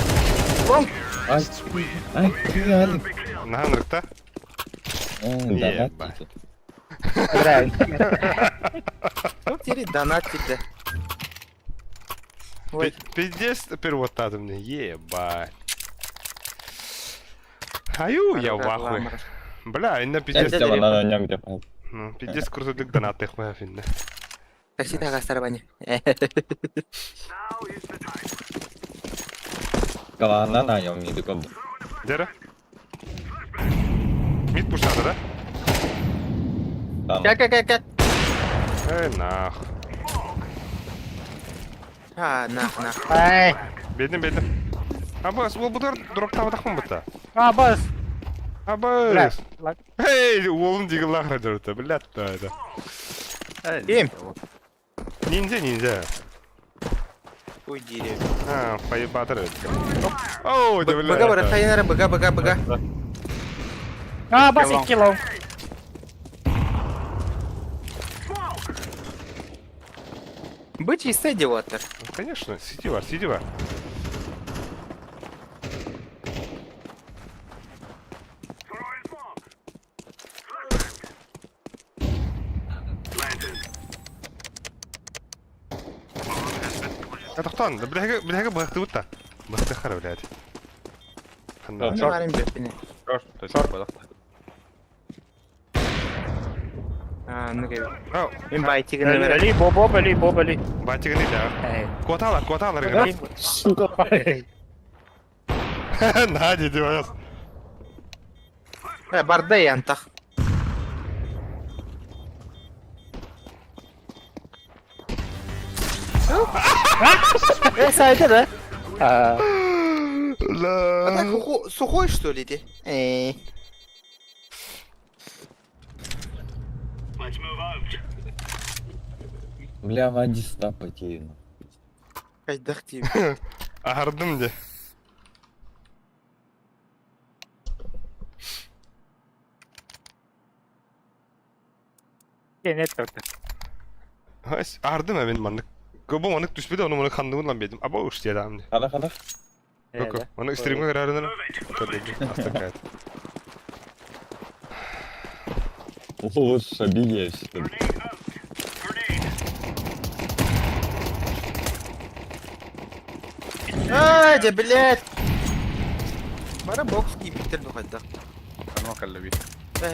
Ай, реально. Нахан рыкта. Да, Ебать. Вот теперь донат тебе. Ой, Пиздец, перевод надо мне. Ебать. Аю, я в ахуе. Бля, инна Я пиздец. сделал на нем где. Ну, пиздец крутых донатых моя финна. такси тага старабани. Калана на нем не доком. Сера. Мид пушата, да? Как. Нах. А, на. Ай. Бедным. Абас, ол бұдар дроптабы тақпын бұта. Бас. Бля. Абас. Эй, олым деген лахра жүрді, блядь, да. Кем? Ниндзя. Ой, дерево. А, поебатыр это. Оу, да, блядь. Быга бара, хайнара, быга. Бас 2 кило. Быть и стеди ватер. Конечно, сиди бар. Атақтан, біляға бұқты бұтта. Бұқты қара, блядь. Қанда. Не варим бепіне. Шорт. А, ну ка. Ау, Мен байтигіні берем. Бобали. батиганы да. Эй. Коталар гына. Сука. На, не девайс. Барда янтах. Сайты да? А Ла. так сухой, что ли, ты? Бля, води стапати. Кайдах тебе. Ағардым де. Нет только. Hayır, ardın ben manlık. Gobo manlık düşmedi onu kandığımdan bedim. Aba uç diye adam. Када. Yok. Onu stream'e göre ardın. Hasta kayıt. Лучше беги, что ли. Ай, да, блядь. Бара бокс gibi bitirdi hatta. Ama kallabi.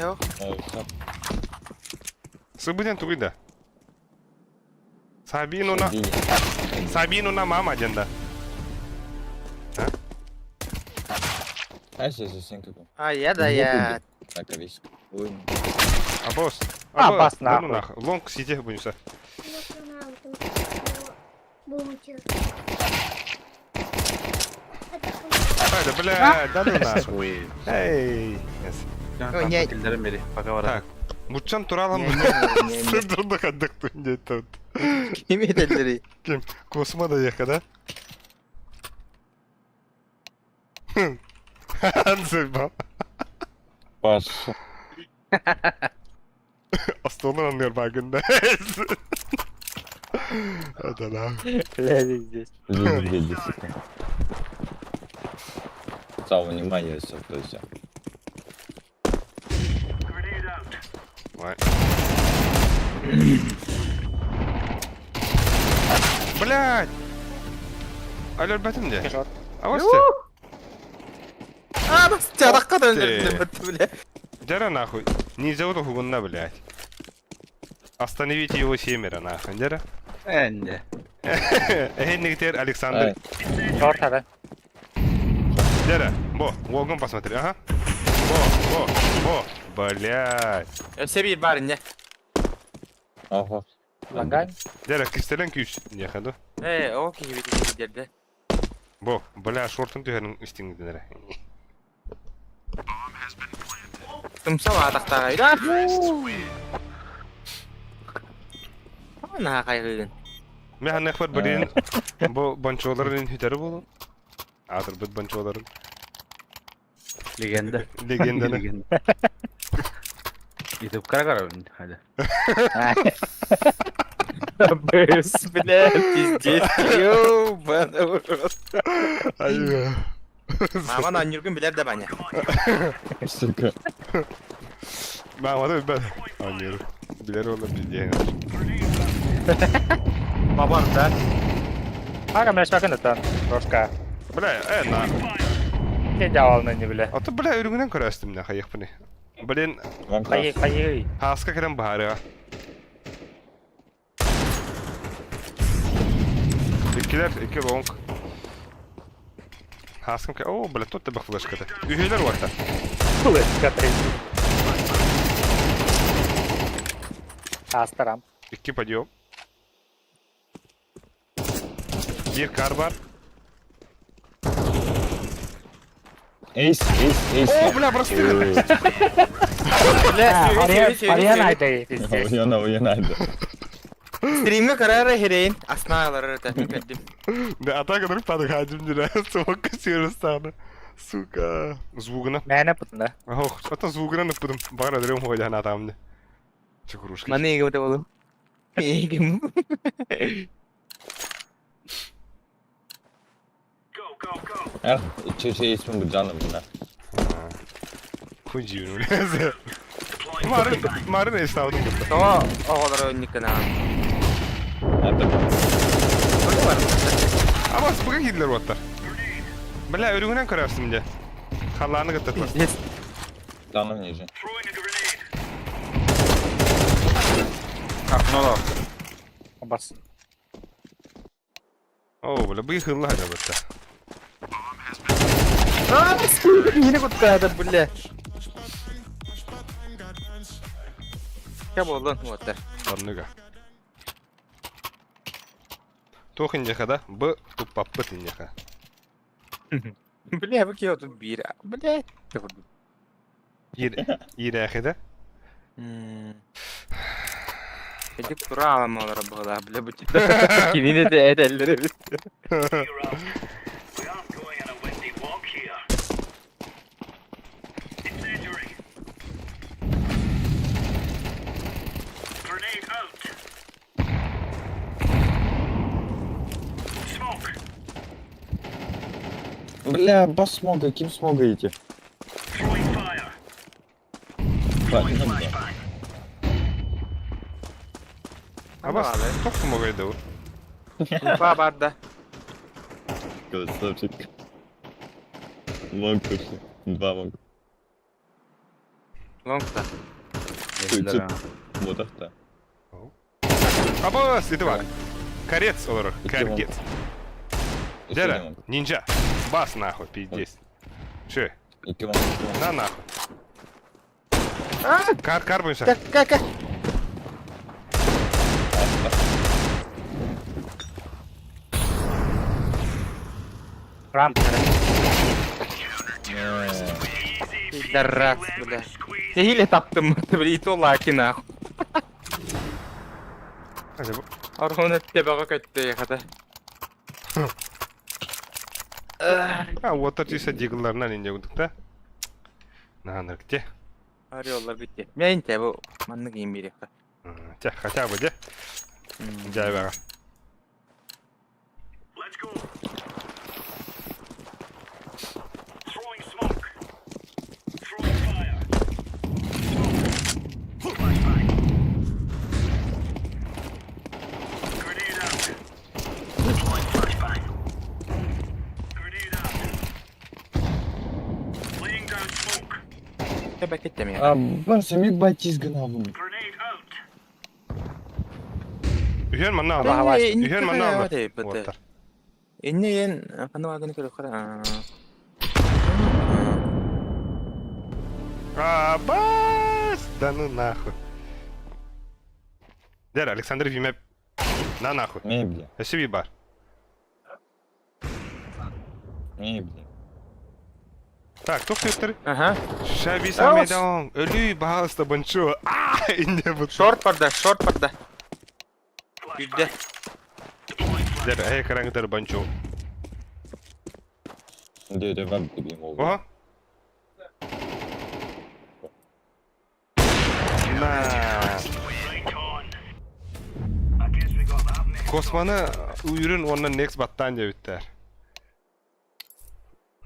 Yok. Sıbıdan tuğida. Sabino na mama agenda. А сейчас зачем как? А я да я. Так, весь. Ой. Абос. Абас Ну нахуй. нахуй. Лонг сиди bunюса. Haydi bля, да ну нахуй. Эй. Ой, не. Kilderim beri. Baka var. Так. Мучан туралам. Не. Сындырдық аддық түнде тут. Kim edeleri? Kim? Косма да ека, да? Анзыба. Паша. Aslanlar anlıyor bakında. Hadi lan. Блядь, здесь. Люди секунд. Сау, внимание, все, то есть. Vay. Блядь! Alo betim de. Авасты. А, бас тядаққа да Ты. öldürdüm bile. Жара нахуй. Не зовут хугунна, блядь. Остановите его семеро, нахуй, дера. Ende. Негтер Александр. Ortada. Дера, Волган посмотри, ага. Во, блядь. Öse bir var ne? Aha. Langan. Дера, кистелен күйс, не ходу. O ki gibi giderdi. Бля, шортын түйенің үстіңден. Tımsa var taktağıydı. Ana kaygın. Мен ханнах бар бірін, бұл банчоларын хүтері болу. Атыр бұд банчоларын. Legenda. Легенданы. Legenda. YouTube kara hadi. Böz. Bля, пиздец. Ёбаный в рот. Айо. Маман анюргün biler de bana. Сука. Ben ben. Anlıyorum. Biler onu bildiğin. Baban da. Aga ben şakın atan. Roşka. Бля, нахуй. Ne cevabını ne bile. Аты, бля, үрігінен көрәстім на қайық бұны. Блин, Kayı kayı. хаска керем бағары. İki long. Хаскам ке... О, бля, тут тебе флешкада. Үйгейлер вақта. Kılıç katayım. Astaram. İki подъем. Bir kar var. Ace. О, бля, прости. Ha, arayan ayda pizde. Уянайdı. Stream'e kararı hereyin. Asnaları tahmin ettim. Да, атакадан падок хадим дира. Соқ касиyoruz sana. Сука. Звугына. Mene putna. Ох, это звугына нападым. Бара дрем ходя на тамне. Чекрушка. Mana iyi gibi oğlum. İyi gibi. Ah, çocuğa ismi bu canım buna. Хуй Марын эстаудым. Tamam. O kadar önlük kana. Это Böyle var mı? Ama sıpıga gidiler ottlar. Бля, өрігінен көрәпсім де. Қаланы кіттетмес. Pizdes. canım ниже. Ne olur? Bas. О, бля, бұй хылы хада бітті. Yine kutladı bile. Ya bu lan muhatter. Барныга. Тохын дехада, бұ тұппаппы тіндеха. Bile bu ki otuz bir. Bile. Ире әхеді. Edik dura alama olur bu kadar bile bu. Kimine de edelleri bir. Бля, бас смога, ким смогаете? Абас, тоқты моғайды ол. Ufa barda. Красавчик. Лонг пошли. 2 лонг. Longta. Вот это. Абас, еді бар. Корец олар, каргет. Еще Дера, один лонг. нинджа. Бас нахуй, пиздец. Че? Iki лонг. На нахуй. Кар бойынша. Как? Ram. Darraks bile. Hile taptım böyle it ola ki nah. Hadi bu. Arhonu tebaka kötü ya kadar. Ha, water tüyse diggle'larından ince guduk da. Nahanır gitti. Arıyorlar bitti. Ben de bu manlık iyi biri. Тя, хотя бы, де? Дяй бара. Tebek ettim ya. А, бас, ами бать изгнал. Ühen manna Allah aldı. Allah. Ühen manna aldı. Bıdı. Ottar. Inni en kanı adını kırık kara. Абас! Да ну нахуй. Дер, Александр Вимеп. На нахуй. Мебли. Спасибо, бар. Мебли. Так, кто втыр? Aha. Шаби Аус. самедон. Ölü bağısta banço. İnne bu. Short parda. Yüzde. Der, ay karanlıklar banço. Dede var gibi oldu. Oha. Na. Kosmanı uyurun ondan next battan diye biter.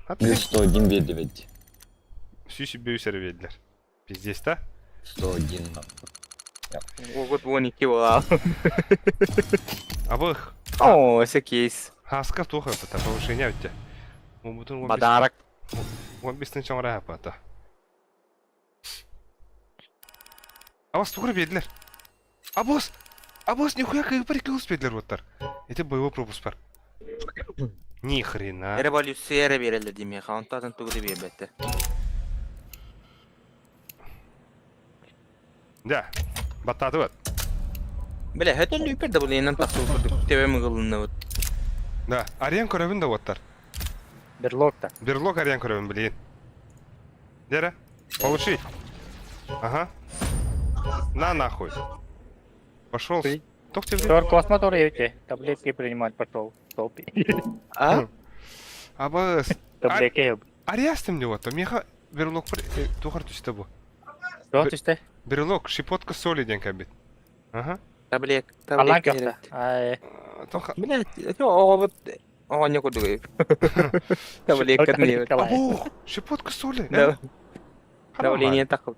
Hatta Плюс 101 беды ведь. süsü büyüseri verdiler. Pizdes de. 101 нам. Ogut 12 ola. Абы Oo, 8. хаска туха это повышение у тебя. Мы будем Badarак. 15 чон раа пата. Абас тугры бердилер. Абас нихуя как прикол бердилер оттар. Это боевой пропуск бар. Ни хрена. Revolüsiyere verildi diyeyim ya. Kantadın tuğdu bir bette. Да. Бататы вот. Bile hadi lüper de bu leğenden taksı okurduk. Teve mi kılındı bu? Да. Ариан көрөбүн да оттар. Берлокта. Берлок ариан көрөбүн билейин. Дера. Получить. Ага. На нахуй. Пошел. Ты? Тох тебе. Тор космо тор евте. Таблетки принимать пошел. Топи. A? Абас. Таблетки еб. Ариастым не вот. Меха берлок тухар түсті bu. Что ты сте? Берлок щепотка соли ден кабит. Ага. Tablet. Алан Tablet. köfte. Ay. Тоха. Bile o bu. O ne kodu gibi. Tablet katmıyor. Абу. Щепотка соли. Da. Харам Давление takıl.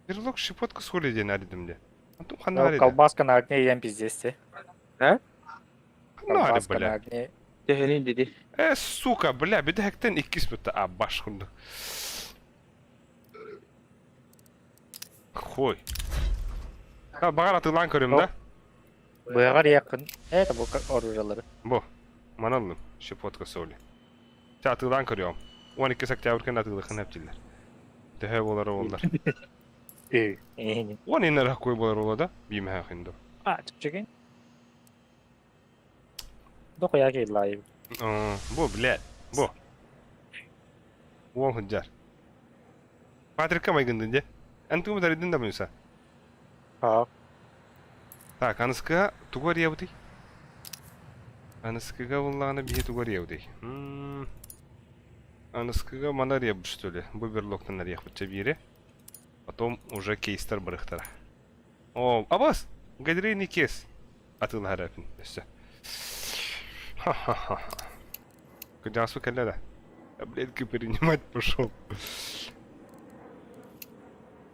Берлок щепотка соли ден аридым де. Антон ханна Колбаска на огне ем пиздец. Ханна Колбаска на бля. огне. Teheni dedi. Сука, бля, bir de hekten ikis bitti. Baş kundu. Koy. Ha, bağır atılan körüm da. Бұйығар yakın. Это bu оружиялары. Bu. Manalım. Щепотка соли. Te atılan körüyorum. 12 Oktyabr'ken atıldıkın hepçiler. Tehe olar olar. İyi. 10 inler koy bolar ola da. Bime hakindo. А, чекин. Доку я гей лайв. Bu, блядь. Bu. Wol hıccar. Patrick'a mı gındın de? Antu mu daridin da mı yusa? Ha. Так, анысқыға тугар яуды. Анысқыға болағына бейе тугар яуды. Анысқыға манар ябы что ли. Бұл берлоктан арияқ бітче бейре. Потом уже кейстер біріқтара. О, абас! Гадрейный кейс. Атыл харапин. Все. Ха-ха-ха. Кудясу кәлі да. Таблетки принимать пошел.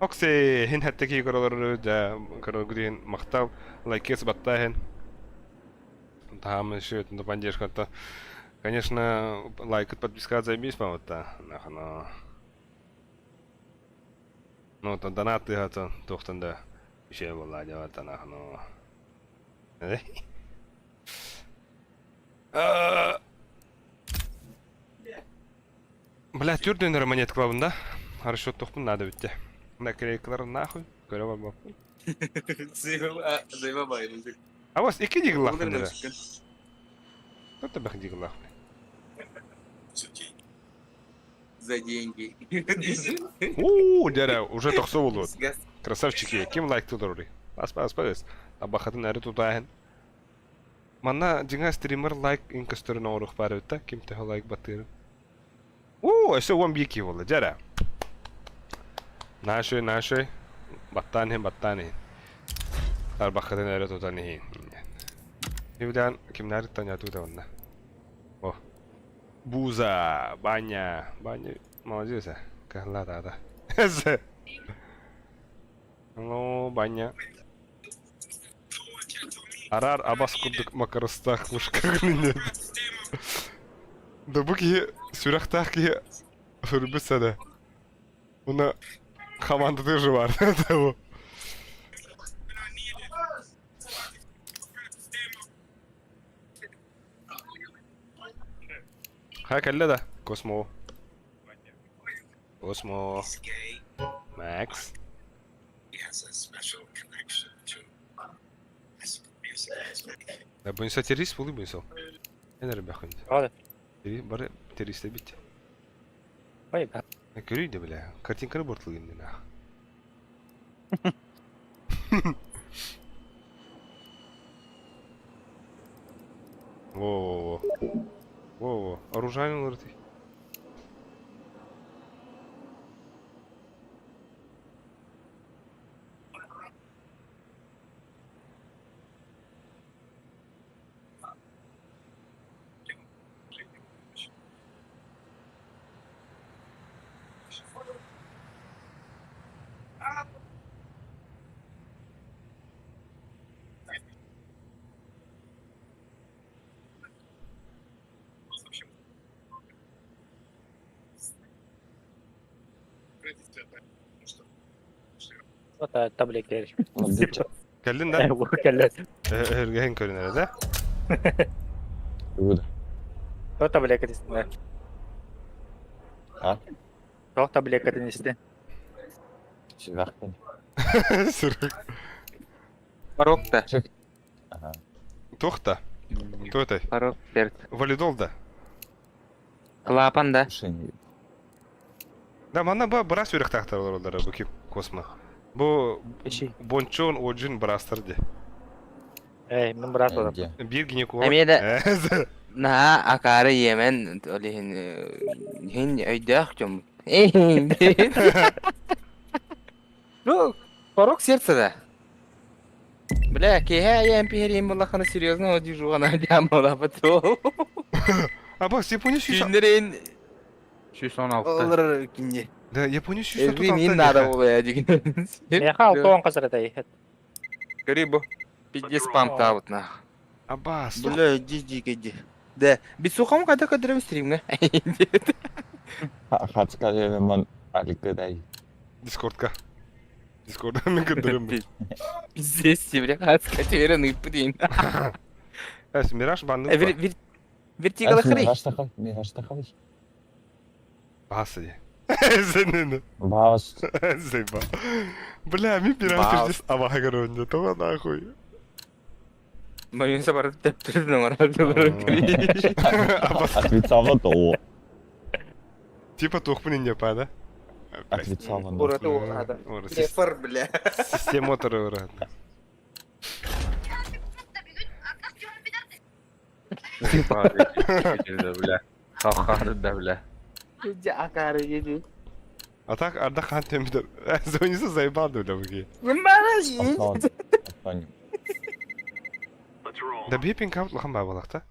Оксе, хин хәттәки королары да королгрин мактал лайкес баттахен. Там еще это поддержка-то. Конечно, лайк и подписка заебись, по-вот-то. Но... Ну, то донаты это тохтан да. Еще была делать-то, но... Бля, тюрден монет клавында. Хорошо, тохпун надо ведь. Наклейкалар нахуй. Көре бар бап. Займа bayıldı. А вас iki дигл мында. Кто-то бах дигл лахмы. За деньги. Дәрә, уже тоқсы болды. Красавчики, кем лайк тудырды? Пас. Абахатын әрі тутайын. Манна жыңа стример лайк инкастерін орық бар өтті. Кем тәхі лайк батырын. Өсі 11 болды, дәрә. Нашой. Баттан. Арбахатын әрі тутайын. Евден, кемнәрі таняту да онда. О. Буза, баня, молодец, kahla da. Ese. Ну, баня. Арар абас курдук макарыстак мушкак нет. Да буки сүрахтак ки фурбиса да. Уна команда тоже var. Ha kelle da. Cosmo. Cosmo. Max. Ya bu insan terörist buluyor bu insan. Ne derim bakın. Hadi. Bari terörist de bitti. Ой, да. Görüyor da bile. Kартинканы бортылган дина. Во-во-во. Во-во. Оружайный ты. Вот таблетки. Geldin lan. Bu kelle. Ergen körün herhalde. Good. O tablетки üstünde. Ha? O tablетки üstünde. Silah beni. Sırık. Порог да. Aha. Toxta. To'tay. Порог перед. Validol da. Клапан да. Решение. Да, мана ба біраз өрек тақтар олар bu kim kosma. Bu Şey. Bonchon Ojin Brastırdı. Ben biraz oldum. Bence. Bir ginekolo. Emine de- Na akarı yemen olihin hin öydüktüm. Ну, порог сердца да. Бля, кея я империем была хана серьезно одержу, она дямала патрол. Ama Japonya şu Günlerin 216. olur kinye. Da Japonya şu Ezmin надо oluyor diye. Ne hal ton kasratay. Грибу. 50 спам таут на. Abbas. Бля, диди. Да, бисухам когда кадрым стримне. Kaç eleman algıday. Discord'ka. Discord'da mı kırdırım ben? Пиздец, бля, катерин и блин. Evet, Miraj bandı mı? Вертикал хрей. Miraç'ta kal. Bahası diye. Senin ne? Bağız. Zeyba. Бля, ми Miraj Баус. пиздец авага ронда. Това нахуй. Моим собрать тептер номер. Отвечала то. Типа тухпын не па, да? Отвечала на. Бураты урада. Лефар, бля. Система моторы урада. Бля. Халқарында бля. Акары еди. А так Арда хан темдер. Звонится заебал да бги. Atlan. Да бипинг аут лхан ба балакта.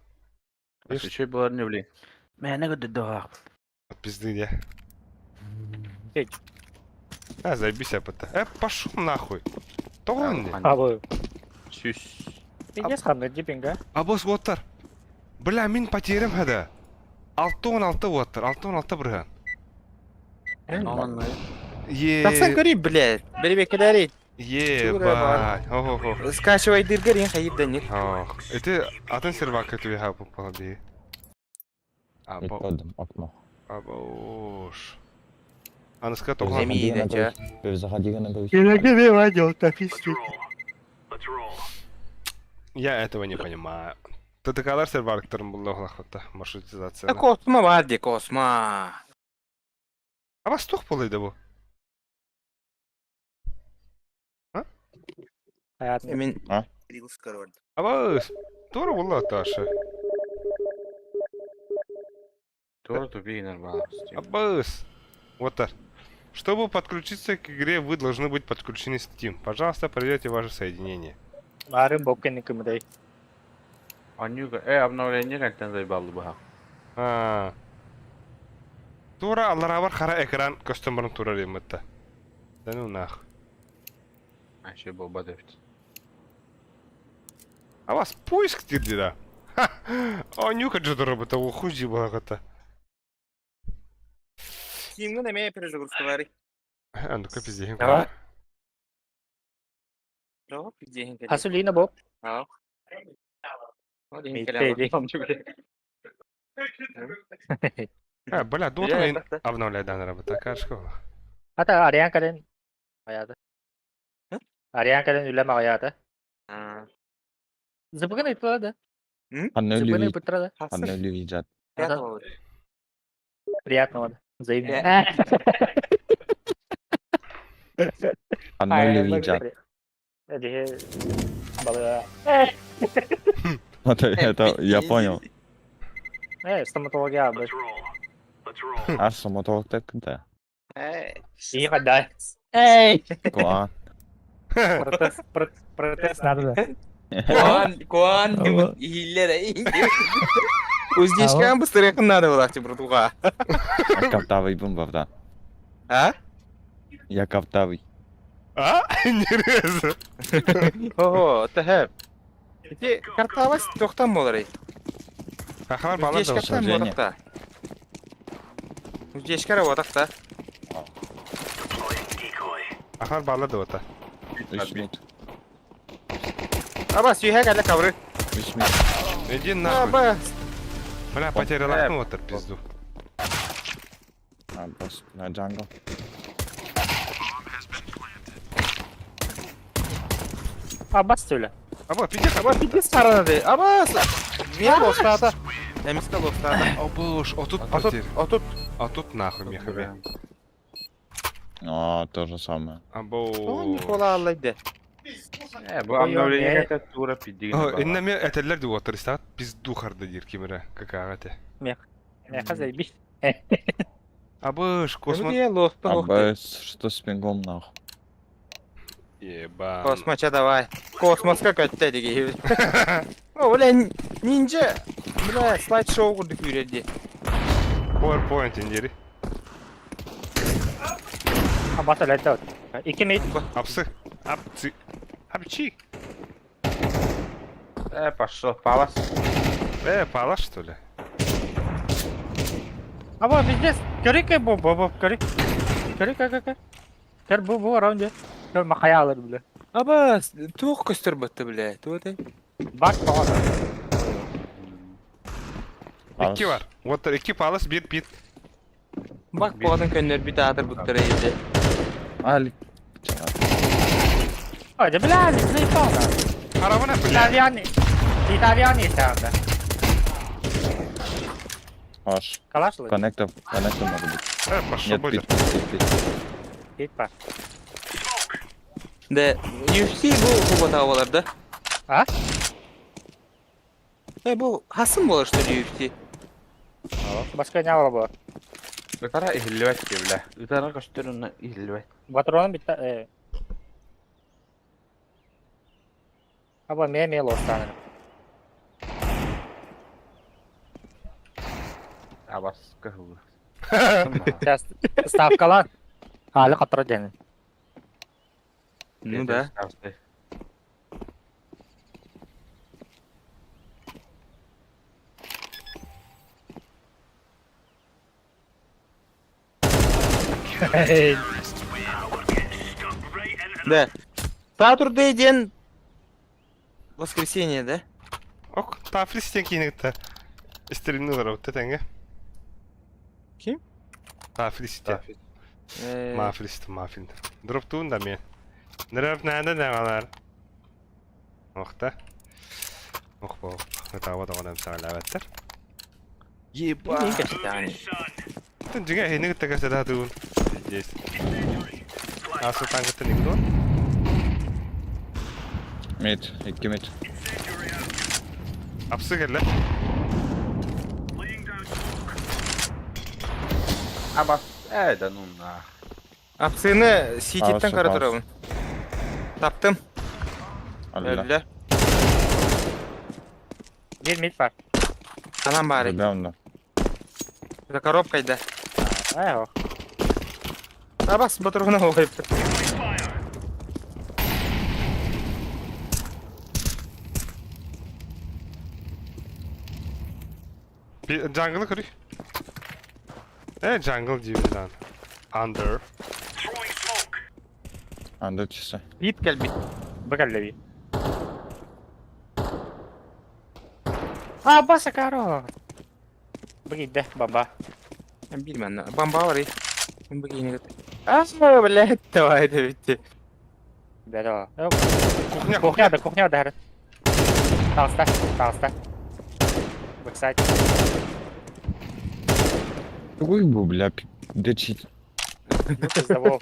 Şey bular ne bileyim. Ben ne kadar daha. От пизды не. Петь. А, заебись опыта. Пошел нахуй. Тоғын Ha bu. Süs. Пиздец ханды дипинга. Абос воттар. Бля, мен потерям хада. 6-16 воттар. 6-16 бірген. Aman Таксан гори, блядь. Беребекелери. Ебать. Ого-го. Скачивай дыргарин хайып даник. Ох. Это атын сервак эту я попала би. Або. Gitmedim akma. Абош. Аныска Эми тоғын. iyi de ça. Заходи на говорить. Gerekli vadyo tafisti. Я этого не понимаю. ТТК'лар серварлықтарын бұл лохлақта. Маршрутизация. Косма var de kosma. Абас тоқ болайды бұл. Hayatım. Emin. Ha? Reels король. Абас. Doğru valla taşı. Тоже тупик нормально. Абас. Воттар. Чтобы подключиться к игре, вы должны быть подключены в Steam. Пожалуйста, проверьте ваше соединение. Varım bokken kımıday. Anyu обновление renkten zayıbaldı bu ha. Ha. Тура аллара бар қара экран костюмбарын тура реметті. Да ну нах. Şey bomba defti. А вас поиск деді да. А нюка джода робота, о хузи багата. Steam'in emeğe перезагрузка var. Анду капиз деген. Давай. Yok, diyeceğin kadar. Hasulina bu. Ha. Mitte değil. Бля, доту Бля, мен да. обновляйдан работа, кашко. Hatta arayan kadın hayatı. Arayan kadın üleme hayatı. Zıpkın iptal Hanno Зубы Львович. putra. Hanno Львович. Приятного. Взаимно. Hanno Львович. Jadi balı. Это я понял. Стоматология. А стоматолог так да. İyi kadar. Ey. Куан. Протест надо da. Kuan Ama- hillere. Uzdешкан быстрее надо было братуха. Я каптавый бомбавда. А? Я каптавый. А? Нерезі. Ого, тәһәп. Ите картавас тоқтам болар ей. Ахмар балар да Уздешкан Женя. болақта. Уздешкара болақта. Ахмар балар да ота. 3 минут. Абас, үйәк әлі кабры. 3 минут. Иди нахуй. Абас. Бля, потерял отыр пизду. А, босс, на джангл. Abbas söyle. Аба, пиздец, Абас, пиздец сарынады. Абас. Мен лостата. Эмиска лостата. Абуш, а тут Отут, потеря. отут. А тут нахуй мехабе. А, то же самое. О, Абу. Никола аллайды. Bu amnavleriye kadar tura piddiğini bana. Иннаме этелер ди отыр истат пизду харды дир кимера какагате. Ne kadar bir. Абуш, космос. Космо. Лоста А, лохты. что с пингом нахуй? Ебан. Космоча давай. Космоска көтті деге. О, бля, нинджа. Бля, слайд-шоу құрдық үйреді. PowerPoint индери. Abbas öyle de. 2 mid. Апсы. Апцы. Апчи. Пошел, палас. Пала что ли? Ama bizde körük bu körük. Körük kaka. Kör bu around. Kör makaya alır bile. Абас, туқ көстір бұтты, бля. Туғыдай. Bak bak. İki var. Отыр, iki палас, bir pit. Бак болатын көннер бит атыр бұттыры еді. Али. Hadi bile ne sonra. Arabana bile. İtalyan ise Аж. Kalaşlı. Коннектор надо быть. Пошел, Нет, бодер. пит. Git bak. Де, UFC бұл құбата оларды. Ha? Бұл хасым болар, что ли, UFC? Başka ne var bu? Yukarı ihilvet ki bile. Yukarı gösterin ihilvet. Patronun bir Ama me olsan. Abbas kahve. Сейчас ставкалар. Hali katır denin. Ну да. Да. Сатурday ден воскресенье, да? Ок, тафли стенкинекті. Стримнің работа тәңе. Kim? Тафли стен. Мафин. Дроптуын да мен. Нұрап нәді дәғалар. Оқта. Оқ бол. Өта ауада ғадам сағал әбәттер. Еба. Не кәшті, Тын жіңе әйнегі тәкәсі дәдуын. Здесь. Асыл таңғыты неңді он? Мид, 2 мид. Апсы келі. Abbas eden onunla. Апсыны сетиптен Алшы, қара алшы. тұрауын. Таптым. Алла. Өлі. Bir mid var. Анам бары. Ребята. Это коробкайда. Ay o. Абас бұтырғына оғайыпты. Jungle'ı kırıyor. Jungle diyorlar. Under. Анда часы. Бит кәл бит. Bakal bir. Abbas karo. Бігейді, бомба. Bilmem. Bomba var. Bu yine git. Aa, блядь, давай, да bitti. Бәрі о. Кухня, Кухня, дәрі. Тағыста. Бэксайд. Какой был, бля, дечить. Завол.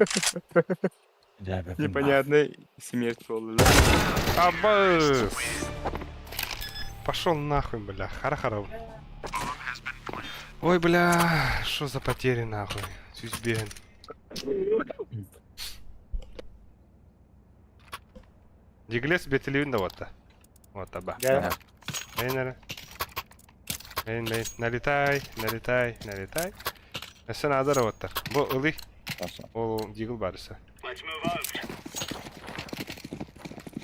Непонятная смерть была. Абыс! Пошел нахуй, бля, хара-хара. Ой, бля, что за потери нахуй? Сюзбен. Диглес бетелевин да вот-то. Вот таба. Да. Бейнер. Бейн. Налетай. Sen adara вот-то. Бо ылый. Ол дигл барысы.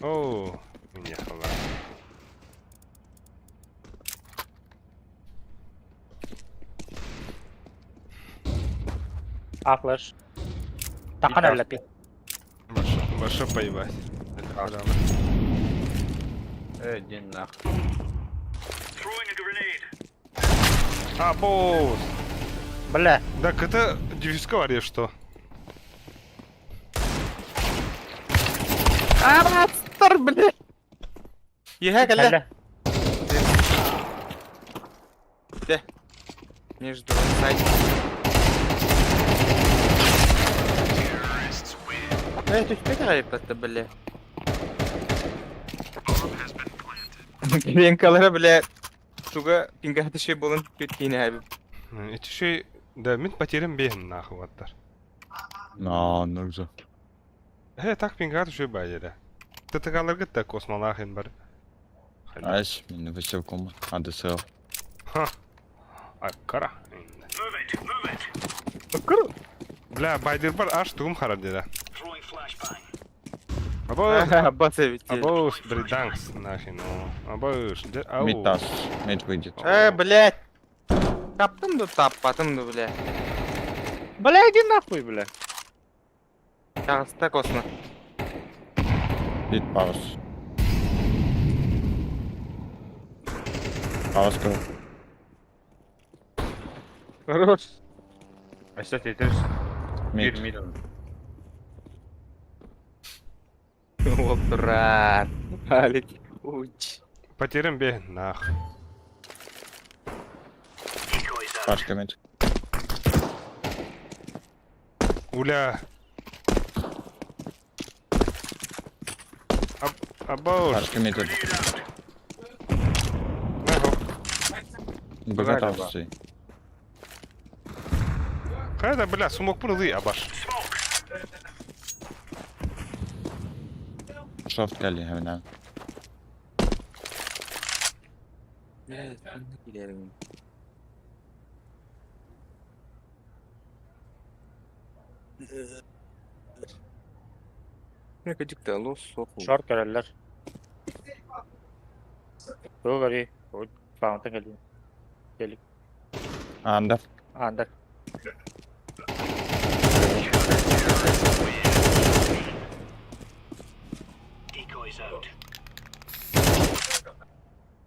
О, не хала. Афлэш. Таққан әліппе. Больше поебать. Иди нахуй. А, босс! Бля. Так это дефисковали что? Астар, блядь. Ега, Әлі. Между сайт. Ты что это, бля? Пинкалары, бля. Суга, пинкаты şey болын кеткені abi. Эти şey да мен потерям бейін нахуй ваттар. Ну güzel. Так пингат şey байыра. ТТК'лар гітті космонахин бар. Айш, мен высевком. Hadi sağ ol. Ха. Аккара. Бля, байдыр бар аш тугум харап деда. Бас evet. Абоус, бриданкс нахин. Абоус, ау. Мид Мид выйдет. Блядь. Таптым да таппатым да, бля. Бля, иди нахуй, бля. Тағыста космо. Мид пауз. Пауз кыл. Хорош. А что ты терс? Мид. Мид. Ол тұрар. Алек. Уч. Потерям бейін нахуй. Пашка мид. Уля. Абоус. Пашка мид. Нахуй. Богатал сей. Қайда, бля, сумок пұрылый, абаш. Шофт кали hemen. Ne kadar da los sofu. Шорт көрелер. Бұл көрі. Фаунтын кәлі. Келік. Anda. Андыр.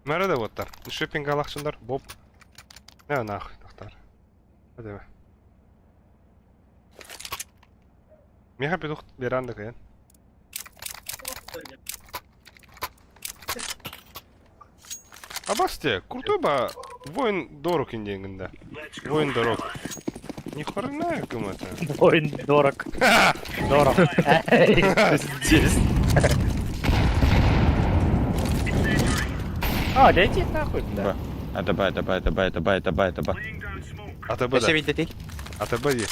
Мәрі де оттар. Шиппинг алақшындар. Боб. Не нахуй, тақтар. Hadi be. Меха петух веранда каян. Абасте, крутой ба воин дорог индеңгінде. Воин дорог. Ни хрена кім это. Ойын дорог. Дорог. Здесь. А, да иди нахуй, бля. Это бай. АТБ Başa да. bir dedik. АТБ де.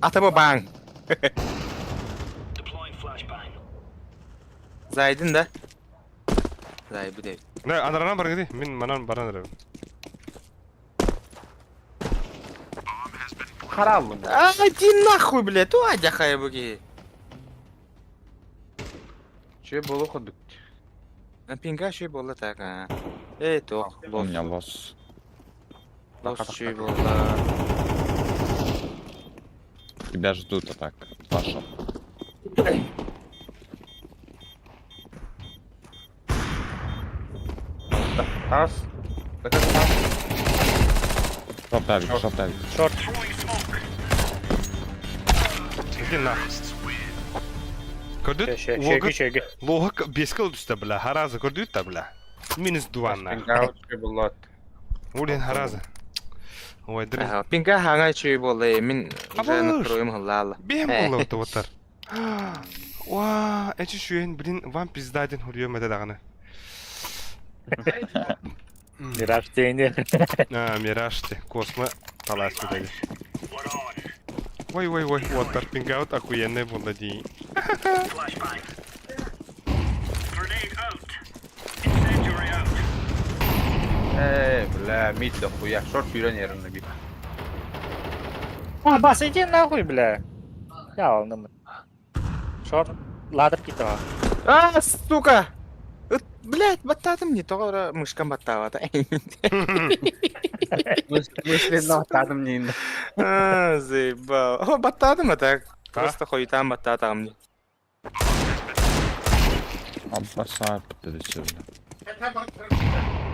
Atabo bang. Zaydın da. Zay bu değil. Не, анарана бар кеди. Мен манан баран раб. Қаралым. Иди нахуй, блядь. Уадя хай буги. Че болу ходук? Пинга şey болла так, а. Тох. У меня лос. Лос şey болла. Тебя ждут атак. Паша. Тас. Это тас. Short David, short David. Short. Иди нахуй. Көрдүт? Шеги. Логик 5 кыл түсті біля. Харазы көрдүт та біля. Минус 2 на. Пингаутчы болот. Улин харазы. Ой, дыр. Пинка хаңай чүй болды, мен Абаш. уже настроим хыллалы. Бем болу өтіп отыр. Ва, әчі шүйен, блин, вам пиздаден хурьем әді дағаны. Мираж тейінде. Мирашты, космо талас өтеді. Ой, отыр, пингаут охуенный болды дейін. Бля, мид да хуя. Шорт бюрен yerine bir. Бас, иди нахуй, бля. Я aldım. Short. Ladder кетті ға. Сука! Блять, баттадым не тоғыра мышкам баттавады. Мысленно атадым дейін. Заебал. О, баттадым а так. Просто хойтам баттатам не. Abbas sahip dedi söyle.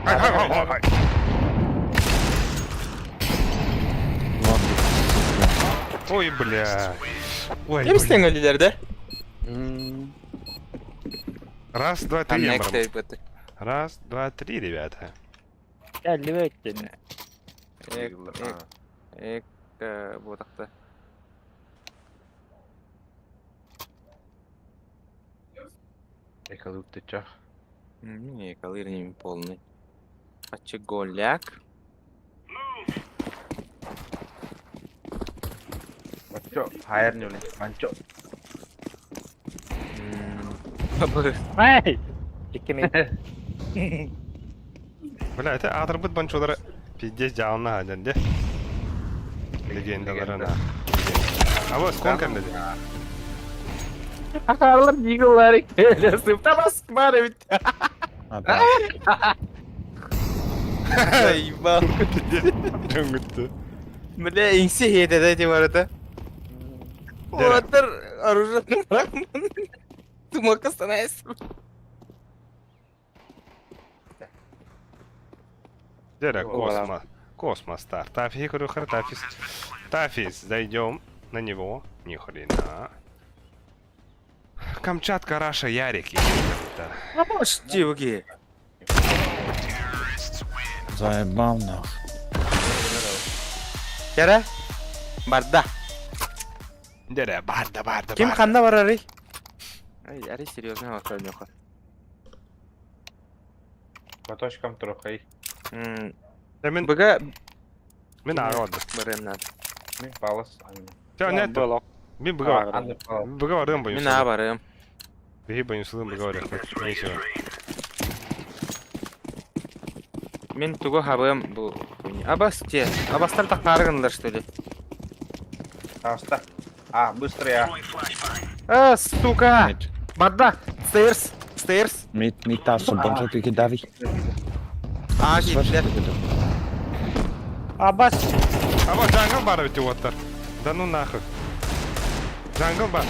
Hay. Ой, бля. Ой, Ne misin ölülerde? Раз, два, три, Tam я ne барам. kıtayıp batı. Раз, два, три, ребята. Geldi ve ettin. Ek, bu takta. Ekal utacak. Не, колыр не полный. Очеголяк. Manco, hayır ne öyle? Manco. Hey! İkini. Бля, это атрбыт банчолары пиздец жалына хаденде. Легендалары на. А вот сколько dedi? Akarlar yığılları böyle sınıfta baskı var evet. Hadi. Eyvah. Döngüttü. Бля, инси хейде да этим арада. Отыр оружие бırakma. Тумака становится. Дера, О, космос, стар. Тафи, корюхар, Тафис, зайдем на него. Ни хрена. Камчатка, Раша, Ярик. Штивки. Заебал нах. Кера? Барда. Дера, барда. Kim kanda var arı? Ay, arı серьезно bakıyorum yok. Баточкам трохай. Мен, Бага мен ағады. барем надо. Мен балас. Тебя нет? Мен бұға барым Мен аğa barım. Беги бойынсылым бұға барым. Нечего. Мен туго хабым bu. Абас те. Абастар так қарғындар что ли? Таста. Быстро я. Сука! Mid. Барда. Stairs. Mid taas op ons op David. Gittiler. Abbas. Ama jungle бар өте оттар. Да ну нахуй. Jungle бар.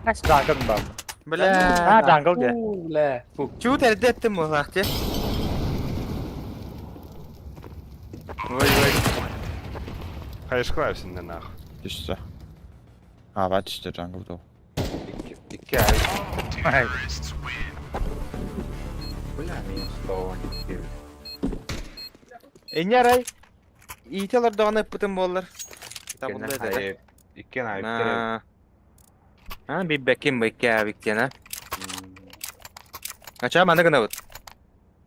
Kaç jungle var? Бля. Ha jungle de. Бля. Чего ты ettim bu vakti? Ой. Қайышқылай сенден нахуй. Düştü. Hava düştü jungle door. İki ay. Бля, мен стол. Enyaray. İyiteler dağına pıtım bollar. Tabunda Ken dedi. ay. İkken ay. Ha bir bekim bekle biktene. Aça bana gına bud.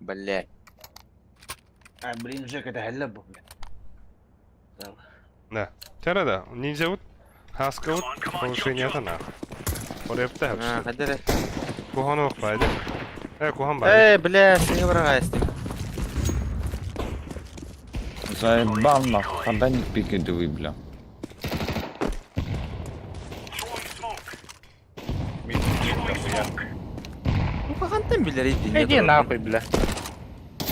Бля. Блин, Жека, это хелла бу. Да. Тера да. Ниндзя вот. Хаска вот. Повышение-то нахуй. Орепті әпші. Hadi. Kuhan оқпайды. Kuhan бар. Бля, сені врага істі. Заебал нах. Когда не пикидывай, бля. Ну, пахантын білер еді. Иди нахуй, бля.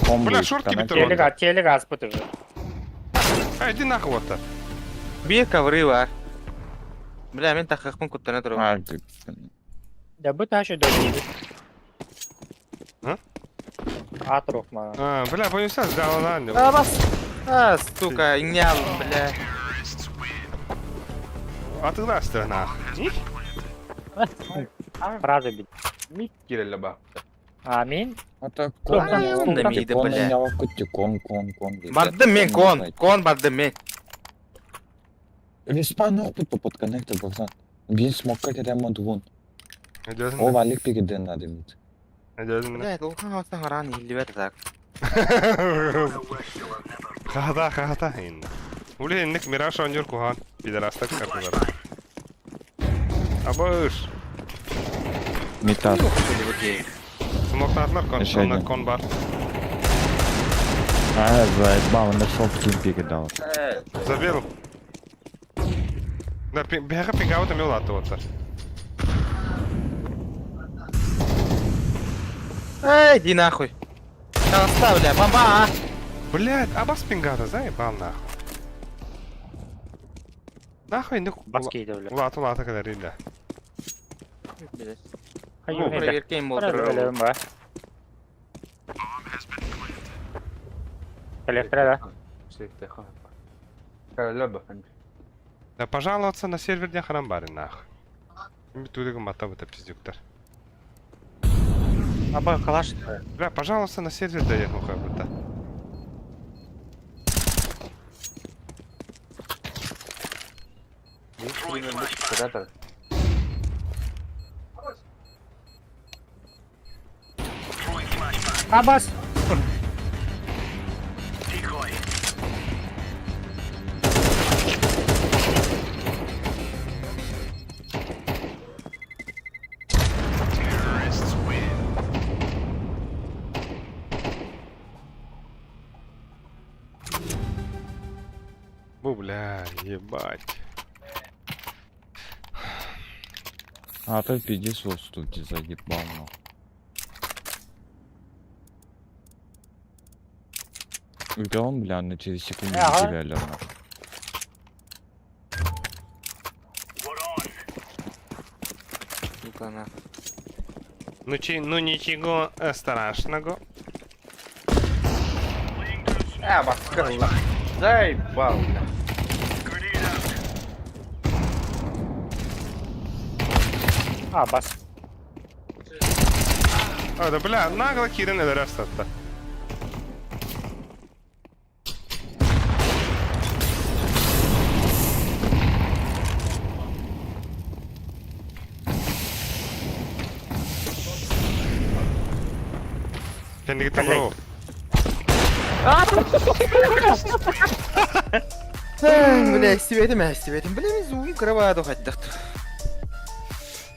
Комбо Бля, üç шорт tane. gibi dur. Телек аспыт уже. Иди нахуй оттар. Bir kavrı var. Бля, мен тақықпын күттіне тұрым. Ya bu taşı dönüyor. Ha? At rokma. Бля, бойынса жалынан. Бас. Сука, инял, бля. Атыла астына. Правда бит. Мик кирелле бак. Амин. Ата Кон, кон демейді, кон бля. ява күтті кон дейді. Бардым мен, кон бардым мен. Респан опыт под коннектор баксан. Бин смокка ремонт вон. О Эдёзүн. валик пигиден надимит. Эдёзүн. Блядь, ол хаңастан харан илбет так. Хата инде. Уле инник Мираж онжур кухан. Пидорастак картылар. Абыш. Митар. Смоктатлар Еще один. кон бар. Заебал, нашел в пигидал. Забил. Бяха пингаута мюлата вот. Эй, иди нахуй. Хаңаста, бля, бомба, Блядь, абас пингаута, заебал нахуй. Нахуй инде Баскейді, бля. улата кадар инде. Хайю, не Проверкейм болдыр. Білем ба. Коллектора, да? Секте ха. Кирелле бак. Да пожаловаться на сервер не харамбари нахуй. Ими тудыгы мата это пиздюктар. Аба калаш. Бля, пожалуйста, на сервер даёт нахуй будто. Куда-то. Абас. Бля, ебать. А то пиди студии заебал. Где он, бля, на через секунду Ага. реально. Сука, нахуй. Ну ничего страшного. Бак кирелле. Заебал. Абас. А, да бля, нагло Кирин это раз-то. Kendi gitti bro. Бля, истебедим. Бля, мен зуым кроваду хаттықты.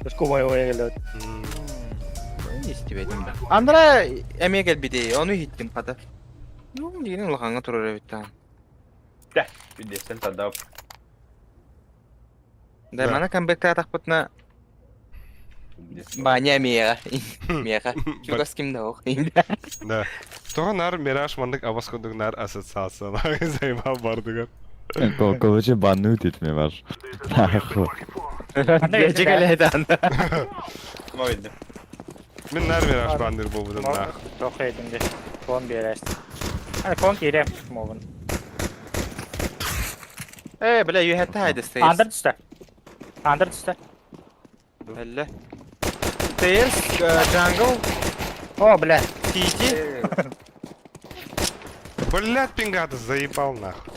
Тушку ой келет. Истебедим да. Андра эме келбиди, onu hittим када. Ну, дегенин улахаңа турар эбиттан. Бидесен тадап. Да, мана камбекта атақпытна баня мега. Мега. Чугас кимда ох. Да. Тогонар Мираж мандык абаскондугнар ассоциация. Заебал бардыгар. Короче, банну тетме var. Нече келедан. Мойды. Мен нар Мираж бандыр болбудum нах. Çok edimdi. Kon bir yerest. Hani kon kirem mogun. Бля, you had to hide the stairs. Under düştü. Under düştü. Бля. Stairs, jungle, О, бля. TG. Блядь, пингата заебал нахуй.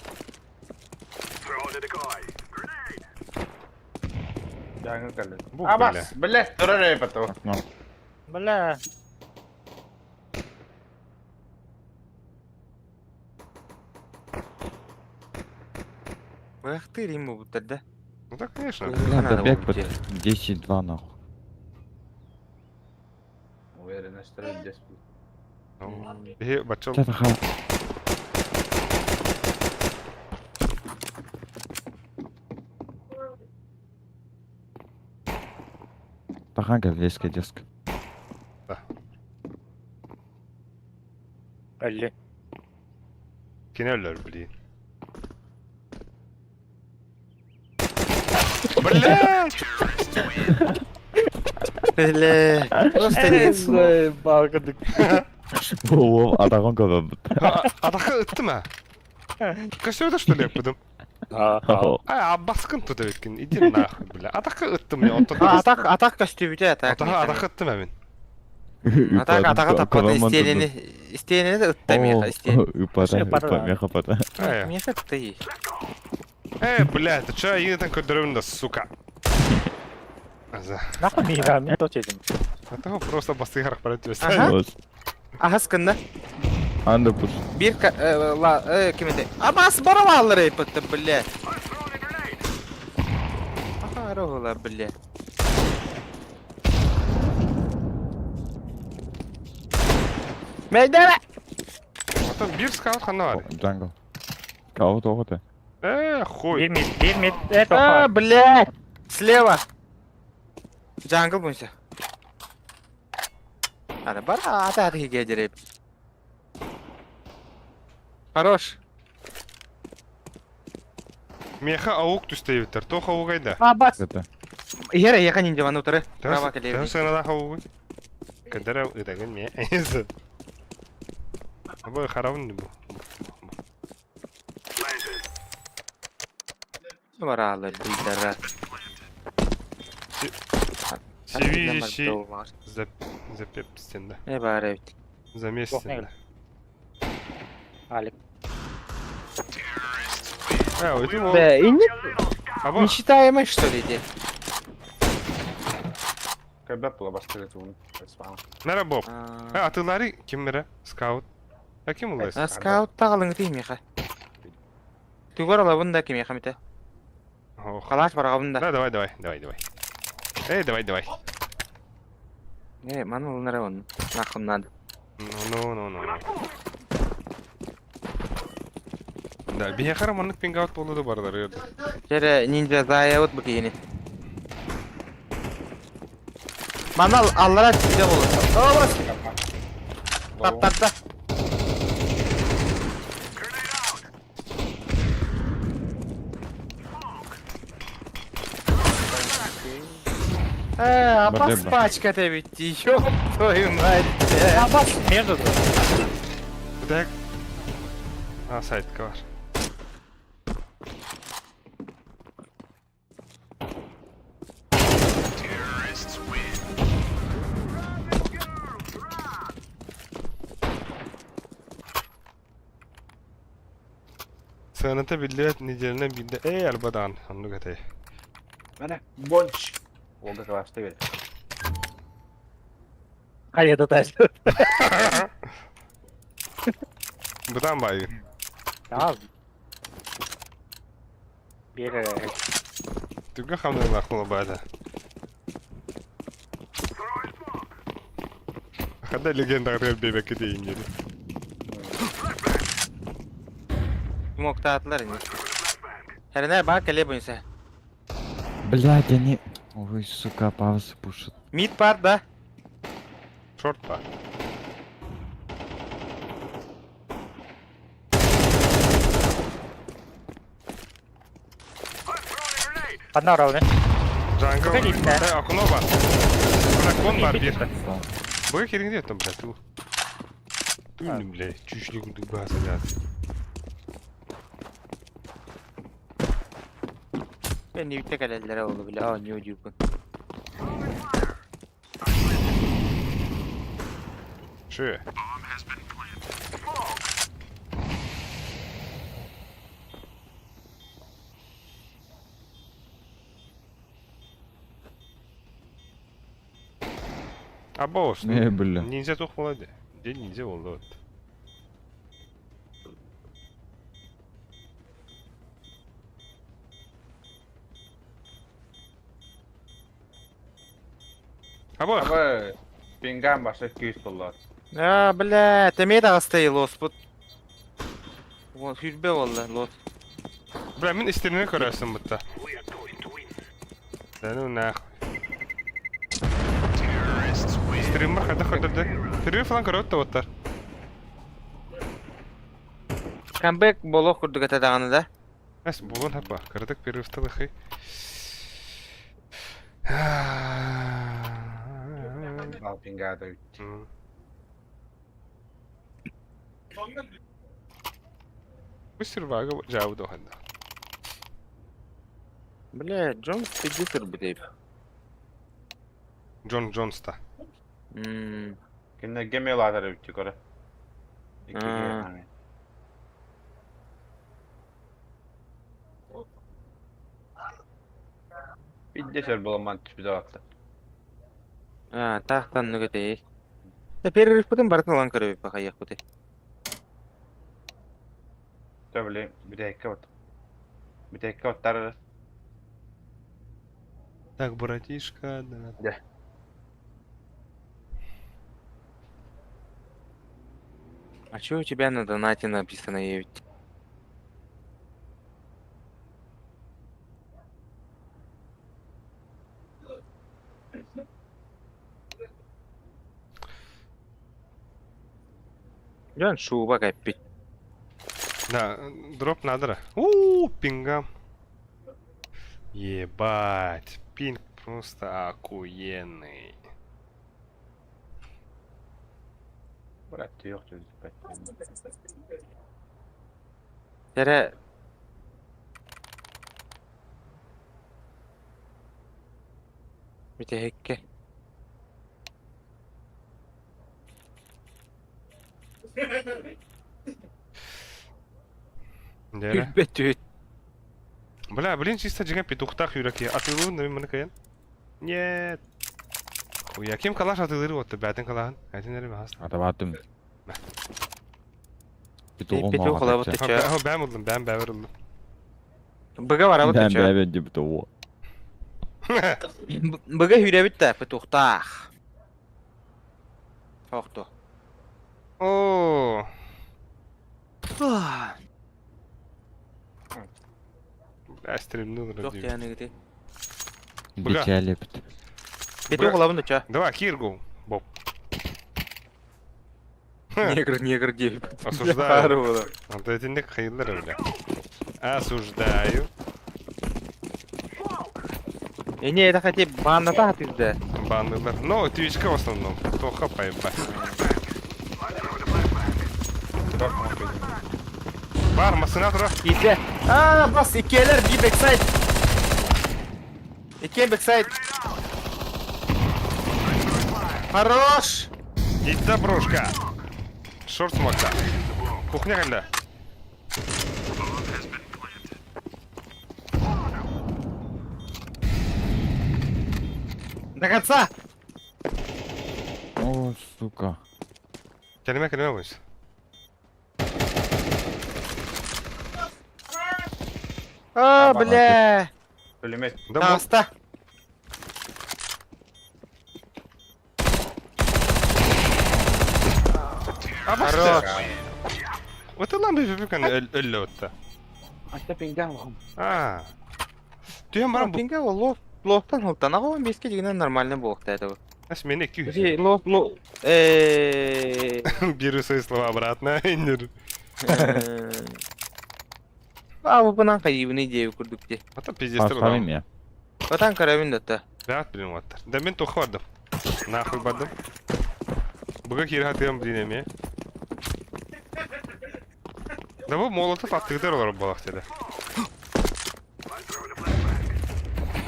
Jangan kalian. Bu Abas, bela. belas turun dari patu. Бля. Эх ты, Риму, будто, да? Ну так, конечно. Надо бег под 10-2 нахуй. Уверен, что это здесь. И бачок. Это ха. Паханка веска деска. Öldü. Кинеллер, блин. Блядь! Бля. Просто нет. Balgadık. О, атаган кабы. Атака ытты ма? Костюм-то что ли, я подумал? А, баскын туда өткен. Иди нахуй, бля. Атаққа ыттым я, Атак костюмите атак. Атақ ыттым әмін. Атака тапканы истейнени да ыттамыйха Меха-пата. Мен сытты. Бля, ты чё, едетен көдірімді, сука. Аза. Нахуй мига, мен то чедим. Атағы просто басты қарақ барат Ага. Ахас кында. Анда пуш. Bir kiminde? Abas baravalları yapıttı bile. Aha rohla bile. Meydana. Атам бір скаут қана бар. Джангл. Кого тоғыты? Хуй. 1 мид, А, блядь. Слева. Джангл bunsa. Ana bara ata gecirip. Хорош. Меха ауық түсті ебіттер, тоқ ауық айда. Абас. Это. Ера яка нинja ван утыры. Права келеби. Тәу сыңына ауық. Кәдір ауық үдәген ме? Әйзі. Абай қарауын не бұл? Баралы бүйдәрі. Севищий запепстенді. Ne var evet. Заместенді. Алик. Өйтім ол. Be, Аба, нечитаемый что ли де? Когда было бастырет он? нәрі боп? Атылары кім мірі? Скаут. Кім олайсы? Скаут тағылың деймі ха. Түгөр ала бұнда кеме хамите. Қалаш барға бұнда. Давай. Давай. Не, ману лунара он. Нахуй надо. Ну. Да, бия қарам анық пингаут болуды бардар ерді. Жере нинджа зая вот bu kiyini. Mana allara çıkacak olur. Oğlum. Patlattı. Абас Бадеба. пачка-то ведь. Ёб твою мать. Абас между. Так. Сайтқа бар. Сығанаты білдет неделіне білді. Арбадан. Анны көтей. Mana bonç. Oldu kıvaçta göre. Kayada taş. Бұдан байы. Tamam. Bir Түгі қамдың ақылы байды. Қандай легендарғы бебекі дейін деді. Yumokta attılar yine. Her ne bak kele bunsa. Блядь, они... Ой, сука, пауз пушат. Mid var da. Шорт па. Одна уровня. Джангл. Погоди, да. Окно бар. Дракон бар бір. Бұға керіңде еттім, бля, ту. Түнім, бля, чүшлігімді баса жады. Ben de yüksek alellere oldu bile. Aa ne ucuk bu. Şu. Аба olsun. Не, бля. Ninja çok молодец. День ninja oldu. Вот. Аба. Ama pingam başta 200 dolar. Ya bile temeye de hastayı los bu. O hürbe valla los. Bля, мен истерine көрәсің бұтта. Дәну нах. Истерин бар, қайда қойдырды. Тервей falan көрәді да оттар. Камбек боло kurduk ata dağını da. Әс, болын хапа. Көрдік перевісталы қай. Al pingada 3. Көстүрбагы жабы доханда. Бля, Джонс педитер бдейп. Джон Джонста. Kimde gemi atar bittik oraya. İki Ha. gemi. Bir de şöyle bulamam bir de baktı. Тахтан нүгөтей. Перерыв потом бартын лан көрөп бакаяк бути. Tabii bir de ekle ot. Bir de ekle otlar. Так, братишка, да. А чё у тебя на донате написано, я ведь? Жан шуба каппит. Да, дроп надо. Пинга. Ебать, пинг просто охуенный. Bıraktı yok çocuk. Tere Mite hekke. Дера. Betüt. Бля, блин, чисто джиган петухтах юраки. Атылу на мен каян. Нет. Хуя, кем калаш атылыры отты, бәтін калахан. Әтін әрі мәхас. Атабаттым. Петух лабы тыча. Бәм ұлдым, бәм бәвір ұлдым. Быга варабы Ben тыча. bebe gibi doğu. Быга хүрәбит та петухтах. Охто. О, бля, стрельнул Жоқ ради. яны гыты. Быга. Geçerli bit. Петух лабы тыча. Давай, Киргу, Боб. Негр деп. Осуждаю. Вот это не хайдлер, бля. Осуждаю. Не, это хотя бы банна та пизда. Бандылар. Ну, твичка в основном. Тоха поебать. Бар, масынатора. İzle. Bas ikiyeler bir backside. İkiye backside. Хорош. Иди, брошка. Шорт смока. Кухня когда? До конца. O suka. Kelime oynuyoruz. Бля. Ölümet. Да, Таста. Хорош. Вот и ламбы фификан ölüyordu. Hatta pingden bakalım. Түйен барам бұл. Пинга ол лофтан хылтан. Ага 15-ке дегеннен нормально болықты это. Ась мен 200. Подожди, лофт. Беру свои слова обратно. Индир. Abi bundan kayıbını diye kurduk diye. Это пиздец. Paslayayım ya. Vatan karabin de ta. Rahat bilin vattır. Da ben toxu vardım. Nahul badım. Buga kiri hatıyam dinlemeye. Da bu molotov attıklar olarak balak dedi.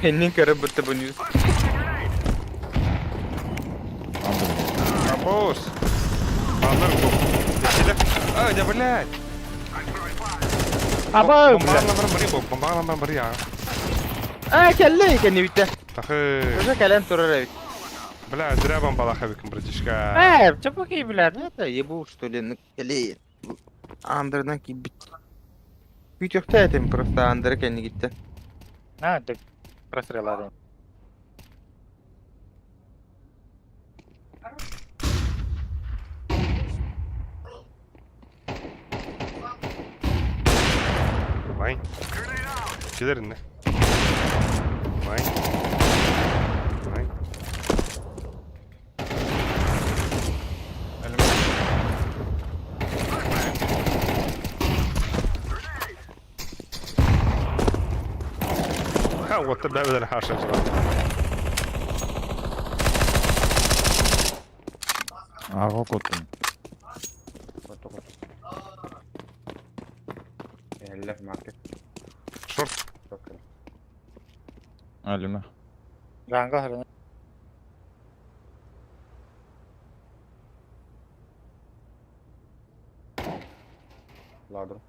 Kendin karabıttı bunu. Kapos. Anlar bu. Geçelim. Ya блядь. Aba. Bombalan bari ya. Kelle kendi bitti. Tahı. Koca kalem sorar evet. Бля, зря вам балаха бикин, братишка. Çabuk iyi biler. Это ебу что ли, кelle. Андердан ki bit. Bütüfte etim просто Андер kendi gitti. Ha, так прострелали. Vay. Giderin ne? Vay. Vay. Ha, what the devil är här sen så. Ağa kotum. Eller market. Шорт. Ölüme. Rango harana. Ладно.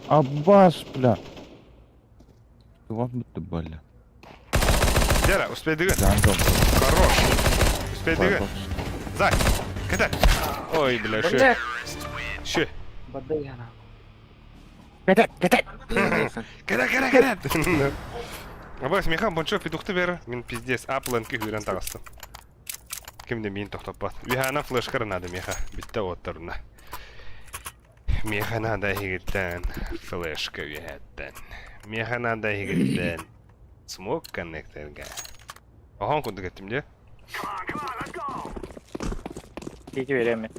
Аббас, бля. Вот будто бля. Дера, успей двигать. Джангл. Хорош. Успей двигать. Зай. Кидай. Ой, бля, ше. Ше. Кетет, кетет. Кидай. Абай, смехан, бончо, петухты бері. Мен пиздец, апланки хүрен тағысты. Кімде мен тоқтаппат. Вихана флешкар надо, меха. Бітті оттарына. Меха надо егіттен. Флешка вихеттен. Меха надо егіттен. Смок коннекторга. Оған күнді кеттім де? Кеки vereyim mi?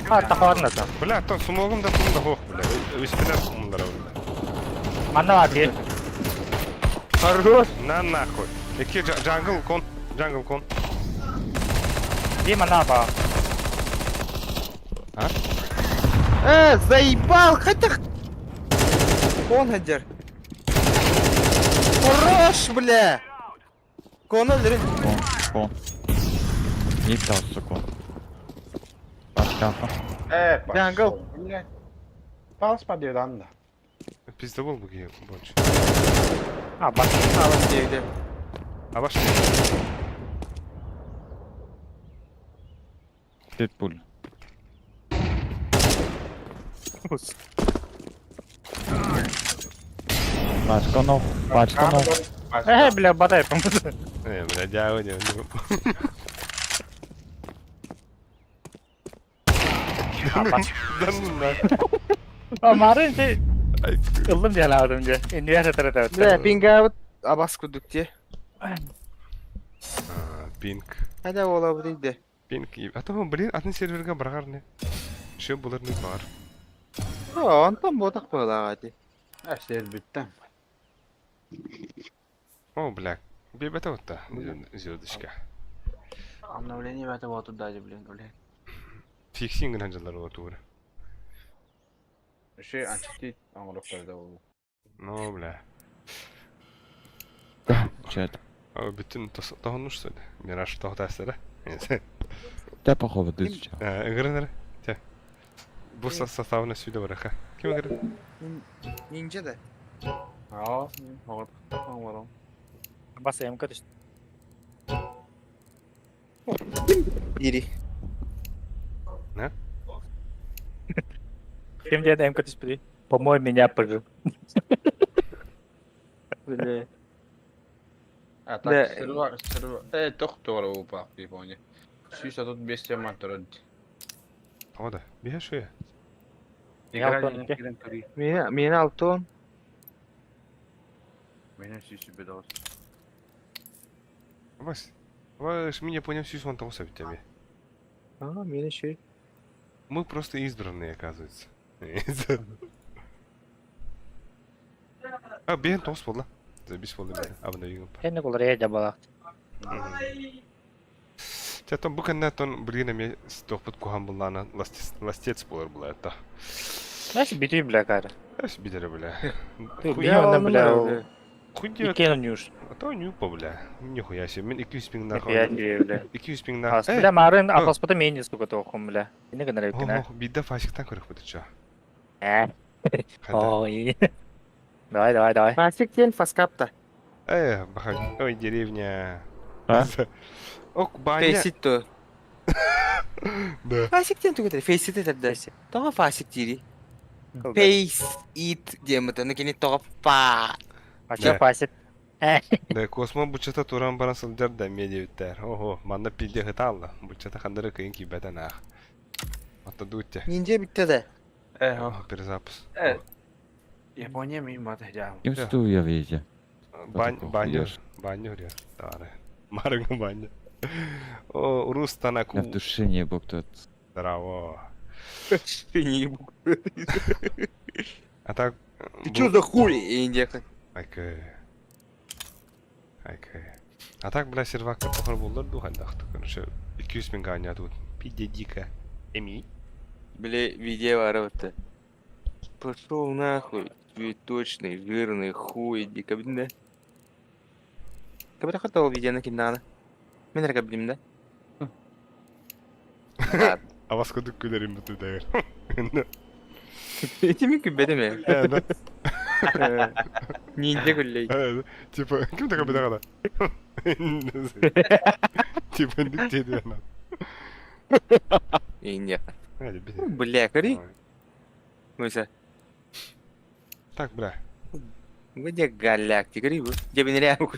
Ha, tapağı nasıl? Бля, то смогом да тумда хох, бля. Үспіне мұндара бля. Manda var diye. Хорош. На нахуй. Які джангл кон. Джангл кон. Bir manda var. Заебал, хотя... Кон хадер. Хорош, бля. Кон öldürün. Kon. İyi kalsı kon. Başka apa? Jungle. Pals пададан да. Пизда бол bu gibi bonç. Ha bak. Алып девді. Абаш. Deadpool. Başka no. Başka no. Bля, батай, по-моему. Бля, дяо, не. Да ну на. Kemarin sih ıldım diye lazım diye. İndiye setere Бля, пинга абас кудук те. Пинг. Hadi ola bu deydi. Пинг. А то, блин, атны серверге баргар не. Ше булар не бар. Ondan bodak bola hadi. Әсер биттем. О, бля. Бебета отта. Звездочка. Обновление в этом вот туда, блин. Фиксинг ханжалар отур. Şey antik anlıklarda oldu. Ну, бля. Чат. А bütün тоғынышсы. Мираж тоқтасыра. Да похоже дызча. Игры те. Bu составына сөйле бараха. Ким игры? Ninja da. Ja, har varit. basayım kardeş. Biri. Kim dia em kardeş biri. Помой меня, пожалуйста. Böyle. А Да. так, сервер. Доктор упал, не понял. Сюда тут без тем отрод. Ода. Биха шуя. Meni altın. Меня сюда бедос. Вась. Ваш меня понял всю свою толсу в тебе. Aa, meni şey. Мы просто избранные, оказывается. А, бен толс болды. Забис болды бен. Абында үйгім. Kendi kolları yiyece balak. Тятон буканна тон блин ме стопут кухан буллана ластец болар була это. Nasıl bitiyor bile karı. Ась бидере бля. Bir yandan bile o. Хуйня. İki yanıyoruz. А то нюпа бля. Нихуя себе. Мен 200 пинг нахуй. Ya bile. 200 пинг нахуй. Aslında marın atlaspada meyini skukatı okum bile. Ne kadar evkine. О, бидда фашиктан көрөк бүтү ча. О, iyi. Давай. Fasik faskapta. Бахай. Ой, деревня. А? Ок, баня. Faceit to. Да. Fasikten tuh Faceit tadi. Toh fasik diri. Face it dia mata nekini toh pa. Açık basit. Да, космо бучата туран баран сылжар да медиуттер. Ого, манда пилде хыталла. Бучата хандыры кыйын кибетен ах. Ата дутте. Ninja bitti de. Перезапуск. Япония мимо тахджам. Kim stu ya видите? Баню. Баню, да. Марга баня. О, Рустанаку. Я в душе не был кто-то. Здраво. Ты А так... чё за хуй, Индия? Айка. А так, бля, сервакка похор булдар духальдахты. Короче, 200 000 ганя тут. Пиде дико. Эми. Бля, видео варовато. Пошел нахуй, цветочный, жирный хуй, дико, да? Когда хотел видео на киндана? Мен ракаблим, да? Ладно. А вас куда кулерим буту дайыр. Этими күбедеме? Ниндзя гуллей. Типа, ким такой бедагада? Типа, не те дверна. И нет. Hadi bir. Бля, кори. Мыся. Так, бля. Где галактика рибу? Где бен реал?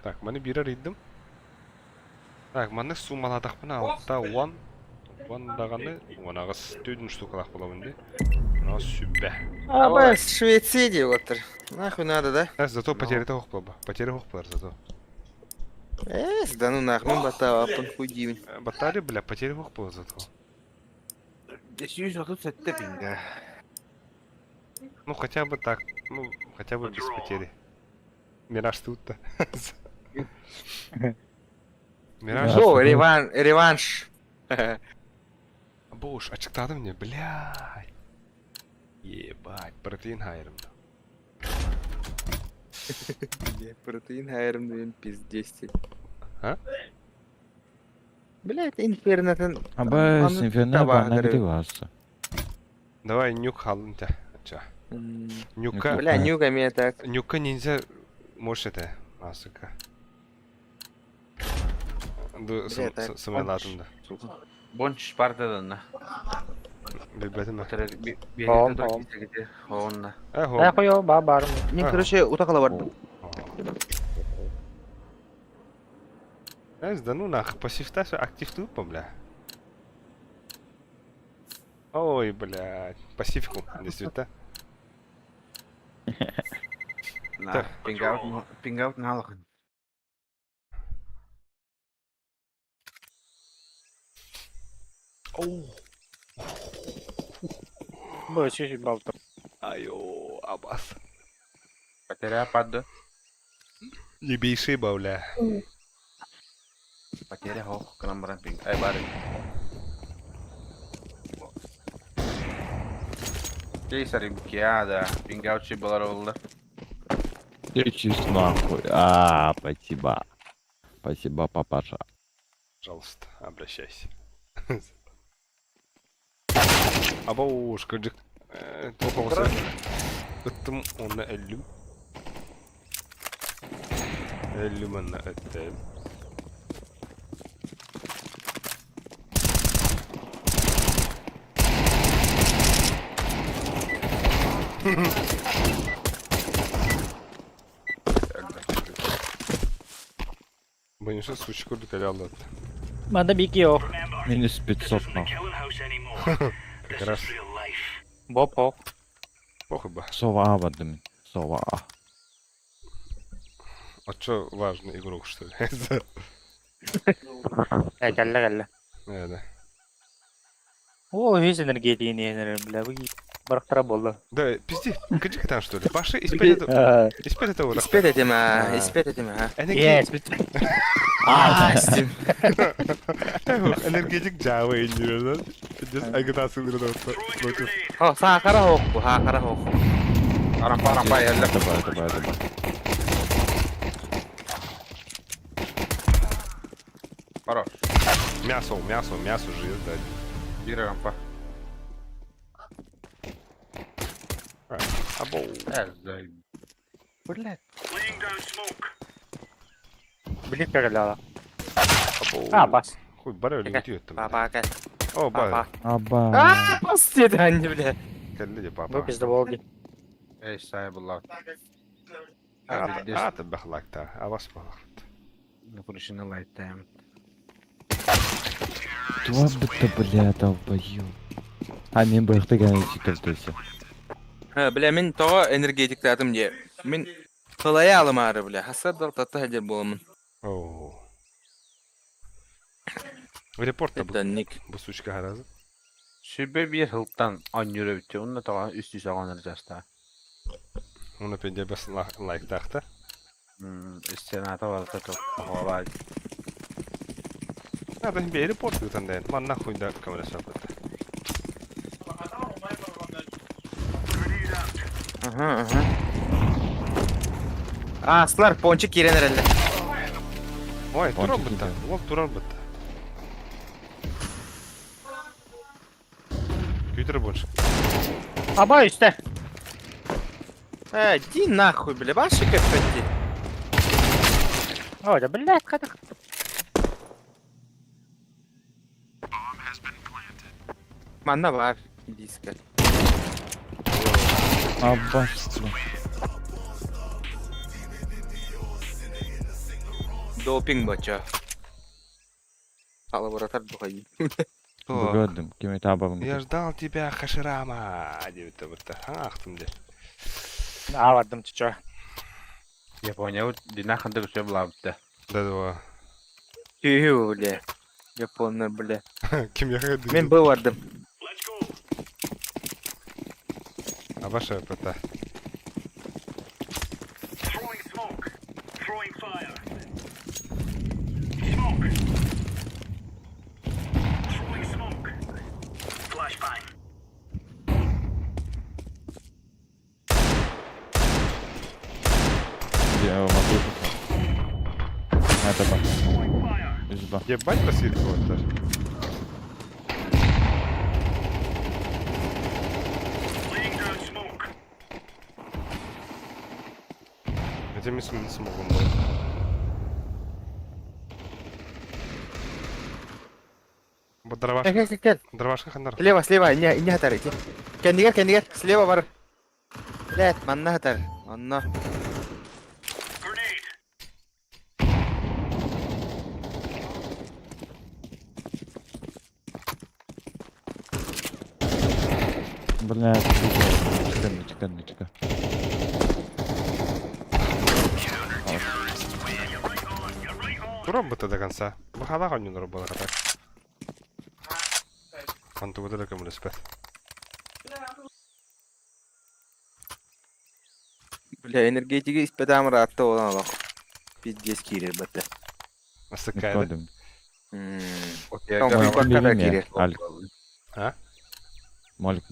Так, маны бир арыйдым. Так, маны суммаладак мына алта one даганы, онагыз 4 штукалак болом инде. Мына сүббе. Аба, Швеция деп отыр. Нахуй надо, да? Зато потери хок болба. Потери хок болар зато. Да ну нахуй, мен батава, апын хуй деймін. Батали, бля, потери хок болар зато. 137 пинга. Ну, хотя бы так. Ну, хотя бы без потери. Мираж тут-то. Мираж. О, реванш. Бош, ачыктады мне, блядь. Ебать, протеин хайрым. Протеин хайрым деген пиздец. А? Блядь, интернеттен... Аба, синферна бана гриваса. Давай нюк халынта. Ча. Нюка. Бля, нюка меня так. Нюка нельзя. Можешь это. Асыка. Бля, так, Самолатында. Бонч партадан на. Билбетим. Tamam, Берете tamam. гите онна. Я хуё, барым. Мен, короче, утакала бардым. Знаешь, да ну нах, пассивта все актив тупо, бля. Ой, блядь. Пассивку, действительно. На, пингаут налог. Оу. Бля, чуть-чуть болтал. Айо, абас. Потеря падда. Ебейший, бля. Потеря хох, канамбаран пинг. Ай, бары. Кейсарим киада. Пингаут чи балар олда. Ты чист нахуй. Спасибо. Спасибо, папаша. Пожалуйста, обращайся. Абауш, каджик. Топался. Ыттым оны әллүм. Әллүм оны әттәм. Бениши сучку докалялды. Мада бик yok. Минус 500 нахуй. Как раз. Бопо. Похуй бы. Сова авадым. Сова. А чё важный игрок, что ли? Кәллә. Да. О, весь энергетик не, бля, вы барахтара болды. Да, пизди, каджик там что ли? Паши, испять это. Испять это ура. Испет этиме, испет этиме, а? Yes, бит. Стим. Энергетик Java indiriyor lan. Just agıtasın burada против. О, сахара хох, bu, сахара хох. Арампа, елле. Давай. Хорош. Мясо жир, да. Бир арампа. Абоу. Эздай. Блядь. Блин, кәллә. Абоу. Бас. Хуй, бара öyle gidiyor там. Папа, кәл. О, ба. Аба. Бас деді әнді, бля. Кәлле де Бу папа. пизде болды. Эй, сайбуллар. Аты бахлакта. Авас бахлакта. Напряженно лайтаем. Два быта, бля, долбоёб. Мен бықты гәнечі кіртесі. Бля, мен тоға энергетик татым де. Мен қылая алым ары, бля. Хасар дал татты хәдер боламын. Оу. Репорт та Это ник. bu suçka harazı. Sübe bir hılttan an yürü bitti. Onunla tağa üst üste kanır jasta. Onu pende bas like takta. Istinata var da çok havalar. Ja, det blir report utan det. Man nahkuin da kamera sapet. Aslar ponçik giren herhalde. Ой, Он турал чуть быта. не Вот турал быта. Кютер больше. Aba üstte. Ди нахуй, бля, ваши капкати. Orada блядь kadar. Manna var. Diska. Abbas. Допинг бача. Лаборатор духай. Gördüm. Kime tabağım. Я ждал тебя, Хаширама. Девять быта. Ах, ты где? Ağladım çocuğa. Japonya dinahında bir şey bulamadı. Да-да. Тю, бля. Японlar, бля. Кем я ходил? Мен был вардым. А ваша быта. Я могу. Это так. Изба. Ебать посвидывал даже. Хотя мы не смогу. Вот дровашка. Gel. Дровашка хандар. Слева, не хатар. Кендигер, слева бар. Блядь, манна хатар. Онно. Блядь. Чика. Турам быта до конца. Выхода он не наработал так. Он туда далеко мы спят. Бля, энергетики испытаем ратта olan bak. Пиздец кирер бата. Осыкает. Gördüm. Okey. Tamam, Molik bak kadar bileyim ya. girer. Alik. Ha? Molik.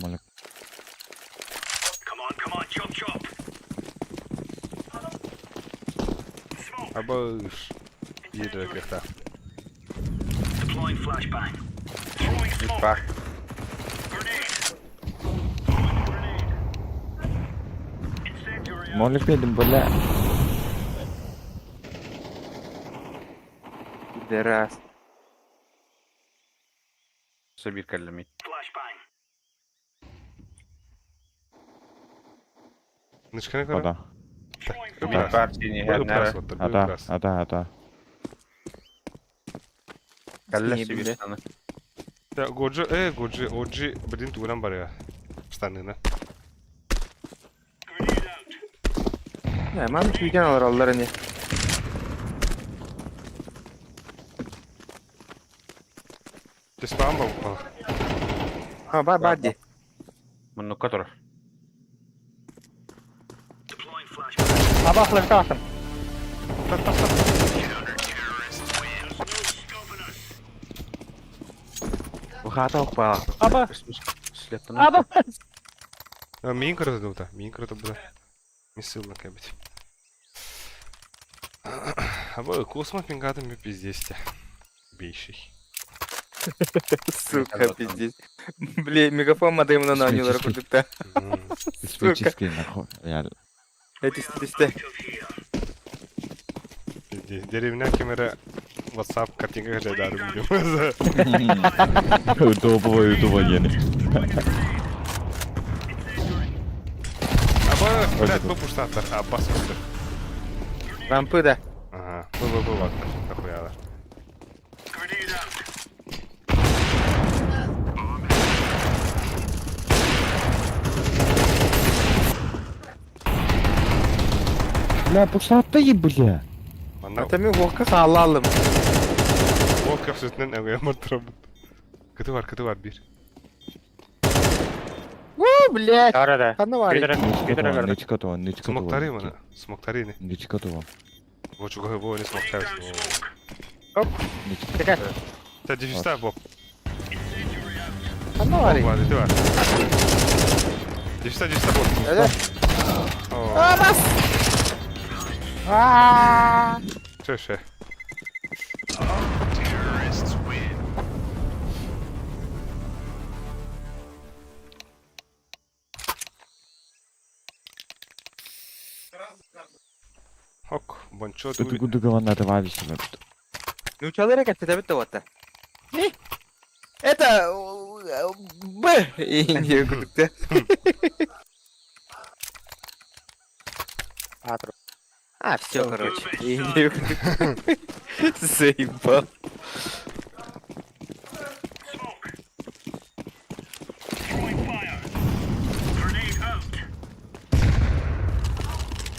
Абыш. Еду как-то. Bak. Molik dedim böyle. Пидорас. Bir kelime. Нычка на кого? Ata. Bir parçayı her nere. Ata. Kellesi bile. bir tane. Ya Goji, Oji, блин, турам бар ya. Штаны, Ya, man tüyden alır alır ne. Ты спам был упал. Ha, бар de. Bunu kator. Aba flash'ta attım. Bu hata okpa. Aba. Слепто. Aba. Мин круто, да. Мин круто, бля. Мисыл на кабить. А вы космос мингатами пиздесте. Бейший. Сука, пиздец. Бля, мегафон модемно нанıyorlar kurdukta. Космический нахуй. Реально. Эти. Деревня камера WhatsApp картинка жайдар видео. Удобно yeni. Аба, блядь, вы пуштатор, аба сустер. Rampı da. Ага, вы вактор, охуяла. Bля, bu saatte iyi bля. Ана, Atami volka sağlayalım. Волков sütünden evye mırtırabıt. Kötü var bir. Блядь. Orada. Kanı var ya. Götüre gördüm. Ne çıkartıyor? Смоктари мана, смоктари не. Ne çıkartıyor? Лучше его не смолчать. Чекай. Та дефиста, Боб. А ну, Ари. Ладно, ты ладно. Дефиста, Боб. Öyle. О, Aa bas. Aa. Че. Ок, бончо, Ты гудугава надавали себе. Ну, человек это вот-то. Это... Б! И не гудугта. Атро. А, все, короче. И не гудугта. Заебал.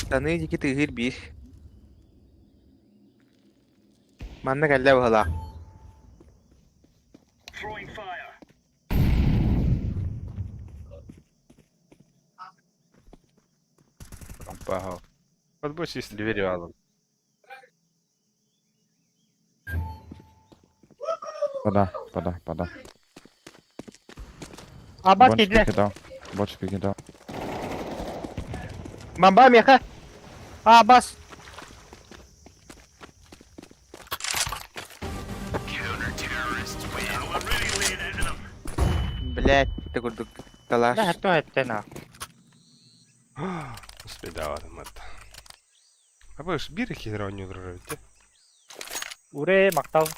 Таны дики тыгыр бир. Манна калла бахала. Опа. Подбось есть. Двери алам. Пада. Aa bas kediler. Бочка кидал. Mamba meka. Aa bas. Блять, ты гудуг. Талаш. Да, что это на? Спидала мат. А вы ж бир хидро не угрожаете? Уре мактал.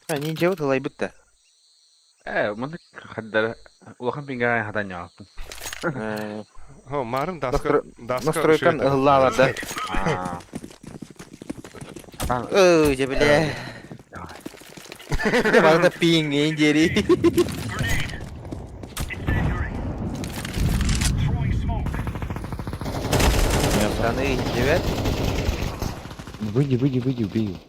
А, нинджа вот лай будто. Мында хаддар улахан пингай хатanya. О, марын даска. Настройкан ыллаларда. Ой, я бля. Банда пинг индери. Таны девят. Выйди, убей.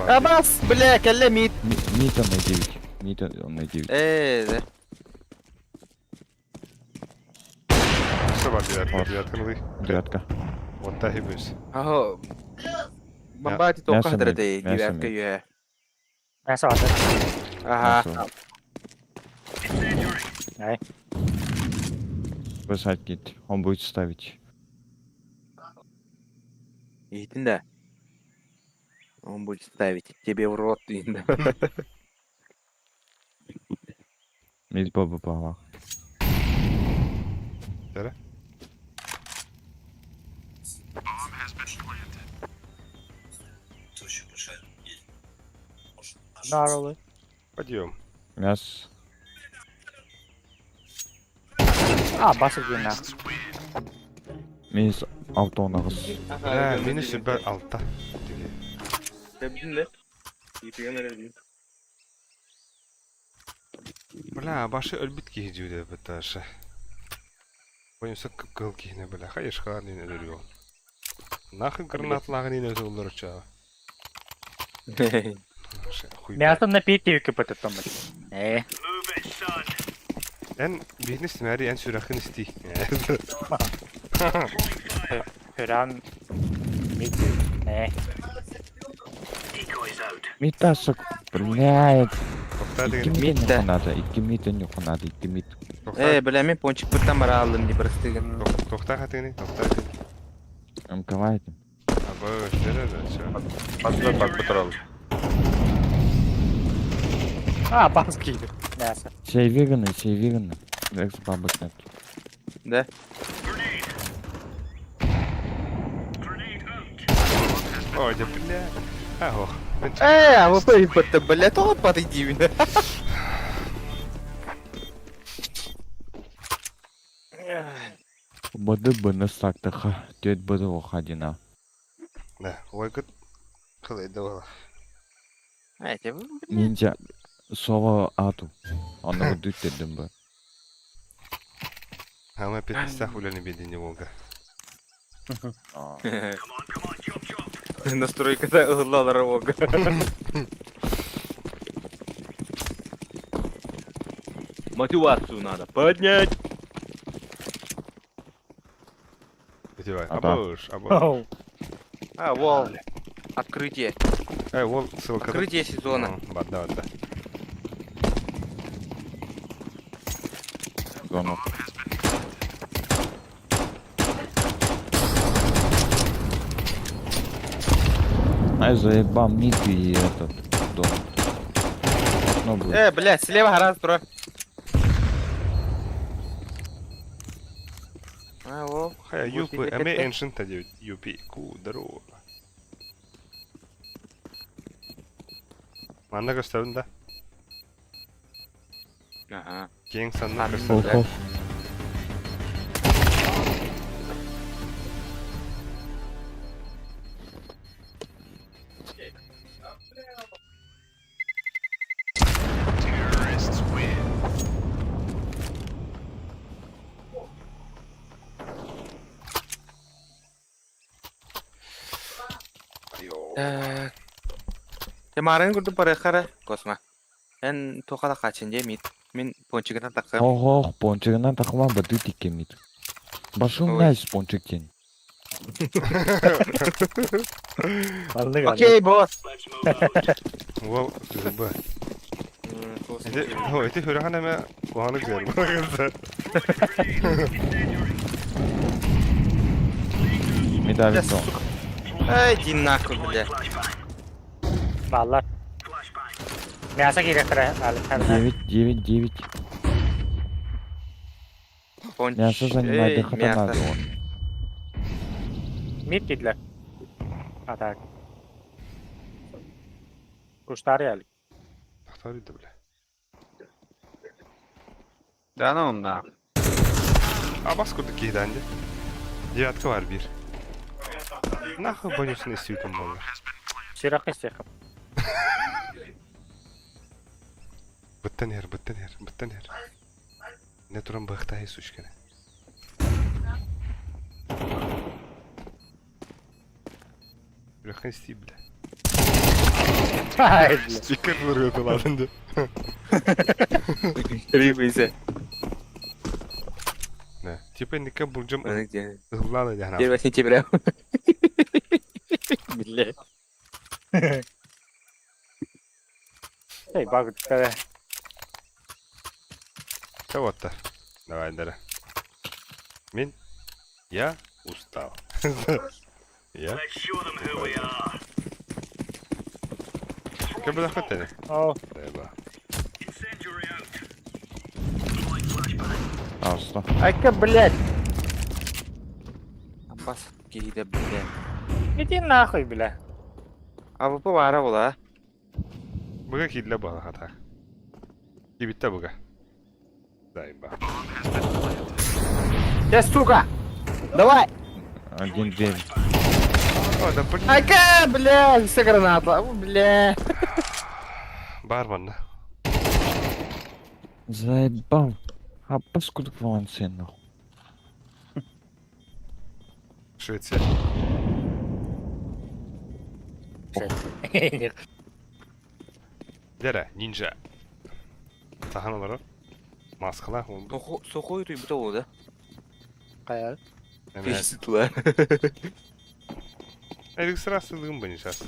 А бас, бля, калля мид. Мита на 9. Мита он на 9. Да. Что var девятка, ну вы. Девятка. Вот так и быс. Ага. Бомбати только мясо хадра мид, дей, мясо девятка мид. юэ. Neyse atır. Ага. Ай. Бросать кит. Он будет ставить. Иди да. Он будет ставить тебе в рот. Инда. Мид баба пала. Dere? Narlı. Пойдем. Мяс. Aa basıp günler. Мис автонагыз. Бля, мені сүрбәр алтта. Білдің де? Епеген әрі. Бля, башы өлбіт кейдеуді біташы. Ойынса кыл кейіне бля, хайышқа дейін өліріу. Нахын гранатлағын дейін өті олар ұчағы. Мясо на пити выкипать там. En birini istemeri, en sürakın isti. Hüran. Мити. Мита, сука. Блядь. Тоқта Икки деген. митен Мита. yok надо. Икки митен yok надо. Икки мит. Бля, мен пончик бір тамара алдым не бірістігін. Тоқта қатыны, тоқта қатыны. Мкавайтем. Абы, өштере, өштере. Бак турал. Aa bas giydi. Neyse. Сей веганы. Экс бабок нет. Да? Ой, да бля. Ахо. А вы пойдете, бля, то подойди меня. Бады быны сактыха. Төт быды охадина. Да, ой, гыт. Қылайды ола. Нинджа. Сова ату. Анығы дүттедім бі. Ама 5 хуляны бедіне олга. Настройкада ыллалар ога. Мотивацию надо поднять. Раздевай. Ага. Абош, абош. Оу. А, вол. Открытие. Вол, ссылка. Открытие сезона. Бадда, бадда. Зону. Ай, заебал мид и этот дом. Окно будет. Блядь, слева гараж, бро. А, вол. Хая, Вот юпы, тебе эме пятка. эншин та 9. Юпи, ку, здорово. Манда gösterdin de. Ага. Gang sanını Abi, gösterdin. Оп, оп. Kemarin kudu para kara kosma. Ben tokada kaçınca mit. Min ponçikinden takım. Ого, пончигынан тахма баду тике мид. Башым Ой. найс пончикен. Anlık Okey boss. Вол, зубы. Эти хөрәһен әмә куаны гүзәл. Медаль сон. Ай, иди нахуй, бля. Vallahi. Мясо gerek kara. 9-9-9. Понч. Мясо занимает Ey, дохота надо мясо. он. Mid dediler. Atak. Kuşlar geldi. Тахтар иде, бля. Да ну на. Абас курдук кейданды. Девятка var bir. Нахуй бонусunu istiyorum bana. Sirak isteyek. Быттан her, быттан her, быттан her. Ne turan bıhtayı suşkene. Bırakın isteyeyim bile. Haydi. Sticker vuruyor doladınca. Ribeyse. Ne? Типа никак bulacağım. Onu diye. Ihlan yani. Gel basın çevirem. Bile. Hey bak kara. Кого-то. Давай, Дара. Мин? Я устал. Я? Как бы захотели? Oh. Треба. Asla. Ayka блядь. Abbas giyde bile. Иди нахуй, бля. Abi bu var ola. Бага кидля бага хата. Кибитта бага. Дай ба. Да сука. Давай. 1-9. О, да блин. Айка, бля, все граната. Бля. Барман. Заебал. А паскуда вон сено. Швеция. Дара, нинджа. Tahanları. Maskalar oldu. Soku yürüyüp de oldu. Kaya. Evet. Peşitler. Elik sırasızlığım beni şahs.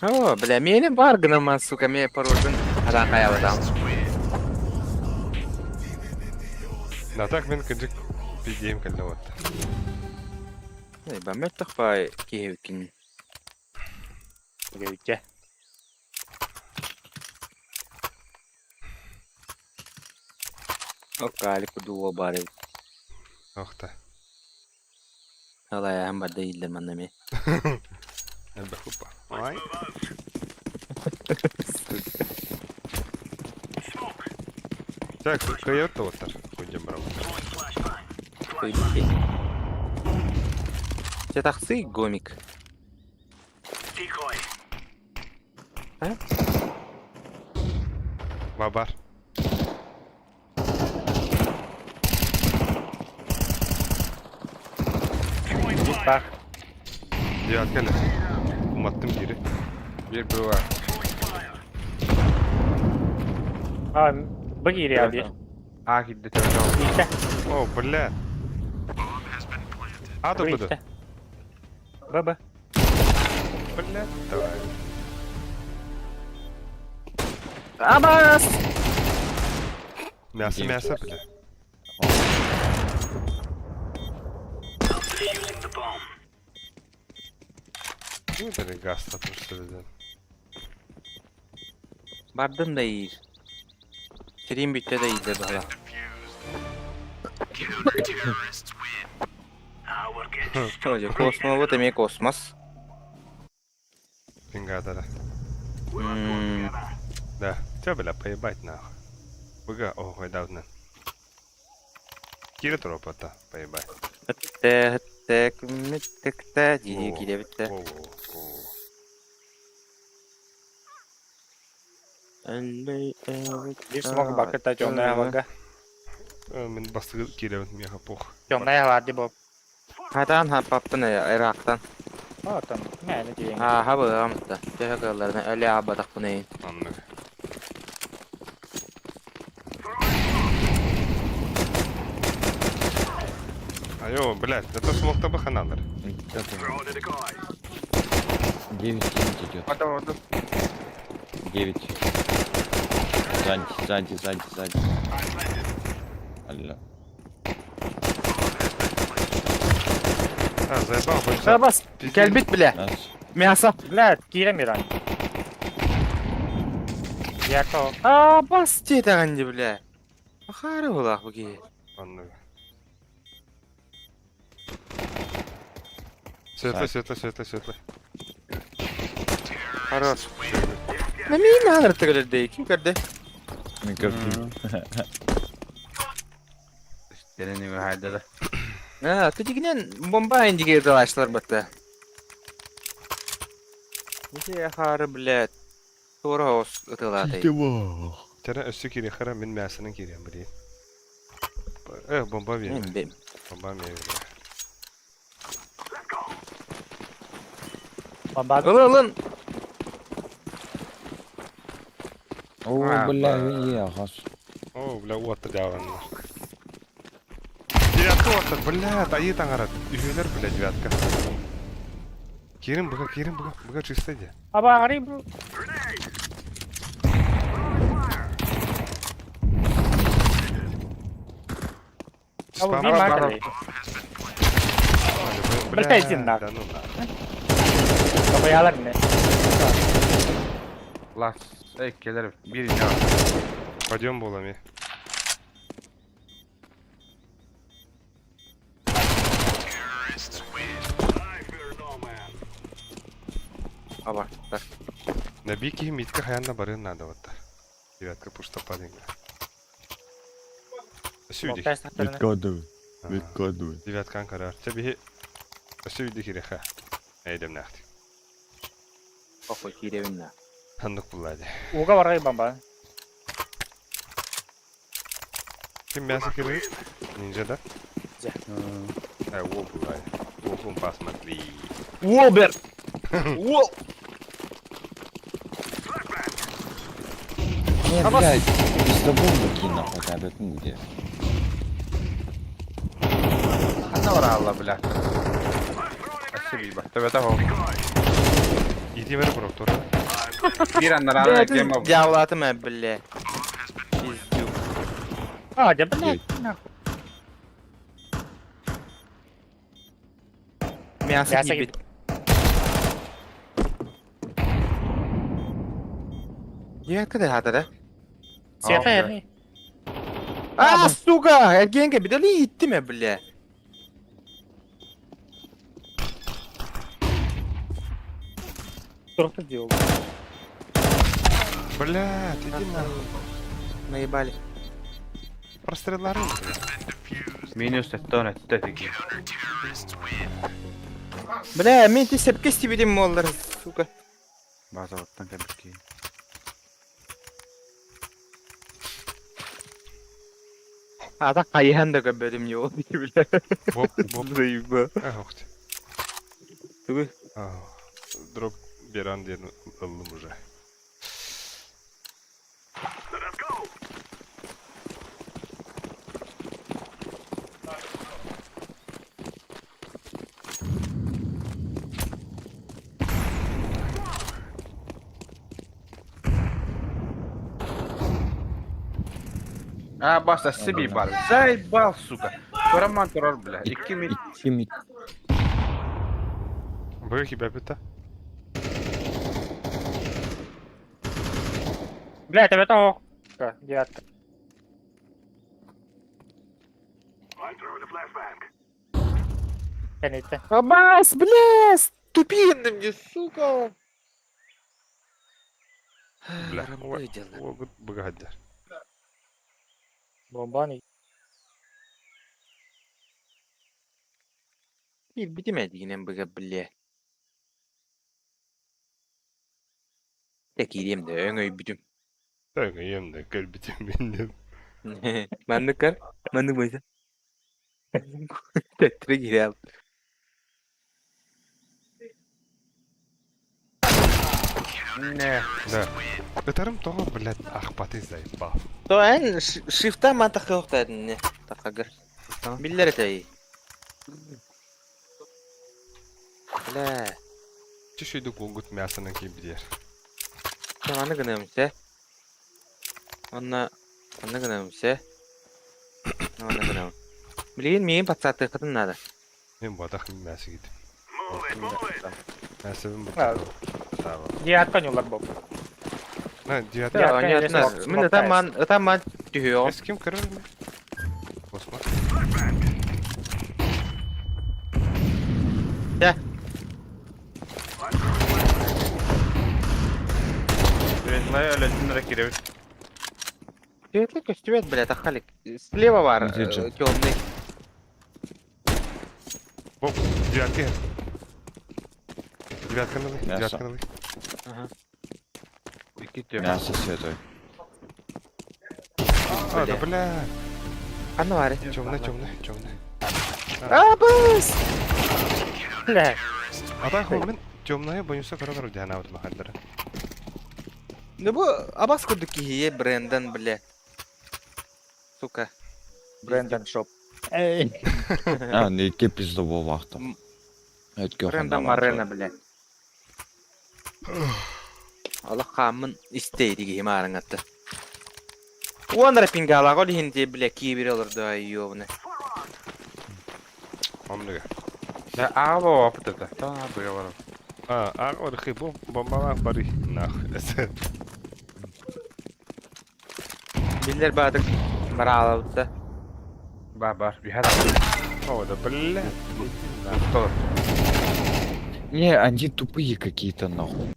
Ha, bile meni var gına suka me parolun adan kaya adam. Na tak ben kıcık bir diyeyim kaldı vat. Ben mettak bay kihevkin. Gevike. O galip duo bari. Oh da. Allah ya hem değiller manami. Elbe hoppa. Ay. Так, кайотта ваттар. Ходим брavo. Çataksı gomik. Babar. Git bak. Diğer gel. Umattım biri. Bir bro var. Ha, bak iyi ya bir. А, гидде чөөрөө. İlke. О, бля. А, да буду. Баба. Блядь, давай. Абас! Мясо, мясо, бля. Ну, это газ, потому что ли, Bardım da iyi. Stream bitti de iyiydi bala. Hoca kosmo bu demek kosmos. Пингадора. Hmm. Да. Тебя, бля, поебать нахуй. Быга, ой, давно. Кири тропа-то, поебать. Hıtte müttekte diye Oo. gire bitti. Воу-воу-воу. Bir smoke bucket'ta John'da vardı. Мен басты кири, меха пох. John'da vardı bu. Hatan ha paptın ya Irak'tan. O tamam. Ne diyeyim. Ha ha bu amıtta. Tehakalardan öyle abadak bu neyin. Анны. Айо, блядь, это смог-то бы ханадр. 9 идет. Hadi hadi. 9. Сзади. Алло. А, заебал, больше. Абас. Пиздец. Gel bit bile. Нас. Мясо. Блядь, giremiyor hani. Yakov. Абас. Тетаганди, бля. Ахары булак bu ki. Анны. Светлый, светлый, светлый, светлый. Хорош. Ne min alır tıkılır değil. Kim kardı? Микрофон. Geleni haydi da. Ha, küçükten bomba indi girdi başlar battı. Nece ahары, блядь. Sonra os ıtıladı. Тера өсі кири хара, мен мясының кирем, блин. Бомба верю. Ben bem. Бомба верю. Baba. Alın. О, бля, ехас. О, бля, уатты дяванны. Девятка уатты, бля, тайы таңарат. Үйелер, бля, девятка. Кирим, быга чисто де. Baba arayayım bu. Abi bir marka değil. Бля, иди нахуй. Да ну на. Babayı alır ne? Las. Ey gelir. Bir can. Пойдем болами. Aba. Так. На бике митка хаянна барын надо вот. Девятка пушта падинга. Сюди. Montaj taklarını. Відкладуй. А, Відкладуй. Девятка анкара. Тебе сюди киреха. Эйдем нахти. Похуй киревинна. Хандык булади. Uga var arayayım baba. Kim мясо кирит? Нинджа да? Ninja. Во булади. Во посмотри. Уолбер. Уол. Не, блядь, без тобой кину хотя бы где. Ne var Allah bilir. Aşırı bak. Tabii tabii. Иди вер проктор. Bir anda rağmen game over. Javlatı mı bile? Pizdu. Hadi blядь. Мясо Мясо gibi. Девятка да хатада. Света Abi. yani. Aa suga! Ergenke bir de gitti mi bile? Turta diyor. Блядь, иди на. Наебали. Простреларым. Minus etton tepki. Bile men de sepke stibidim mollar suga. Bazı vaktan tepki. Ata kayhan da göbedim yo bile. Боп, боп. Заеба. Ух ты. Суга. Дроп беран ден ылым уже. Basta sibi var. Zay bal suka. Koraman toror bile. 2 mil. 2 mid. Бэги тебя бита. Блядь, это ох. Девятка. Kenite. Абас, бля, ступинды мне, сука. Бля. Работаю дела. О, богатя. Bomba не. Bir bitemedi yine bıga bile. Tek yiyeyim de öngöy bütüm. Так, ем да, как бы тебе. Mandık kar. Mandık boysa. Tetre gireyim. Не. Да. Бетарым того, блядь, ахпаты заебал. То en shift'ten mantık yok dedin ne? Takagır. Biller eteyi. Bля. Чуть-чуть гугут мясо на кибер. Anı gınıyormuşsa. Anı gınıyormuşsa. Anı gınıyorum. Bilin miyim patsattığı kadın nerede? Мен бодах мясо гид. Мясо им А. Сава. Девятка не лар боб. На, девятый. Ya, Ya kanka, oynatmaz. resmen Min öten man tühüyor. С кем король? Космо. Знаю, öyle rakip. Тюет, костюет, блядь, ахалик. Слева var. Где же? Темный. Оп, девятки. Девятка на Мясо. девятка на Ага. 2 tüy. Мясо святой. А, да бля. Anı var. Темный, темный, темный. Абыс! Бля. А так мен темная боюся король дяна вот махаддара. Ne bu Abbas kurduk ki hiye Brandon bile. Сука. Брендон шоп. Эй. А, не ке пиздово вахта. Ötke Brandon Marrena bile. Allah kamın isteydi ki himarın attı. Uandara pingala gol hindi bile kibir olur da yiyor bunu. Omniga. Ya abi o apıtı. Tamam abi ya var. А, вот хибо бомбала бари. Нах. Biller badık. Marala da. Бар. Bir her abi. О, да бля. Tutar. Не, они тупые какие-то нахуй.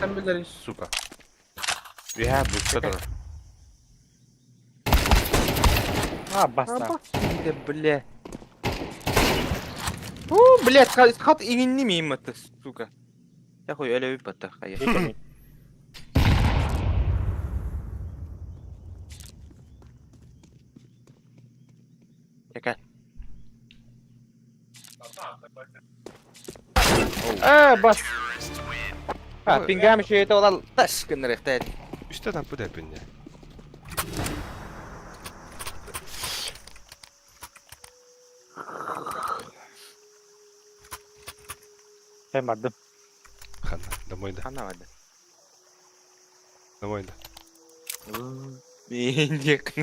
Sen bilir suka. Bir her bu tutar. А, баста. Abbas şimdi bile. Блядь, хат именli miyim attı сука. Ya koy öyle bir batak hayır. Yakal. Bas. Ha, pingami şey de olan taş kınırıkta. Üstte tam bu da yapın ya. Ben vardım. Хана, домой да, Anlamadım. домой да. Minicik.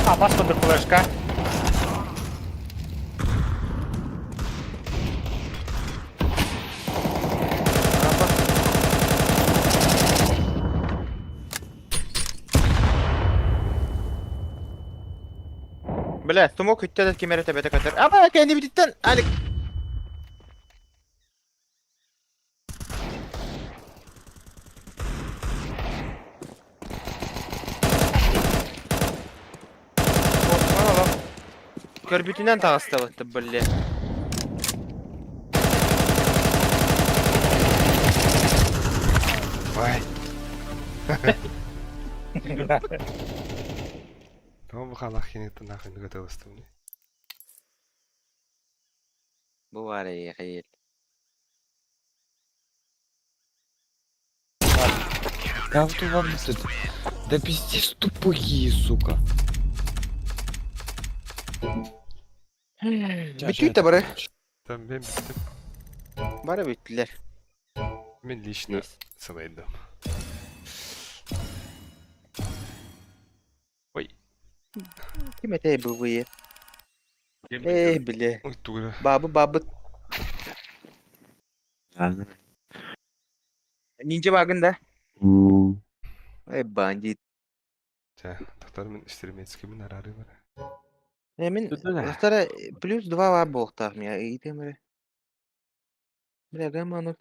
А, баста до флешка. Bile, smoke hütte de kemere tepete katar. Ama kendi bititten alik. Kör bütünden tağısta battı böyle. Ой. Tamam bu kadar hinetten nahın готовы ставни. Bu var ya hayır. Как вам это? Да пиздец тупые, сука. Бүтүйт бары. Там ben bittim. Бары бүттүлөр. Ben lично сылайдым. Ой, Ким этей бу буе? Биле. ой, тура. Бабы. Нинче багында? Бандит. Ja, doktor men istirmetski min ararı var. Мен Түдүлэ. достора плюс 2 бар болтак мен. Итемре. Бля, гамма